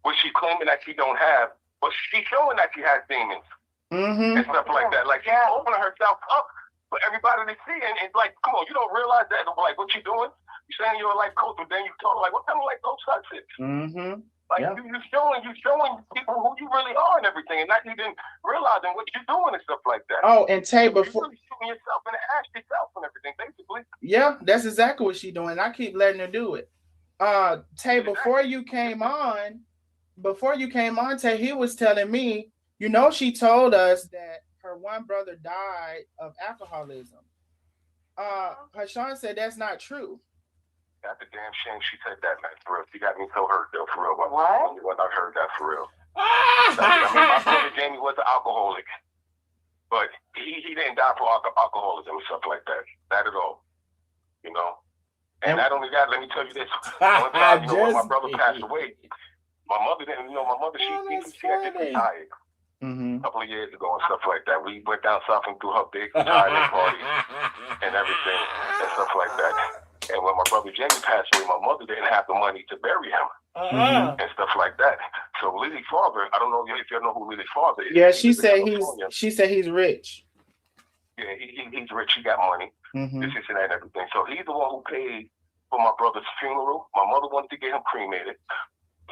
which she's claiming that she don't have, but she's showing that she has demons and stuff like that. Like, she's opening herself up for everybody to see, and it's like, come on, you don't realize that? Like, what you doing? You saying you're a life coach, but then you talk like, what kind of life coach sucks it? Like, you're showing people who you really are and everything, and not even realizing what you're doing and stuff like that. Oh, and Tay, before you're really shooting yourself in the ass yourself and everything, basically. Yeah, that's exactly what she's doing. I keep letting her do it. Tay, before you came on, Tay, he was telling me, she told us that her one brother died of alcoholism. Hashan said that's not true. That's a damn shame she said that, man. For real. She got me so hurt, though, for real. What? When I heard that, for real. My brother Jamie was an alcoholic, but he didn't die for alcoholism and stuff like that. Not at all. And not only that, let me tell you this. One time, when my brother passed away, my mother didn't, my mother, she had just retired a couple of years ago and stuff like that. We went down south and threw her big retirement party and everything and stuff like that. And when my brother Jamie passed away, my mother didn't have the money to bury him and stuff like that. So Lily's father, I don't know if you know who Lily's father is. Yeah, she said he's rich. Yeah, he's rich. He got money. This and that and everything. So he's the one who paid for my brother's funeral. My mother wanted to get him cremated.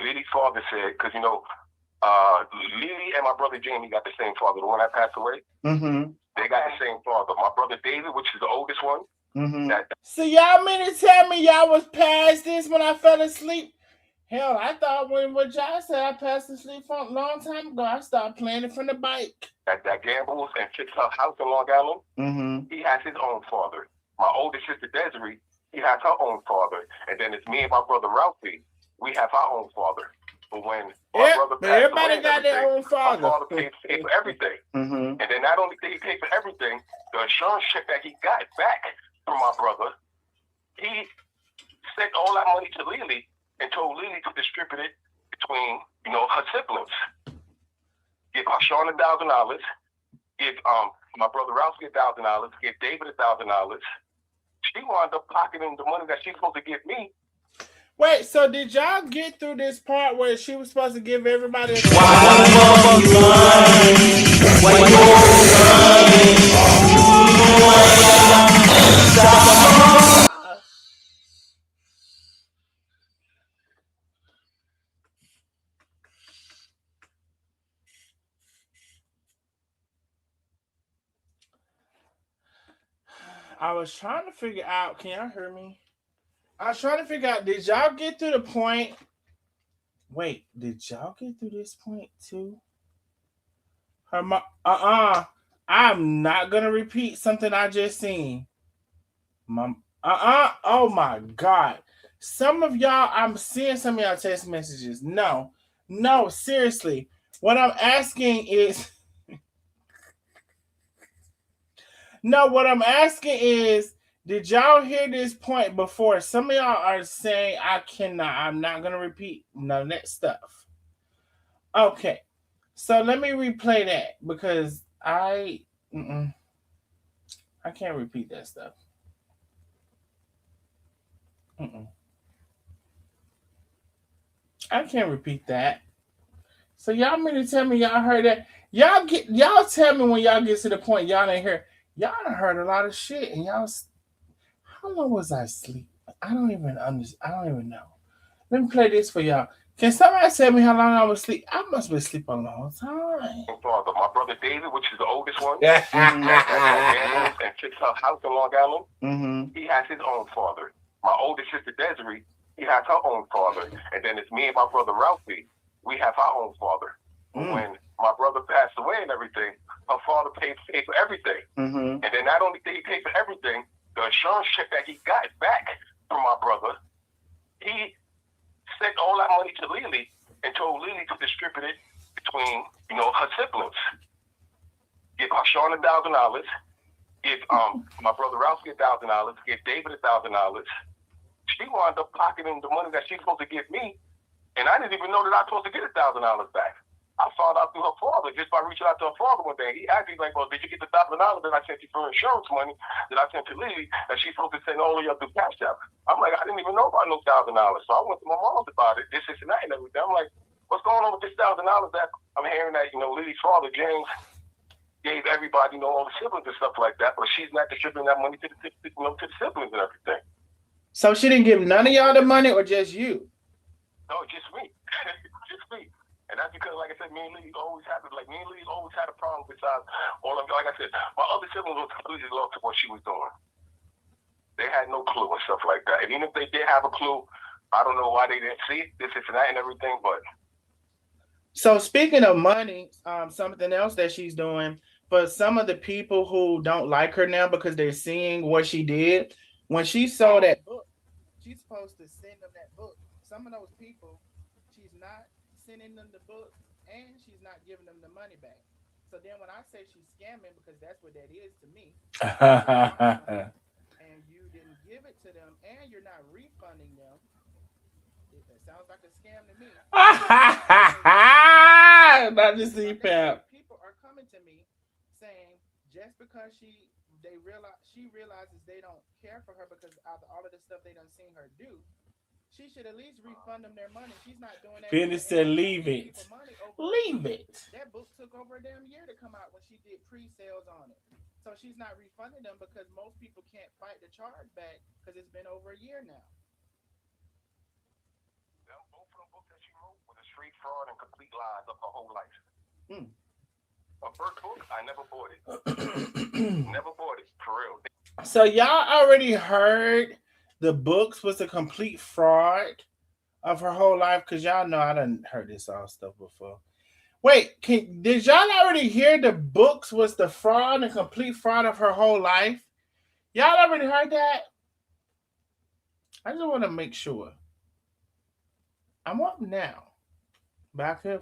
Lily's father said, because Lily and my brother Jamie got the same father, the one that passed away. They got the same father. My brother David, which is the oldest one. So y'all mean to tell me y'all was past this when I fell asleep? Hell, I thought when what y'all said I passed asleep for a long time ago. I started playing it from the bike. That gambles and fixed her house in Long Island. He has his own father. My oldest sister Desiree, he has her own father. And then it's me and my brother Ralphie. We have our own father. But when my brother passed everybody away, got their own father. My father paid for everything. And then not only did he pay for everything, the insurance check that he got back from my brother, he sent all that money to Lily and told Lily to distribute it between, her siblings. Give Sean $1,000, give my brother Ralphie $1,000, give David $1,000. She wound up pocketing the money that she's supposed to give me. Wait, so did y'all get through this part where she was supposed to give everybody a I was trying to figure out, can y'all hear me? I was trying to figure out, did y'all get to the point? Wait, did y'all get through this point too? Her I'm not gonna repeat something I just seen. Oh my god. Some of y'all, I'm seeing some of y'all text messages. No, seriously. What I'm asking is what I'm asking is, did y'all hear this point before? Some of y'all are saying I'm not gonna repeat none of that stuff. Okay, so let me replay that because I can't repeat that stuff. I can't repeat that. So y'all mean to tell me y'all heard that? Y'all tell me when y'all get to the point y'all didn't hear. Y'all done heard a lot of shit, and y'all. How long was I asleep? I don't even know. Let me play this for y'all. Can somebody tell me how long I was asleep? I must be asleep a long time. Father, my brother David, which is the oldest one, and fixed her house in Long Island. He has his own father. My oldest sister Desiree, he has her own father, and then it's me and my brother Ralphie. We have our own father. When my brother passed away and everything, her father paid for everything. And then not only did he pay for everything, the insurance check that he got back from my brother, he sent all that money to Lily and told Lily to distribute it between, her siblings. Give Sean $1,000, give my brother Ralph $1,000, give David $1,000. She wound up pocketing the money that she's supposed to give me, and I didn't even know that I was supposed to get $1,000 back. I found out through her father just by reaching out to her father one day. He asked me, like, well, did you get the $1,000 that I sent you for insurance money that I sent to Lily that she's supposed to send all of you through Cash App? I'm like, I didn't even know about no $1,000. So I went to my mom's about it, this and that and everything. I'm like, what's going on with this $1,000 that I'm hearing that, Lily's father, James, gave everybody, all the siblings and stuff like that, but she's not distributing that money to the siblings and everything. So she didn't give none of y'all the money, or just you? No, just me. Just me. And that's because, like I said, me and Lee always had a problem besides all of, like I said, my other siblings were completely lost to what she was doing. They had no clue and stuff like that. And even if they did have a clue, I don't know why they didn't see it, this and that and everything, but. So speaking of money, something else that she's doing, for some of the people who don't like her now because they're seeing what she did, when she sold that book, she's supposed to send them that book. Some of those people, she's not sending them the book, and she's not giving them the money back. So then when I say she's scamming, because that's what that is to me, and you didn't give it to them, and you're not refunding them, that sounds like a scam to me. Not the CPAP. People are coming to me saying just because she realizes they don't care for her because of all of the stuff they done seen her do, she should at least refund them their money. She's not doing that. Business said leave it. Leave it. That book took over a damn year to come out when she did pre-sales on it. So she's not refunding them because most people can't fight the charge back because it's been over a year now. Both of the books that she wrote were the straight fraud and complete lies of her whole life. Her first book, I never bought it. Never bought it, for real. So y'all already heard the books was a complete fraud of her whole life, because y'all know I done heard this all stuff before. Wait, did y'all already hear the books was the fraud and complete fraud of her whole life? Y'all already heard that? I just want to make sure. I'm up now. Back here.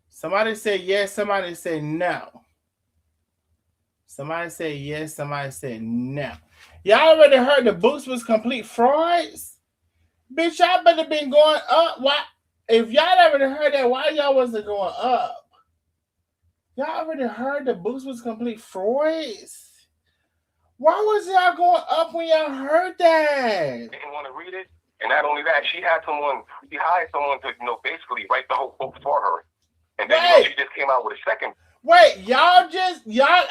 Somebody say yes, somebody say no. Somebody say yes, somebody say no. Y'all already heard the books was complete frauds? Bitch, y'all better been going up. Why? If y'all already heard that, why y'all wasn't going up? Y'all already heard the books was complete frauds? Why was y'all going up when y'all heard that? Didn't want to read it. And not only that, she hired someone to, basically write the whole book for her. And then, she just came out with a second. Wait, y'all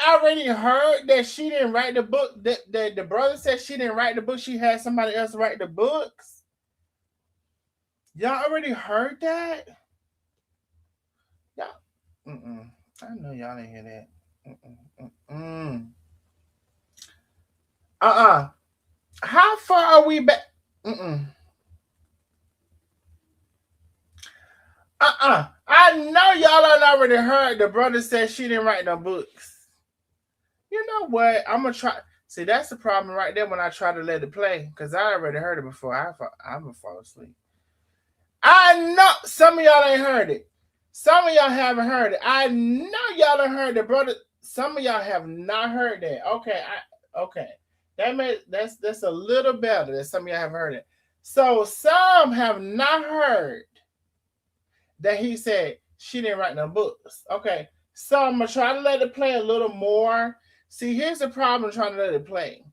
already heard that she didn't write the book? That the brother said she didn't write the book. She had somebody else write the books. Y'all already heard that? Y'all, I know y'all didn't hear that. How far are we back? I know y'all done already heard the brother said she didn't write no books. You know what? I'm gonna try. See, that's the problem right there when I try to let it play, because I already heard it before. I'm gonna fall asleep. I know some of y'all ain't heard it. Some of y'all haven't heard it. I know y'all done heard the brother. Some of y'all have not heard that. Okay. That's a little better that some of y'all have heard it. So some have not heard that he said she didn't write no books. Okay, so I'm gonna try to let it play a little more. See, here's the problem trying to let it play.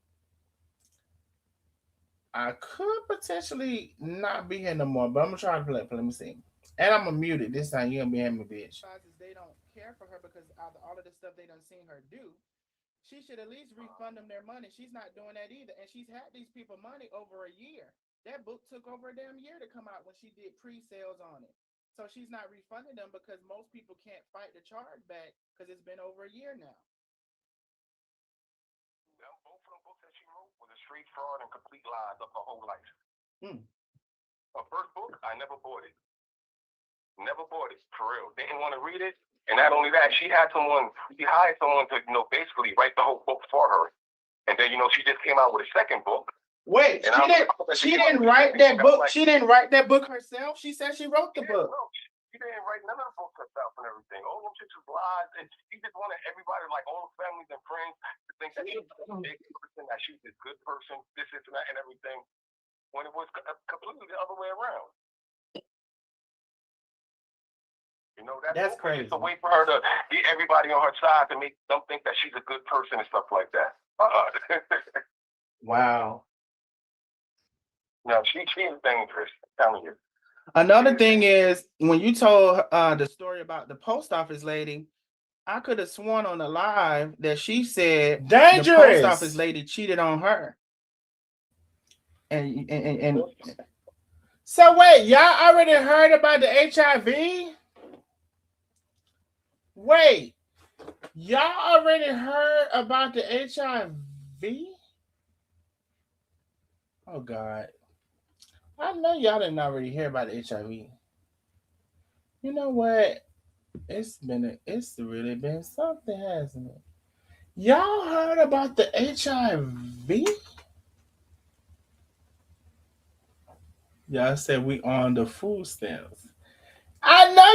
I could potentially not be here no more, but I'm gonna try to play it. Let me see. And I'm gonna mute it this time. You gonna be having me, bitch. They don't care for her because all of the stuff they done seen her do. She should at least refund them their money. She's not doing that either. And she's had these people money over a year. That book took over a damn year to come out when she did pre-sales on it. So she's not refunding them because most people can't fight the charge back because it's been over a year now. Both of the books that she wrote was a straight fraud and complete lies of her whole life. Her first book, I never bought it. Never bought it, for real. Didn't want to read it. And not only that, she hired someone to, basically write the whole book for her. And then, she just came out with a second book. Wait, she didn't write that book. She didn't write that book herself. She said she wrote the book. No, she didn't write none of the books herself and everything. All them shit was lies. And she just wanted everybody, like all the families and friends, to think that she's a big person, that she's this good person, this and that and everything. When it was completely the other way around. That's crazy. It's a way for her to get everybody on her side to make them think that she's a good person and stuff like that. Wow. No, she's dangerous. I'm telling you. Another thing is, when you told the story about the post office lady, I could have sworn on the live that she said dangerous. The post office lady cheated on her. And so wait, y'all already heard about the HIV? Wait, y'all already heard about the HIV? Oh God. I know y'all didn't already hear about the HIV. You know what? It's really been something, hasn't it? Y'all heard about the HIV? Y'all said we on the food stamps. I know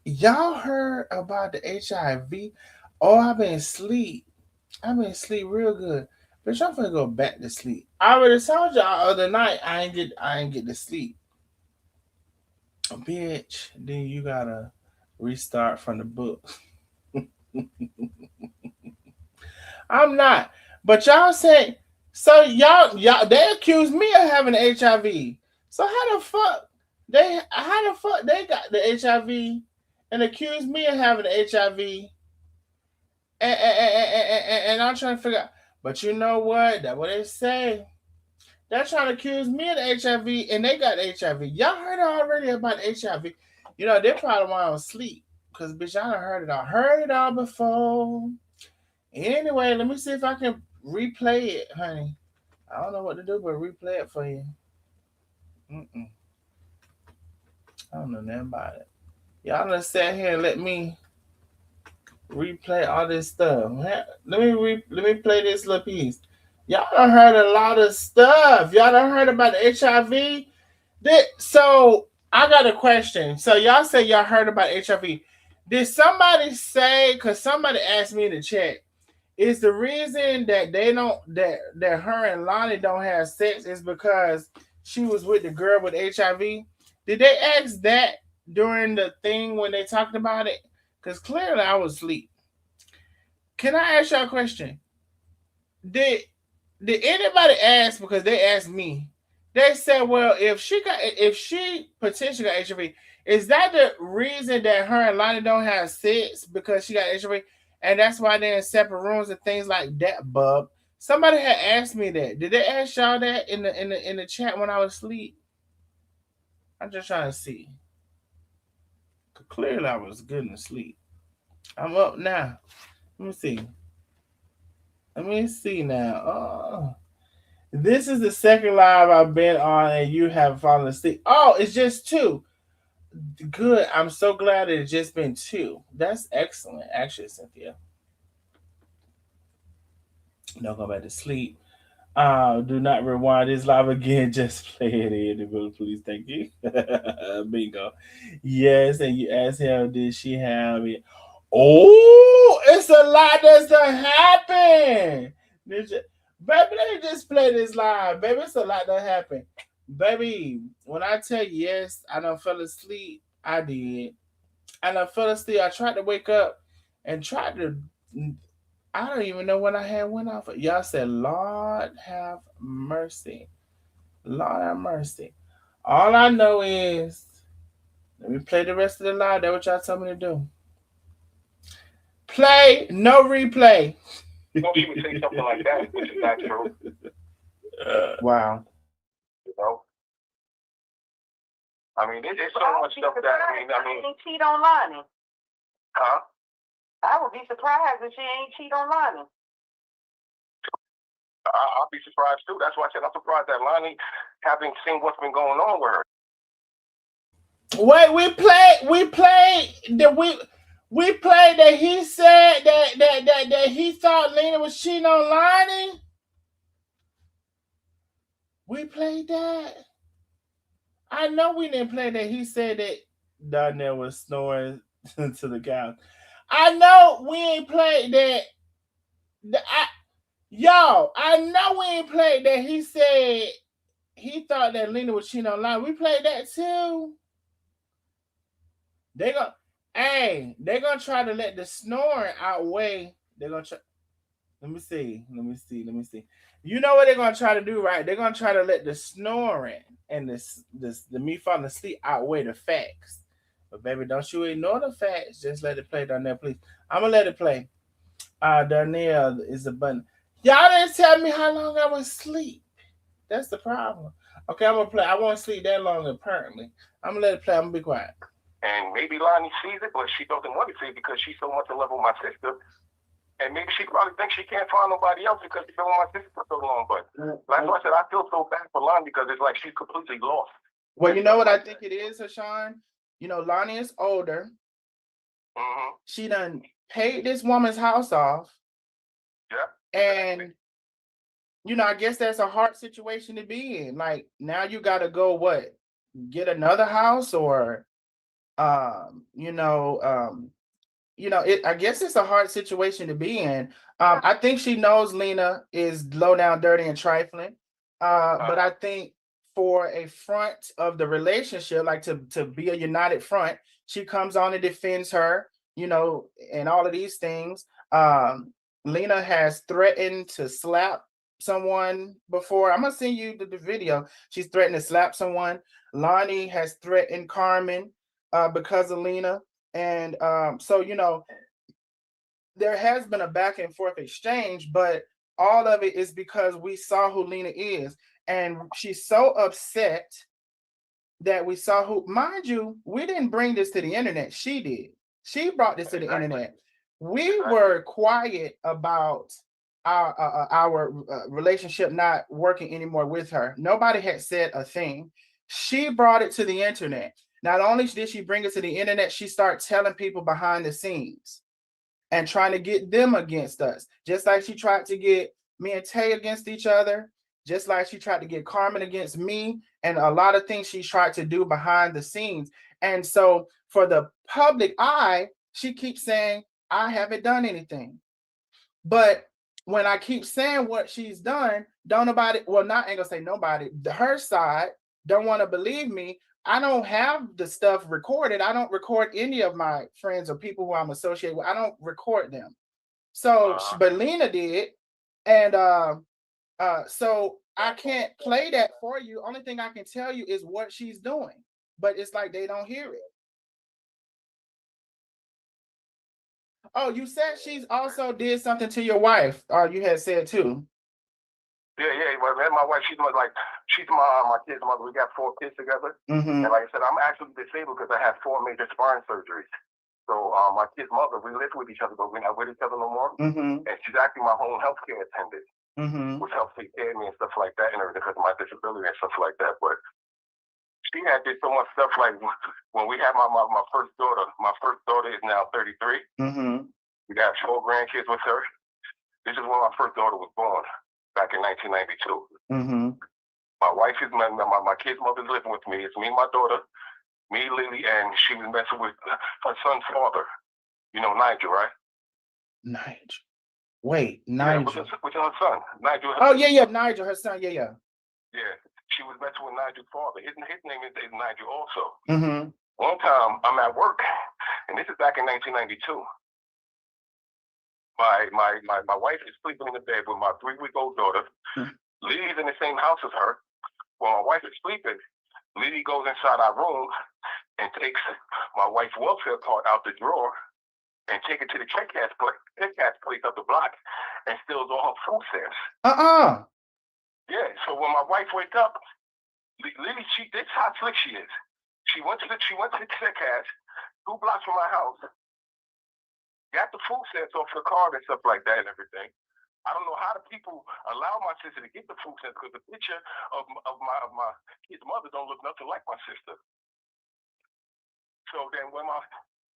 y'all heard about the HIV. Oh, I've been asleep. Real good. Bitch, I'm finna go back to sleep. I already told y'all other night I ain't get to sleep. Bitch, then you gotta restart from the book. I'm not. But y'all say, so y'all they accuse me of having HIV. So how the fuck they got the HIV and accuse me of having the HIV? And I'm trying to figure out. But you know what? That's what they say. They're trying to accuse me of the HIV, and they got HIV. Y'all heard already about HIV. They probably want to sleep. Because, bitch, I done heard it all. Heard it all before. Anyway, let me see if I can replay it, honey. I don't know what to do, but replay it for you. I don't know nothing about it. Y'all done sat here and let me replay all this stuff. Let me play this little piece. Y'all done heard a lot of stuff. Y'all done heard about the HIV. So I got a question. So y'all say y'all heard about HIV. Did somebody say? Because somebody asked me in the chat. Is the reason that that her and Lonnie don't have sex is because she was with the girl with HIV? Did they ask that during the thing when they talked about it? Because clearly I was asleep. Can I ask y'all a question? Did anybody ask, because they asked me, They said, well, if she potentially got HIV, is that the reason that her and Lonnie don't have sex because she got HIV, and that's why they're in separate rooms and things like that? Bub, somebody had asked me that. Did they ask y'all that in the chat when I was asleep? I'm just trying to see. Clearly, I was good in sleep. I'm up now. Let me see. Let me see now. Oh. This is the second live I've been on, and you have fallen asleep. Oh, it's just two. Good. I'm so glad it's just been two. That's excellent, actually, Cynthia. Don't go back to sleep. Do not rewind this live again. Just play it in, please. Thank you. Bingo. Yes, and you asked him, did she have it? Oh, it's a lot that's done happened. Baby, let me just play this live. Baby, it's a lot that happened. Baby, when I tell you yes, I done fell asleep. I did. And I fell asleep. I tried to wake up and tried to. I don't even know when I had went off. Y'all said, Lord have mercy. Lord have mercy. All I know is, let me play the rest of the live. That's what y'all told me to do. Play, no replay. Don't even say something like that, which is not true. Wow. You know? I mean, there's so much stuff that, I mean, cheat on Lonnie. Huh? I would be surprised if she ain't cheat on Lonnie. I'll be surprised too. That's why I said I'm surprised that Lonnie, having seen what's been going on with her. Wait, we played that he said that he thought Lena was cheating on Lonnie. We played that. I know we didn't play that. He said that Donnell was snoring to the couch. I know we ain't played that. I know we ain't played that. He said he thought that Lena was cheating on Lonnie. We played that too. They're gonna try to let the snoring outweigh. They're gonna try. Let me see. You know what they're gonna try to do, right? They're gonna try to let the snoring and the me falling asleep outweigh the facts. But baby, don't you ignore the facts. Just let it play, Donnell, please. I'm gonna let it play. Donnell is the button. Y'all didn't tell me how long I was asleep. That's the problem. Okay, I'm gonna play. I won't sleep that long, apparently. I'm gonna let it play. I'm gonna be quiet. And maybe Lonnie sees it, but she doesn't want to see it because she's so much in love with my sister. And maybe she probably thinks she can't find nobody else because she's been with my sister for so long. But that's why I said I feel so bad for Lonnie because it's like she's completely lost. Well, you know what I think it is, Hashan? You know, Lonnie is older. Mm-hmm. She done paid this woman's house off. Yeah. And, you know, I guess that's a hard situation to be in. Like, now you got to go, what? Get another house or, I guess it's a hard situation to be in. I think she knows Lena is low down, dirty, and trifling. But I think for a front of the relationship, like to be a united front, she comes on and defends her, and all of these things. Lena has threatened to slap someone before. I'm gonna send you the video. She's threatened to slap someone. Lonnie has threatened Carmen because of Lena. And so, there has been a back and forth exchange, but all of it is because we saw who Lena is. And she's so upset that we saw who, mind you, we didn't bring this to the internet. She did. She brought this to the internet. We were quiet about our relationship not working anymore with her. Nobody had said a thing. She brought it to the internet. Not only did she bring it to the internet, she started telling people behind the scenes and trying to get them against us. Just like she tried to get me and Tay against each other, just like she tried to get Carmen against me, and a lot of things she tried to do behind the scenes. And so for the public eye, she keeps saying, I haven't done anything. But when I keep saying what she's done, don't nobody, well, not ain't gonna say nobody, her side don't want to believe me. I don't have the stuff recorded. I don't record any of my friends or people who I'm associated with. I don't record them. So, but Lena did. And so I can't play that for you. Only thing I can tell you is what she's doing. But it's like they don't hear it. Oh, you said she's also did something to your wife. Or you had said too. Yeah. Well, my wife, she's my kid's mother. We got 4 kids together. Mm-hmm. And like I said, I'm actually disabled because I had 4 major spine surgeries. So my kid's mother, we live with each other, but we're not with each other no more. Mm-hmm. And she's actually my home health care attendant, Mm-hmm. which helps take care of me and stuff like that, and everything because of my disability and stuff like that. But she had did so much stuff like when we had my first daughter. My first daughter is now 33. Mm-hmm. We got 4 grandkids with her. This is when my first daughter was born back in 1992. Mm-hmm. My wife is my kid's mother's living with me. It's me and my daughter, me, Lily, and she was messing with her son's father. You know Nigel, right? Nigel. Wait, Nigel. Yeah, with her son, Nigel. Oh yeah, Nigel, her son. Yeah. Yeah, she was messing with Nigel's father. His name is Nigel also. Mm-hmm. One time, I'm at work, and this is back in 1992. My wife is sleeping in the bed with my 3-week-old daughter. Mm-hmm. Lily's in the same house as her. While my wife is sleeping, Lily goes inside our room and takes my wife's welfare card out the drawer and take it to the check cash place up the block and steals all her food stamps. Yeah, so when my wife wakes up, Lily, this is how slick she is. She went to the check cash 2 blocks from my house, got the food stamps off the card and stuff like that and everything. I don't know how the people allow my sister to get the food stamps because the picture of my kid's mother don't look nothing like my sister. So then when my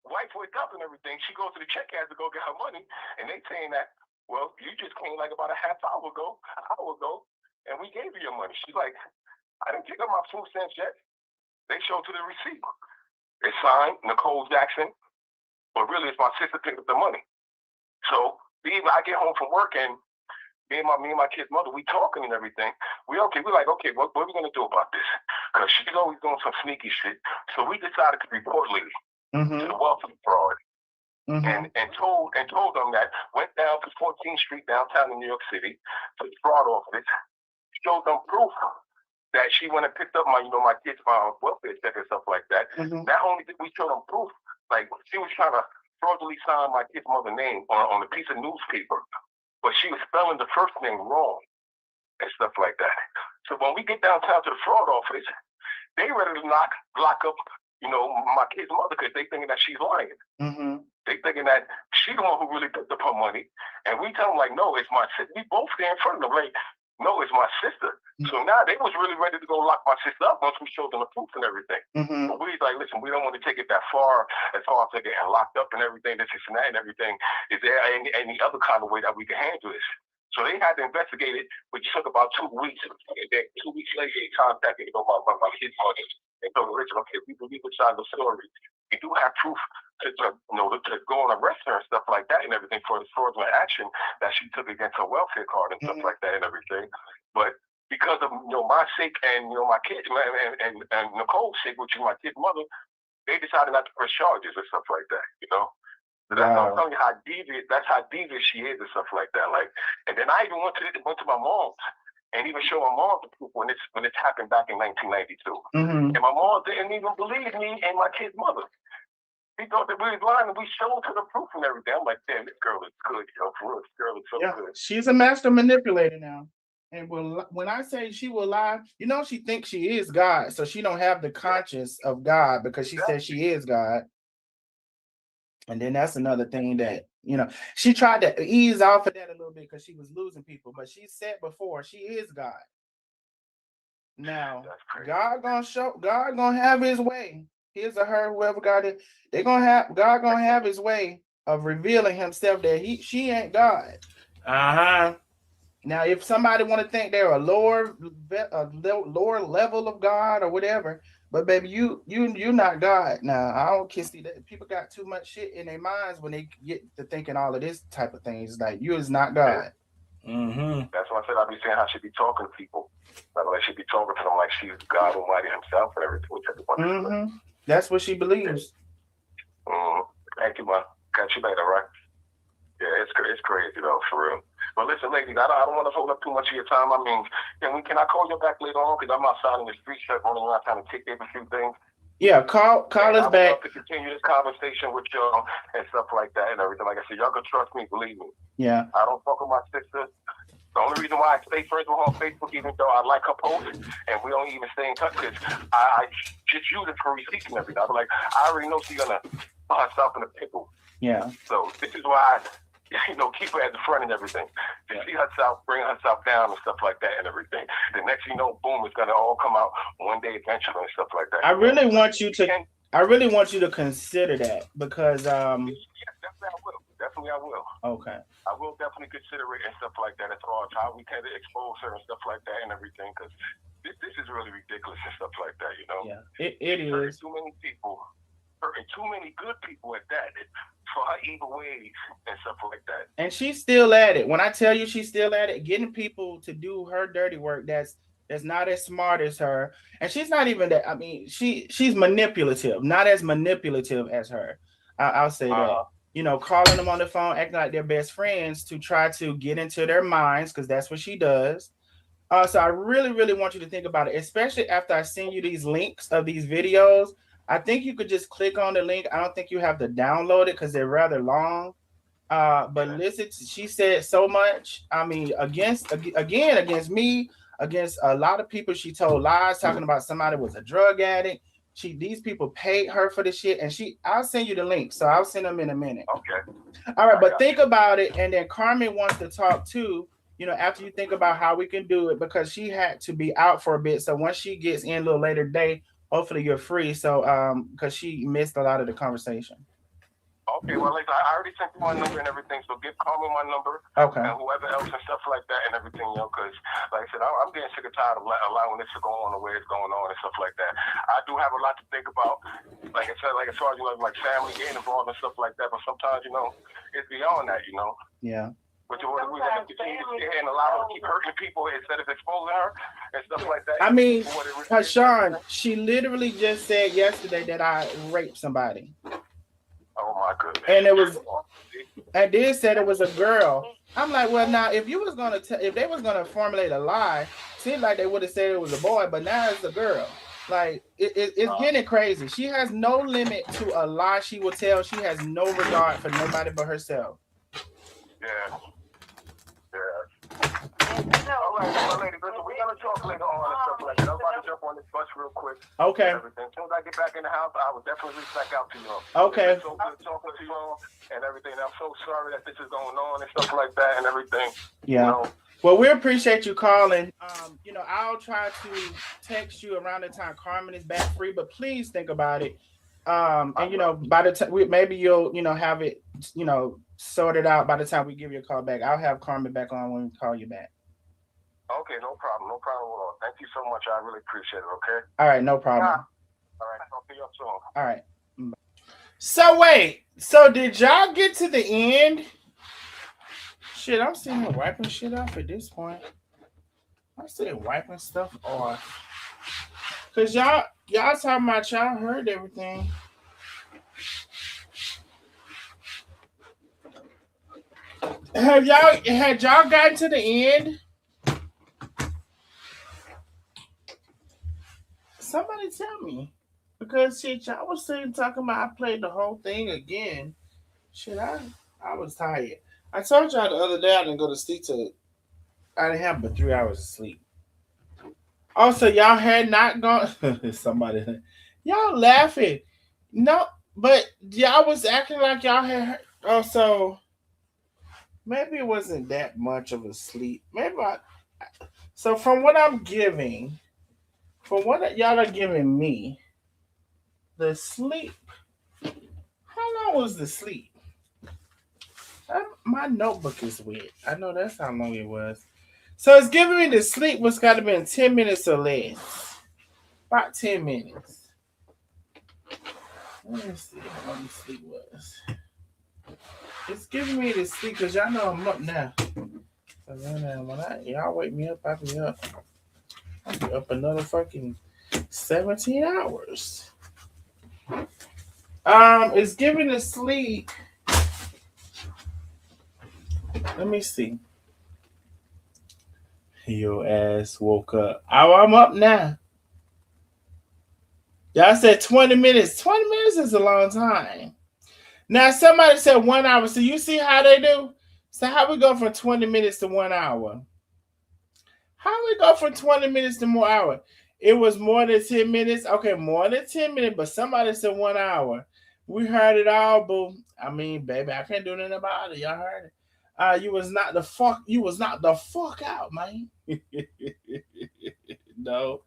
wife wakes up and everything, she goes to the check cash to go get her money, and they saying that, well, you just came like about an hour ago, and we gave you your money. She's like, I didn't pick up my food stamps yet. They showed to the receipt. It's signed Nicole Jackson, but really it's my sister picked up the money. So I get home from work and me and my kid's mother, we talking and everything. We're like, okay, what are we gonna do about this? Because she's always doing some sneaky shit. So we decided to report Lily to the welfare fraud. Mm-hmm. And told them that went down to 14th Street downtown in New York City to the fraud office, showed them proof that she went and picked up my kid's welfare check and stuff like that. Mm-hmm. Not only did we show them proof, like she was trying to fraudulently sign my kid's mother's name on a piece of newspaper, but she was spelling the first name wrong and stuff like that. So when we get downtown to the fraud office, they ready to lock up, my kid's mother because they thinking that she's lying. Mm-hmm. They thinking that she's the one who really picked up her money, and we tell them like, no, it's my sister. We both stand in front of them like, no, it's my sister. Mm-hmm. So now they was really ready to go lock my sister up once we showed them the proof and everything. Mm-hmm. But we was like, listen, we don't want to take it that far as far as getting locked up and everything, this and that and everything. Is there any other kind of way that we can handle this? So they had to investigate it, which took about 2 weeks. And then 2 weeks later, they contacted my kid's mother and told them, listen, okay, we believe the side of the story. We do have proof to go and arrest her and stuff like that and everything for the fraudulent action that she took against her welfare card and stuff like that and everything. But because of my sake and my kids and Nicole's sake, which is my kid's mother, they decided not to press charges and stuff like that. So that's how I'm telling you how devious she is and stuff like that. Like, and then I even went to my mom's and even showed my mom the proof when it's happened back in 1992. Mm-hmm. And my mom didn't even believe me and my kid's mother. He thought that we was lying, and we showed her the proof and everything. I'm like, damn, this girl is good, for real. This girl is so good. She's a master manipulator now. And when I say she will lie, she thinks she is God, so she don't have the conscience of God because she says she is God. And then that's another thing that, she tried to ease off of that a little bit because she was losing people. But she said before, she is God. Now, God gonna have his way. His or her, whoever God is, God gonna have his way of revealing himself that she ain't God. Uh-huh. Now, if somebody want to think they're a lower level of God or whatever, but baby, you're not God. Now, I don't see that people got too much shit in their minds when they get to thinking all of this type of things. Like, you is not God. Mm-hmm. That's why I said I be saying how she be talking to people. Like she be talking to them like she's God Almighty himself and everything. Mm-hmm. That's what she believes. Mm-hmm. Thank you, man. Got you later, right? Yeah, it's crazy though, for real. But listen, ladies, I don't want to hold up too much of your time. I mean, can I call you back later on? Because I'm outside in the street running around trying to take care of a few things. Yeah, call us back. I would love to continue this conversation with y'all and stuff like that and everything. Like I said, y'all can trust me, believe me. Yeah. I don't fuck with my sister. The only reason why I stay friends with her on Facebook, even though I like her posts, and we don't even stay in touch, because I just use it for receipts and everything. I'm like, I already know she's gonna put herself in a pickle. Yeah. So this is why, keep her at the front and everything. To see herself, bring herself down and stuff like that and everything. The next thing you know, boom, it's gonna all come out one day eventually and stuff like that. I really want you to consider that because Definitely I will. Okay. I will definitely consider it and stuff like that as far as how we can expose her and stuff like that and everything, because this is really ridiculous and stuff like that, Yeah, it is. Too many people, hurting too many good people at that, for her evil ways and stuff like that. And she's still at it. When I tell you she's still at it, getting people to do her dirty work that's not as smart as her. And she's not even that. I mean, she's manipulative, not as manipulative as her. I'll say that. Calling them on the phone, acting like they're best friends to try to get into their minds, because that's what she does. So I really, really want you to think about it, especially after I send you these links of these videos. I think you could just click on the link. I don't think you have to download it because they're rather long. But listen, she said so much. I mean, against me, against a lot of people. She told lies, talking about somebody was a drug addict. These people paid her for the shit, and I'll send you the link. So I'll send them in a minute. Okay. All right, but think about it, and then Carmen wants to talk too. After you think about how we can do it, because she had to be out for a bit. So once she gets in a little later today, hopefully you're free. So because she missed a lot of the conversation. Okay, well, like I already sent you my number and everything, so call me my number. Okay. And whoever else and stuff like that and everything, because like I said, I'm getting sick and tired of allowing this to go on the way it's going on and stuff like that. I do have a lot to think about, like I said, like as far as like family getting involved and stuff like that, but sometimes it's beyond that, Yeah. But we have to continue to sit here and allow her to keep hurting people instead of exposing her and stuff like that. I mean, Sean, she literally just said yesterday that I raped somebody. Oh my goodness! And they said it was a girl. I'm like, well, now if they was gonna formulate a lie, seemed like they would have said it was a boy, but now it's a girl. Like it's getting crazy. She has no limit to a lie she will tell. She has no regard for nobody but herself. Yeah. All right, well, ladies, listen, we're gonna talk later on and stuff like that. I'm about to jump on this bus real quick. Okay. As soon as I get back in the house, I will definitely reach back out to y'all. Okay. It's so good talking to y'all and everything. I'm so sorry that this is going on and stuff like that and everything. Yeah. Well, we appreciate you calling. I'll try to text you around the time Carmen is back free, but please think about it. And by the time maybe you'll have it sorted out by the time we give you a call back. I'll have Carmen back on when we call you back. Okay, no problem at all. Thank you so much. I really appreciate it. Okay. All right, no problem. All right, talk to you soon. All right. So wait, so did y'all get to the end? Shit, I'm sitting here wiping shit off at this point. I'm sitting wiping stuff off. Cause y'all talking about y'all heard everything. Had y'all gotten to the end? Somebody tell me. Because shit, y'all was talking about I played the whole thing again. Shit, I was tired. I told y'all the other day I didn't go to sleep I didn't have but 3 hours of sleep. Also, y'all had not gone. Somebody, y'all laughing. No, but y'all was acting like y'all had heard. Also, maybe it wasn't that much of a sleep. So from what I'm giving, from what y'all are giving me, the sleep. How long was the sleep? My notebook is wet. I know that's how long it was. So it's giving me the sleep was got to be 10 minutes or less. About 10 minutes. Let me see how long the sleep was. It's giving me the sleep because y'all know I'm up now. So when y'all wake me up, I'll be up. I'll be up another fucking 17 hours. It's giving the sleep. Let me see. Your ass woke up. Oh, I'm up now. Y'all said 20 minutes. 20 minutes is a long time. Now, somebody said 1 hour. So you see how they do? So how we go from 20 minutes to 1 hour? How we go from 20 minutes to more hour? It was more than 10 minutes. Okay, more than 10 minutes, but somebody said 1 hour. We heard it all, boo. I mean, baby, I can't do nothing about it. Y'all heard it. You was not the fuck out, man. No.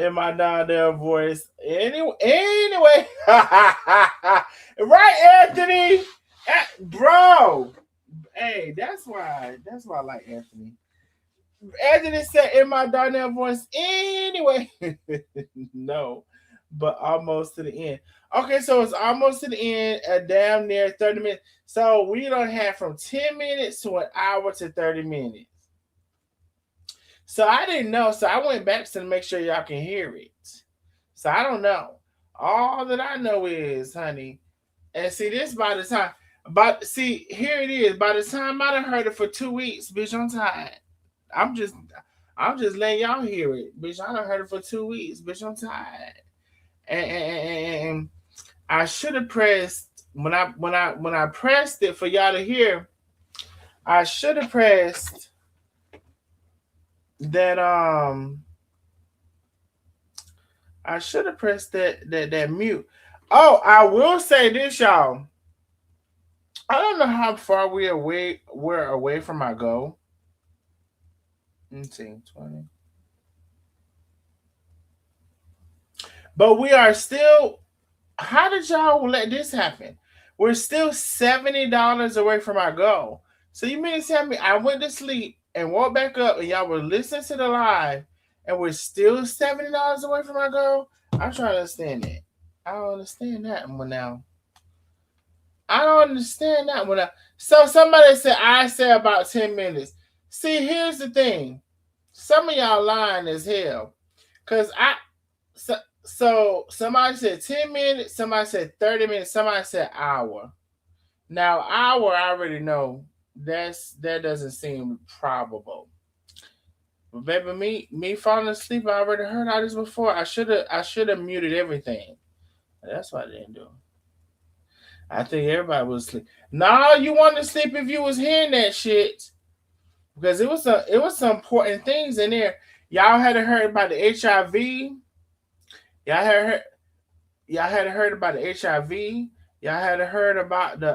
In my down there voice. Anyway. Right, Anthony? Bro. Hey, that's why I like Anthony. Anthony said in my Darnell voice, anyway. No, but almost to the end. Okay, so it's almost to the end, damn near 30 minutes. So we don't have from 10 minutes to an hour to 30 minutes. So I didn't know. So I went back to make sure y'all can hear it. So I don't know. All that I know is, honey, and see this by the time, but see, here it is. By the time I done heard it for 2 weeks, bitch, I'm tired. I'm just letting y'all hear it, bitch. I done heard it for 2 weeks, bitch. I'm tired, and I should have pressed when I pressed it for y'all to hear. I should have pressed that I should have pressed that mute. Oh, I will say this, y'all. I don't know how far we're away from our goal. Let's see, 20. But we are still. How did y'all let this happen? We're still $70 away from our goal. So you mean to tell me I went to sleep and woke back up and y'all were listening to the live and we're still $70 away from our goal? I'm trying to understand that. I don't understand that one now. I don't understand that one now. So somebody said I say about 10 minutes. See, here's the thing. Some of y'all lying as hell. Cause so somebody said 10 minutes, somebody said 30 minutes, somebody said hour. Now hour, I already know that doesn't seem probable. But baby, me falling asleep, I already heard all this before. I should have muted everything. That's why I didn't do it. I think everybody was asleep. No, you wanted to sleep if you was hearing that shit. Because it was some important things in there. Y'all had heard about the HIV. Y'all had heard about the HIV. Y'all had heard about the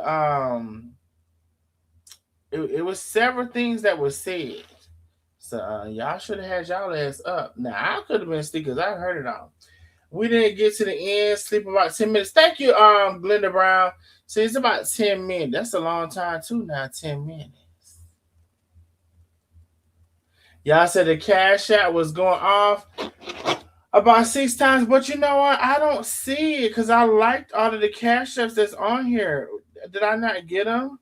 It was several things that was said. So y'all should have had y'all ass up. Now I could have been asleep because I heard it all. We didn't get to the end. Sleep about 10 minutes. Thank you, Glenda Brown. See, it's about 10 minutes. That's a long time too. Now 10 minutes. Y'all said the cash app was going off about 6 times, but you know what? I don't see it because I liked all of the cash apps that's on here. Did I not get them?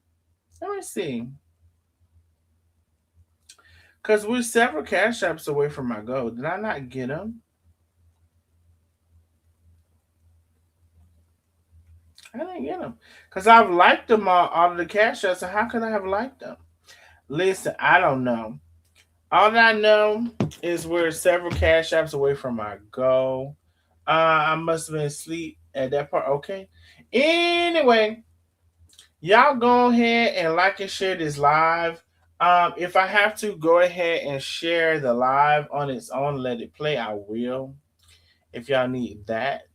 Let me see. Because we're several cash apps away from my goal. Did I not get them? I didn't get them. Because I've liked them all of the cash apps, so how could I have liked them? Listen, I don't know. All that I know is we're several cash apps away from my goal. I must have been asleep at that part. Okay. Anyway, y'all go ahead and like and share this live. If I have to go ahead and share the live on its own, let it play, I will. If y'all need that.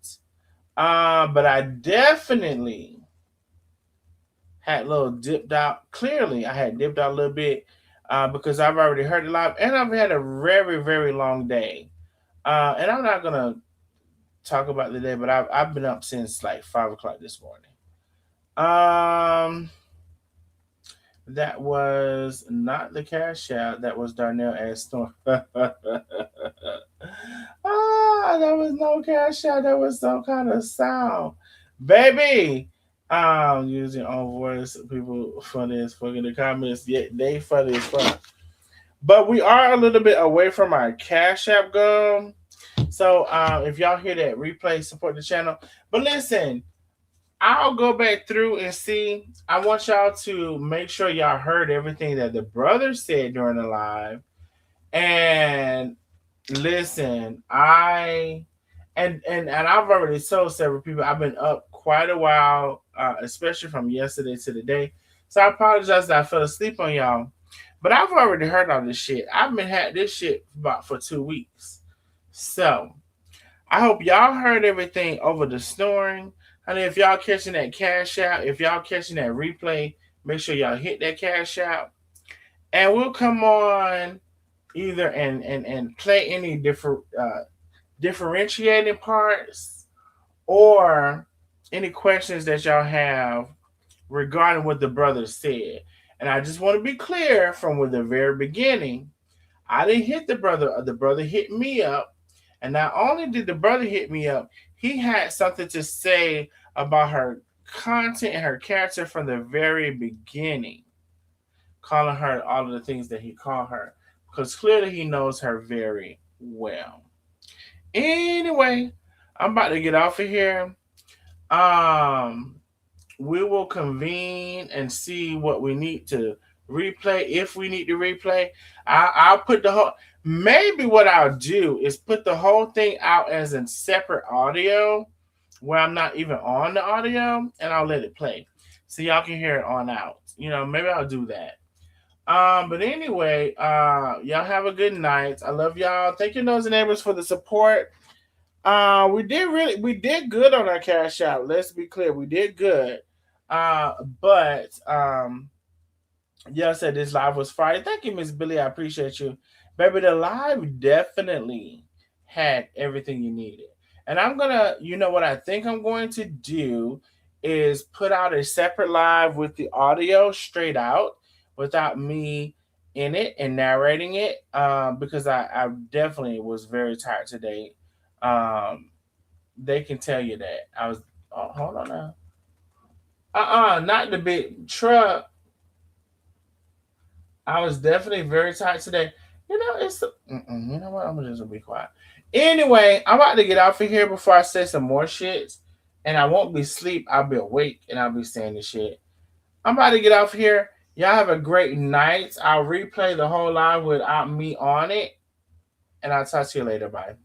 But I definitely had a little dipped out. Clearly, I had dipped out a little bit. Because I've already heard it live, and I've had a very, very long day. And I'm not gonna talk about the day, but I've been up since like 5 o'clock this morning. That was not the cash out. That was Darnell ass Storm. That was no cash out. That was some kind of sound, baby. Use your own voice. People funny as fuck in the comments. Yeah, they funny as fuck. But we are a little bit away from our Cash App goal. So if y'all hear that replay, support the channel. But listen, I'll go back through and see. I want y'all to make sure y'all heard everything that the brother said during the live. And listen, and I've already told several people I've been up quite a while, especially from yesterday to today. So I apologize that I fell asleep on y'all. But I've already heard all this shit. I've been had this shit for 2 weeks. So I hope y'all heard everything over the snoring. And if y'all catching that cash out, if y'all catching that replay, make sure y'all hit that cash out. And we'll come on either and play any differentiating parts or any questions that y'all have regarding what the brother said. And I just want to be clear from the very beginning, I didn't hit the brother. The brother hit me up. And not only did the brother hit me up, he had something to say about her content and her character from the very beginning, calling her all of the things that he called her, because clearly he knows her very well. Anyway, I'm about to get off of here. We will convene and see what we need to replay. If we need to replay, I'll put the whole. Maybe what I'll do is put the whole thing out as a separate audio, where I'm not even on the audio, and I'll let it play, so y'all can hear it on out. Maybe I'll do that. But anyway, y'all have a good night. I love y'all. Thank you, Nosy Neighbors, for the support. We did good on our cash out. Let's be clear, we did good. But y'all said this live was Friday. Thank you, Miss Billy. I appreciate you, baby. The live definitely had everything you needed. And I'm gonna, what I think I'm going to do is put out a separate live with the audio straight out without me in it and narrating it, because I definitely was very tired today. They can tell you that I was. Oh, hold on now. Not the big truck. I was definitely very tired today. It's. You know what? I'm just gonna be quiet. Anyway, I'm about to get off of here before I say some more shit, and I won't be asleep. I'll be awake and I'll be saying this shit. I'm about to get off here. Y'all have a great night. I'll replay the whole live without me on it, and I'll talk to you later. Bye.